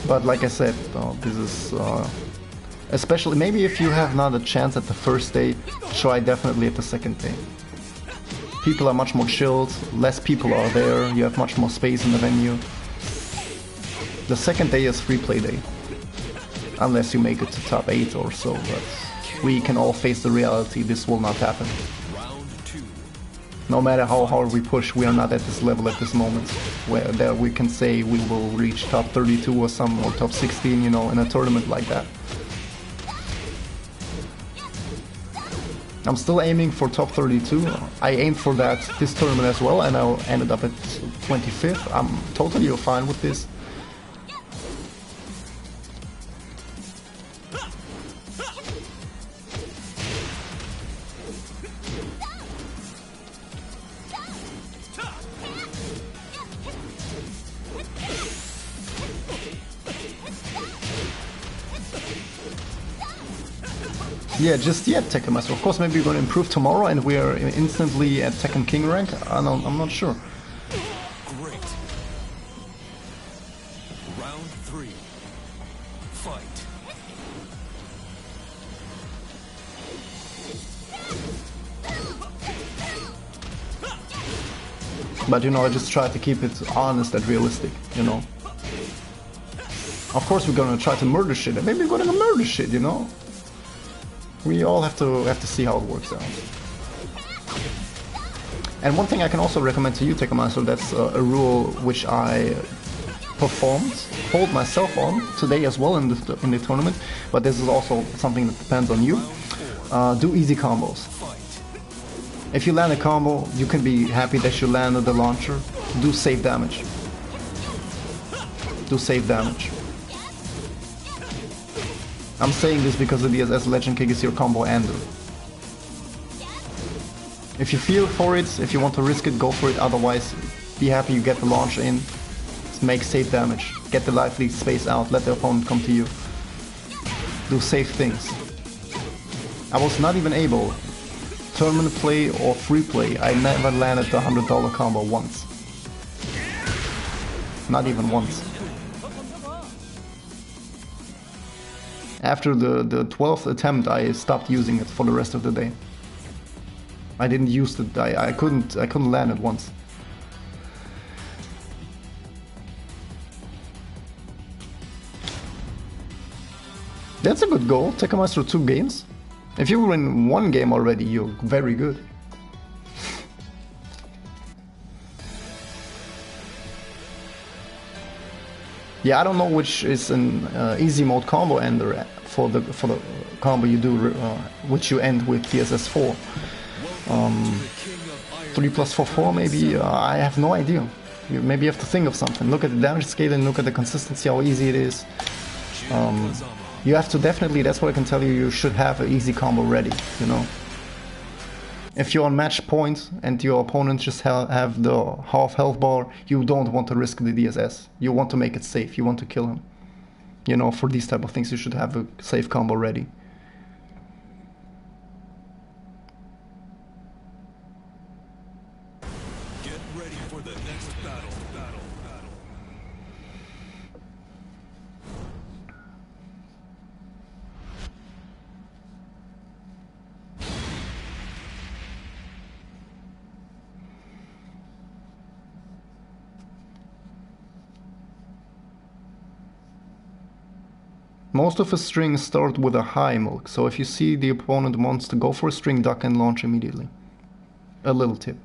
[SPEAKER 1] But like I said, this is especially maybe if you have not a chance at the first day, try definitely at the second day. People are much more chilled, less people are there, you have much more space in the venue. The second day is free play day, unless you make it to top 8 or so, but we can all face the reality, this will not happen. No matter how hard we push, we are not at this level at this moment, where there we can say we will reach top 32 or some, or top 16, you know, in a tournament like that. I'm still aiming for top 32. I aimed for that this tournament as well, and I ended up at 25th. I'm totally fine with this. Yeah, just yet, Tekken Master. Of course, maybe we're going to improve tomorrow and we're instantly at Tekken King rank. I'm not sure.
[SPEAKER 2] Great. Round 3. Fight.
[SPEAKER 1] But you know, I just try to keep it honest and realistic, you know. Of course, we're going to try to murder shit, and maybe we're going to murder shit, you know. We all have to see how it works out. And one thing I can also recommend to you, Tekken Master, that's a rule which I hold myself on today as well in the tournament, but this is also something that depends on you. Do easy combos. If you land a combo, you can be happy that you landed the launcher. Do safe damage. Do safe damage. I'm saying this because the DSS Legend Kick is your combo ender. If you feel for it, if you want to risk it, go for it. Otherwise, be happy you get the launch in. Make safe damage. Get the life lead space out. Let the opponent come to you. Do safe things. I was not even able. Tournament play or free play, I never landed the $100 combo once. Not even once. After the 12th attempt, I stopped using it for the rest of the day. I didn't use it. I couldn't land it once. That's a good goal. Tekken Master 2 games. If you win one game already, you're very good. Yeah, I don't know which is an easy mode combo ender for the combo you do, which you end with DSS 4. 3 plus 4 4 maybe. I have no idea. Maybe you have to think of something. Look at the damage scale and look at the consistency, how easy it is. You have to definitely. That's what I can tell you. You should have an easy combo ready. You know. If you're on match point and your opponent just have the half health bar, you don't want to risk the DSS. You want to make it safe. You want to kill him. You know, for these type of things, you should have a safe combo ready.
[SPEAKER 2] Get ready for the next battle.
[SPEAKER 1] Most of his strings start with a high milk, so if you see the opponent wants to go for a string, duck and launch immediately. A little tip.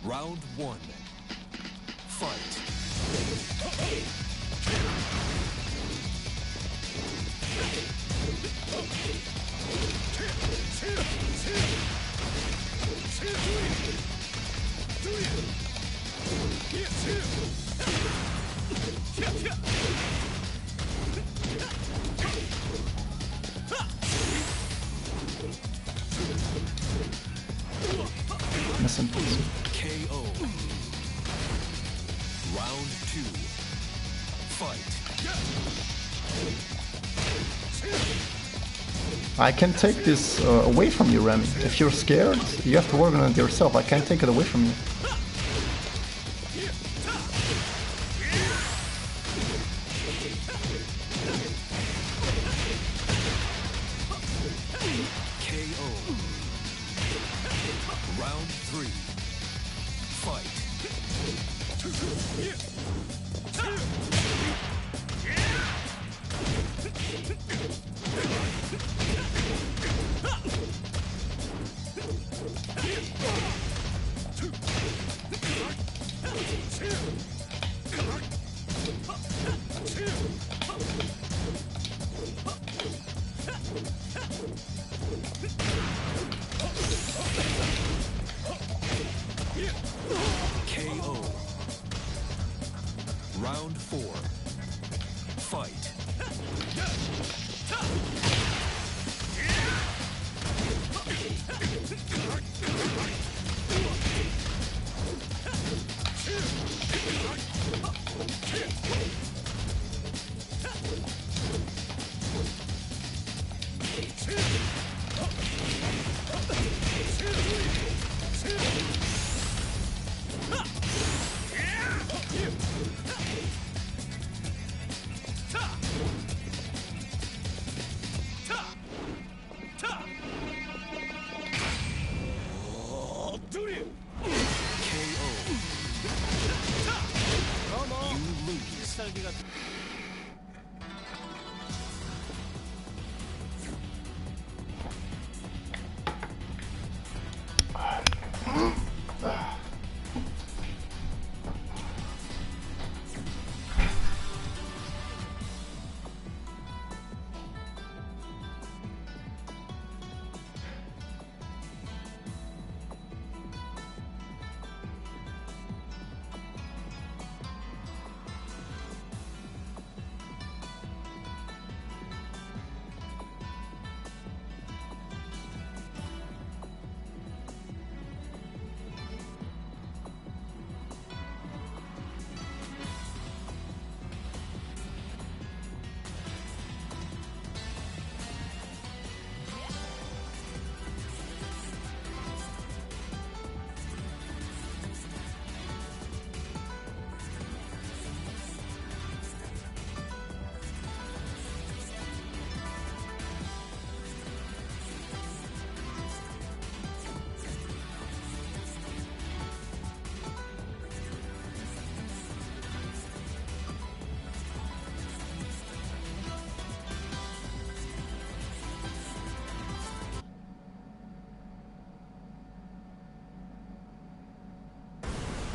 [SPEAKER 2] Round 1. Fight.
[SPEAKER 1] Listen.
[SPEAKER 2] KO. 2. Fight.
[SPEAKER 1] I can take this away from you, Remy. If you're scared, you have to work on it yourself. I can't take it away from you.
[SPEAKER 2] KO. Round 3. Fight. KO. Round 4. Fight.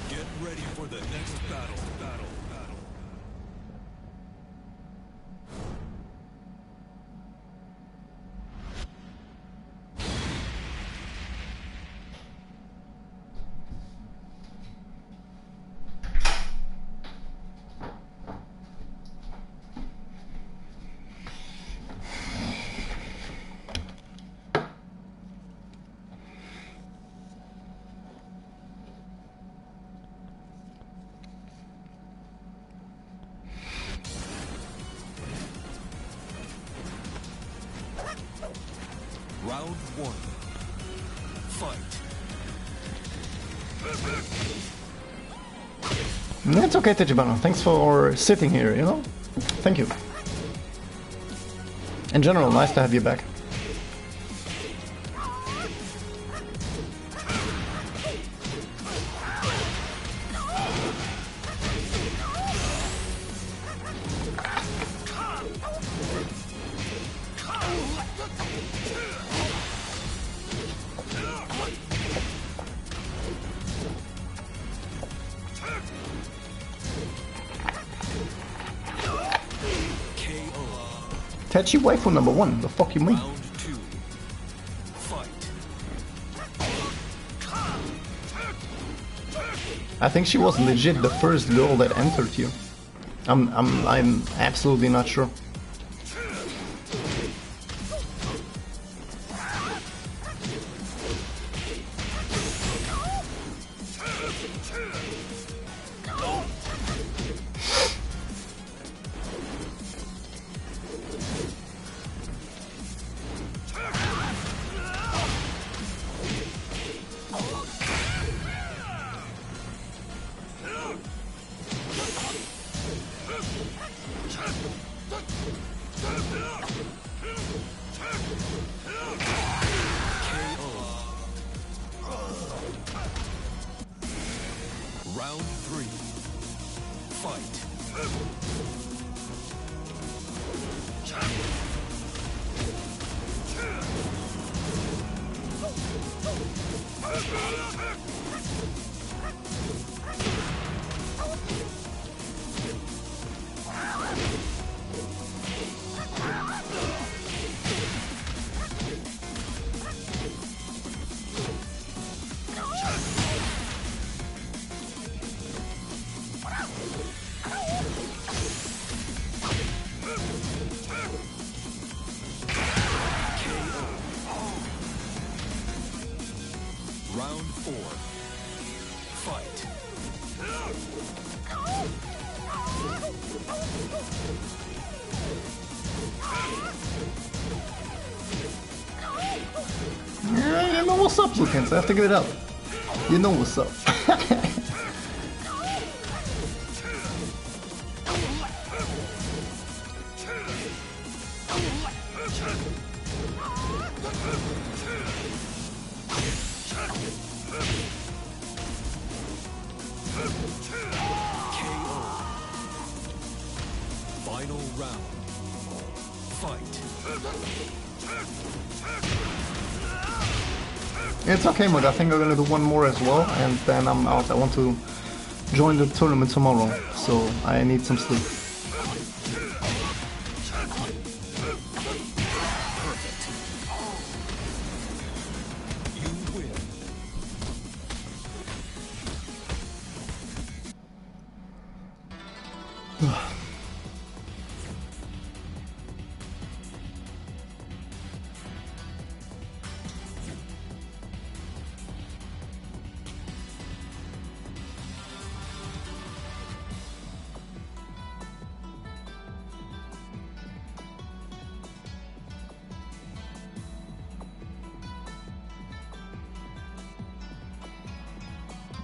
[SPEAKER 2] Get ready for the next battle. Round 1. Fight.
[SPEAKER 1] It's okay, Tejibano. Thanks for sitting here, you know? Thank you. In general, nice to have you back. Techi waifu number 1, the fuck you mean?
[SPEAKER 2] Round 2. Fight.
[SPEAKER 1] I think she was legit the first girl that entered you. I'm absolutely not sure.
[SPEAKER 2] Round 4. Fight.
[SPEAKER 1] Yeah, you know what's up, Lucans. I have to give it up. You know what's up.
[SPEAKER 2] Final round. Fight.
[SPEAKER 1] It's okay, Mud. I think I'm gonna do one more as well, and then I'm out. I want to join the tournament tomorrow, so I need some sleep.
[SPEAKER 2] You win.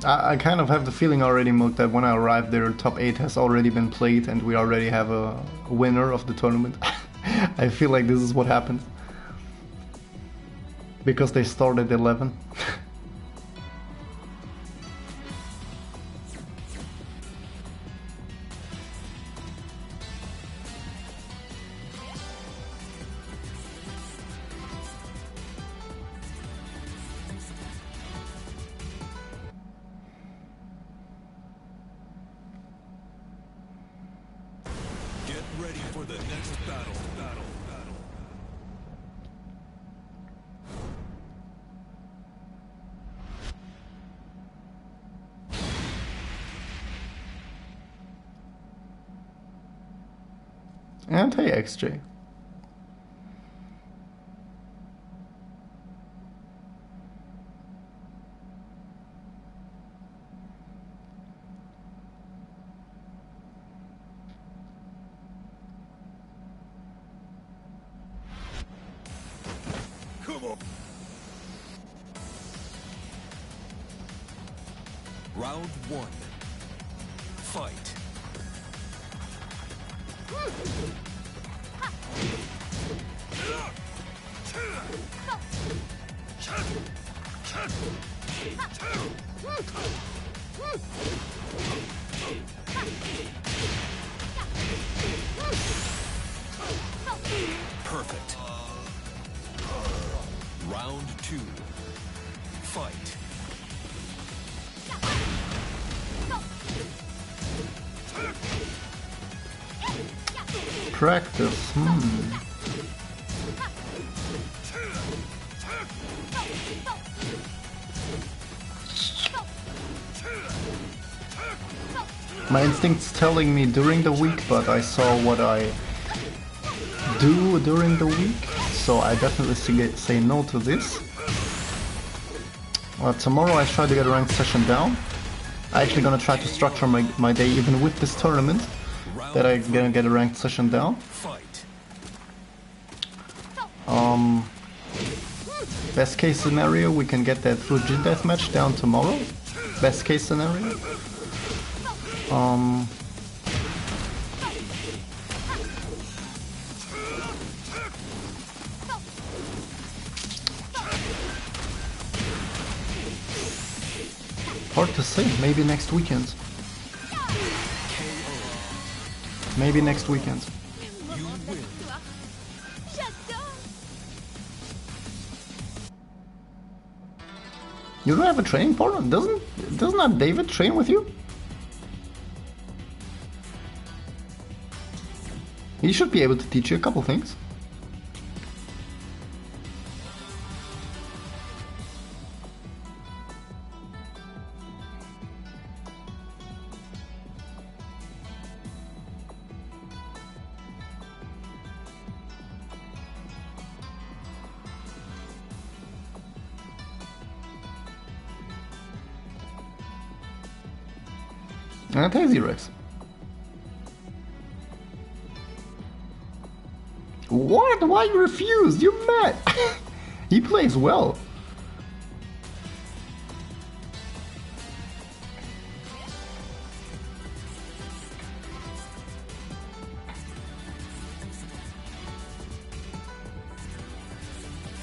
[SPEAKER 1] I kind of have the feeling already, Mook, that when I arrive there, top 8 has already been played and we already have a winner of the tournament. I feel like this is what happened. Because they started 11.
[SPEAKER 2] Get ready for the next battle.
[SPEAKER 1] And hey, XJ.
[SPEAKER 3] Come on.
[SPEAKER 2] Round 1. Fight. Perfect. Round 2. Fight.
[SPEAKER 1] Practice, My instinct's telling me during the week, but I saw what I do during the week, so I definitely say no to this. Tomorrow I try to get a ranked session down. I'm actually gonna try to structure my day even with this tournament, that I'm gonna get a ranked session down.
[SPEAKER 2] Fight.
[SPEAKER 1] Best case scenario, we can get that through Jin Deathmatch down tomorrow. Best case scenario. Hard to say, maybe next weekend. Maybe next weekend. You don't have a training partner? Doesn't that David train with you? He should be able to teach you a couple things. And Hazy Rex. What? Why you refused? You're mad. He plays well.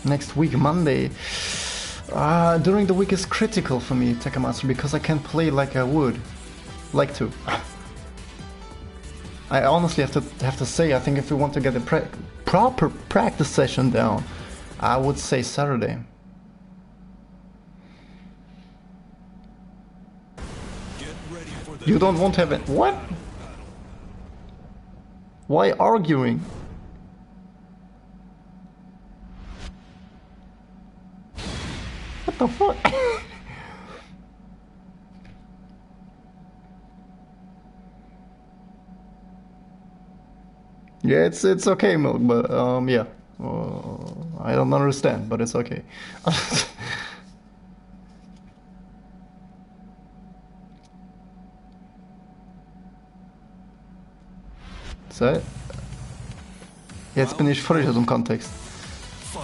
[SPEAKER 1] Next week, Monday. During the week is critical for me, Tekken, because I can't play like I would like to. I honestly have to say, I think if we want to get a proper practice session down, I would say Saturday.
[SPEAKER 2] Get ready for the
[SPEAKER 1] You don't want to have it? What? Why arguing? What the fuck? Yeah, it's okay, Milk, but yeah, I don't understand, but it's okay. So, jetzt bin ich völlig aus dem Kontext.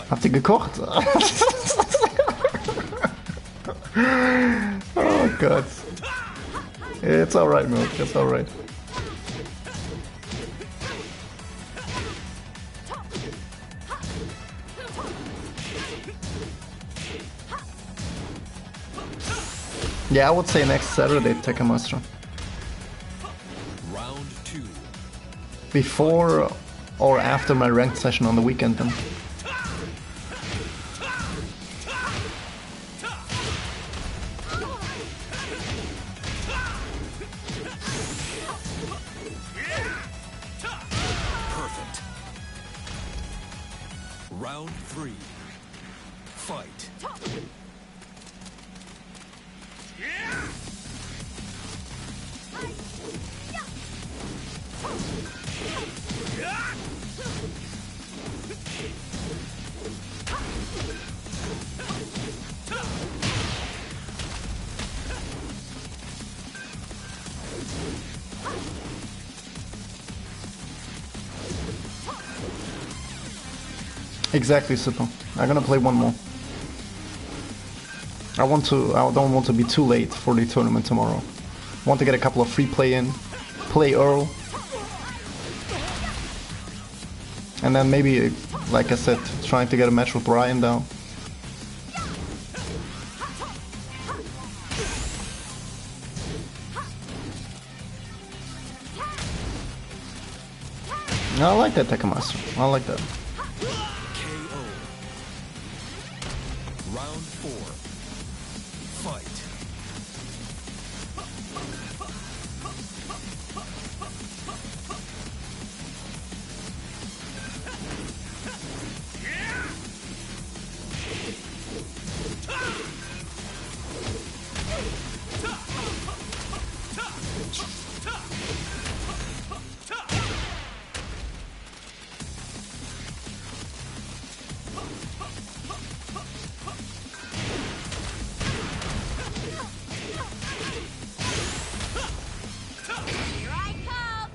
[SPEAKER 1] Habt ihr gekocht? Oh Gott. It's alright, Milk, it's alright. Yeah, I would say next Saturday, Tekken Master.
[SPEAKER 2] round 2.
[SPEAKER 1] Before or after my ranked session on the weekend then.
[SPEAKER 2] Perfect. Round 3. Fight.
[SPEAKER 1] Exactly, Super. I'm gonna play one more. I don't want to be too late for the tournament tomorrow. Want to get a couple of free play in, play Earl. And then maybe, like I said, trying to get a match with Ryan down. I like that, Tekken Master. I like that.
[SPEAKER 2] KO. Round 4. Fight.
[SPEAKER 4] Here I come.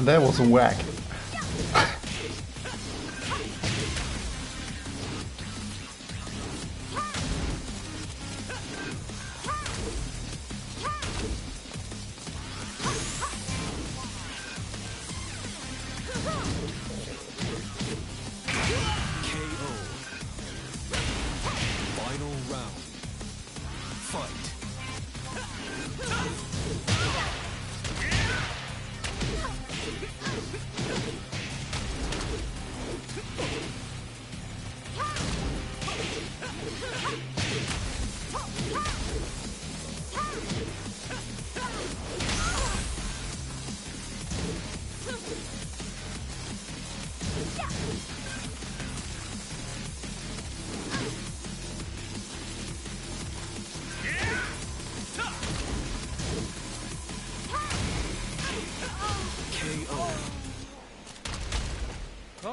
[SPEAKER 1] That was whack.
[SPEAKER 2] KO. Final round. Fight.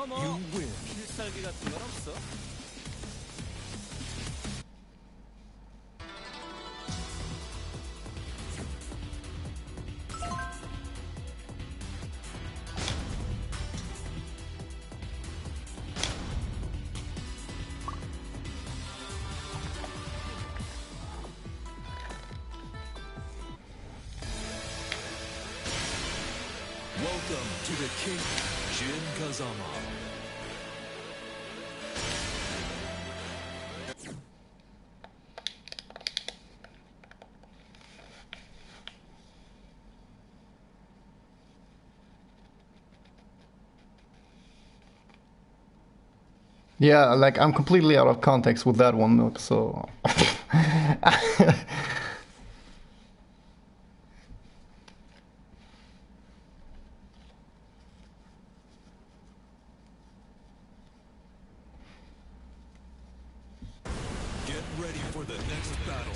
[SPEAKER 2] You win.
[SPEAKER 5] 필살기 같은 건 없어?
[SPEAKER 2] Welcome to the King, Jin Kazama.
[SPEAKER 1] Yeah, like I'm completely out of context with that one, Nook, so.
[SPEAKER 2] Get ready for the next battle.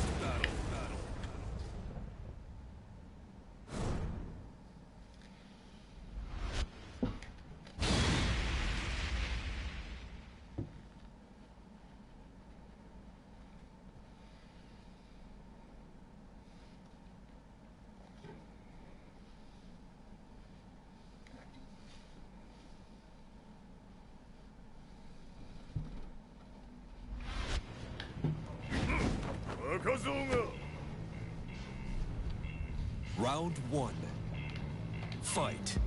[SPEAKER 2] Round one. Fight.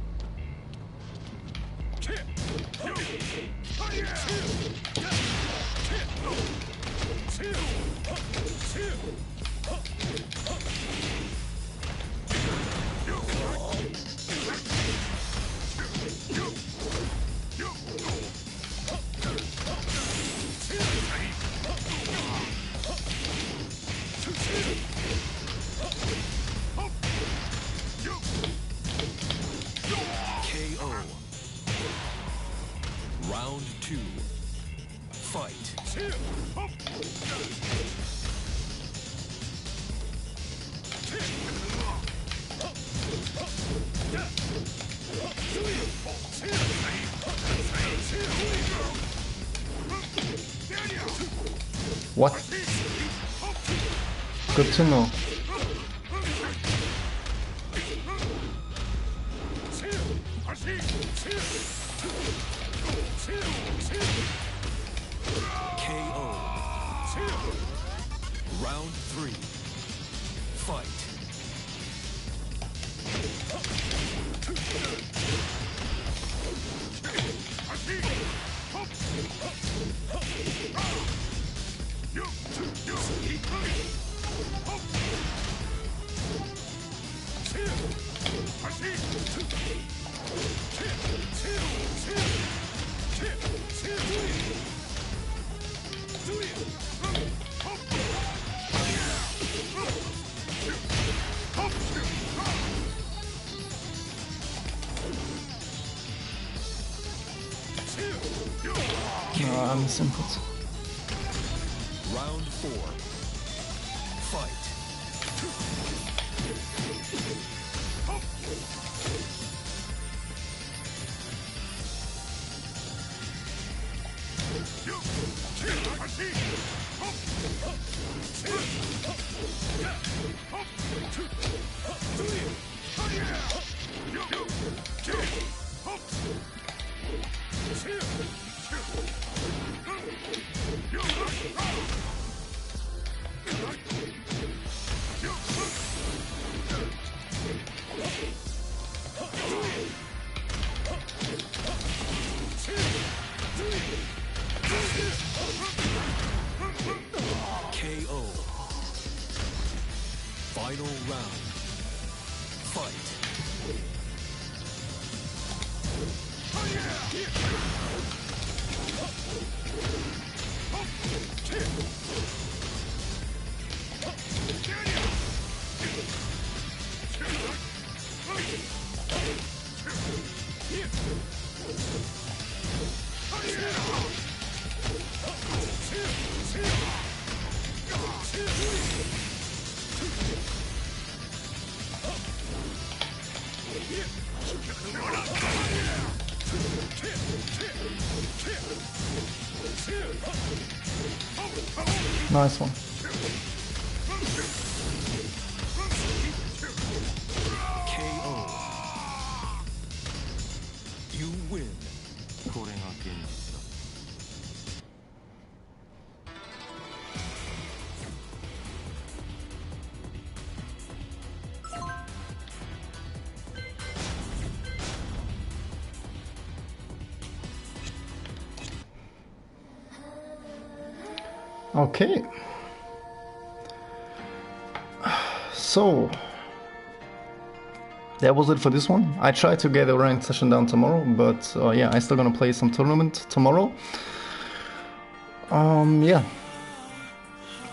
[SPEAKER 2] KO. Round two. Fight.
[SPEAKER 1] What? Good to know.
[SPEAKER 2] KO. Round three. Fight.
[SPEAKER 1] I'm simple.
[SPEAKER 2] Round four. Fight. KO. Final round. Fight.
[SPEAKER 1] Nice one.
[SPEAKER 2] KO. You win.
[SPEAKER 1] Okay. So that was it for this one. I tried to get a ranked session down tomorrow, but yeah, I'm still gonna play some tournament tomorrow. Yeah.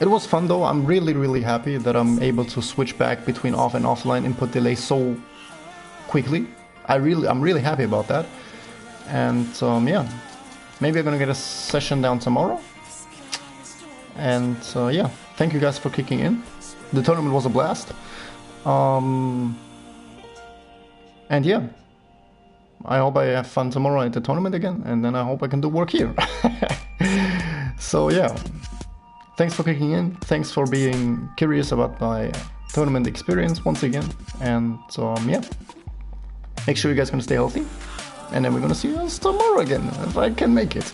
[SPEAKER 1] It was fun though. I'm really happy that I'm able to switch back between off and offline input delay so quickly. I'm really happy about that. And yeah, maybe I'm gonna get a session down tomorrow. And yeah, thank you guys for kicking in. The tournament was a blast. And yeah, I hope I have fun tomorrow at the tournament again, and then I hope I can do work here. So yeah, thanks for kicking in. Thanks for being curious about my tournament experience once again. And yeah, make sure you guys can stay healthy. And then we're gonna see us tomorrow again, if I can make it.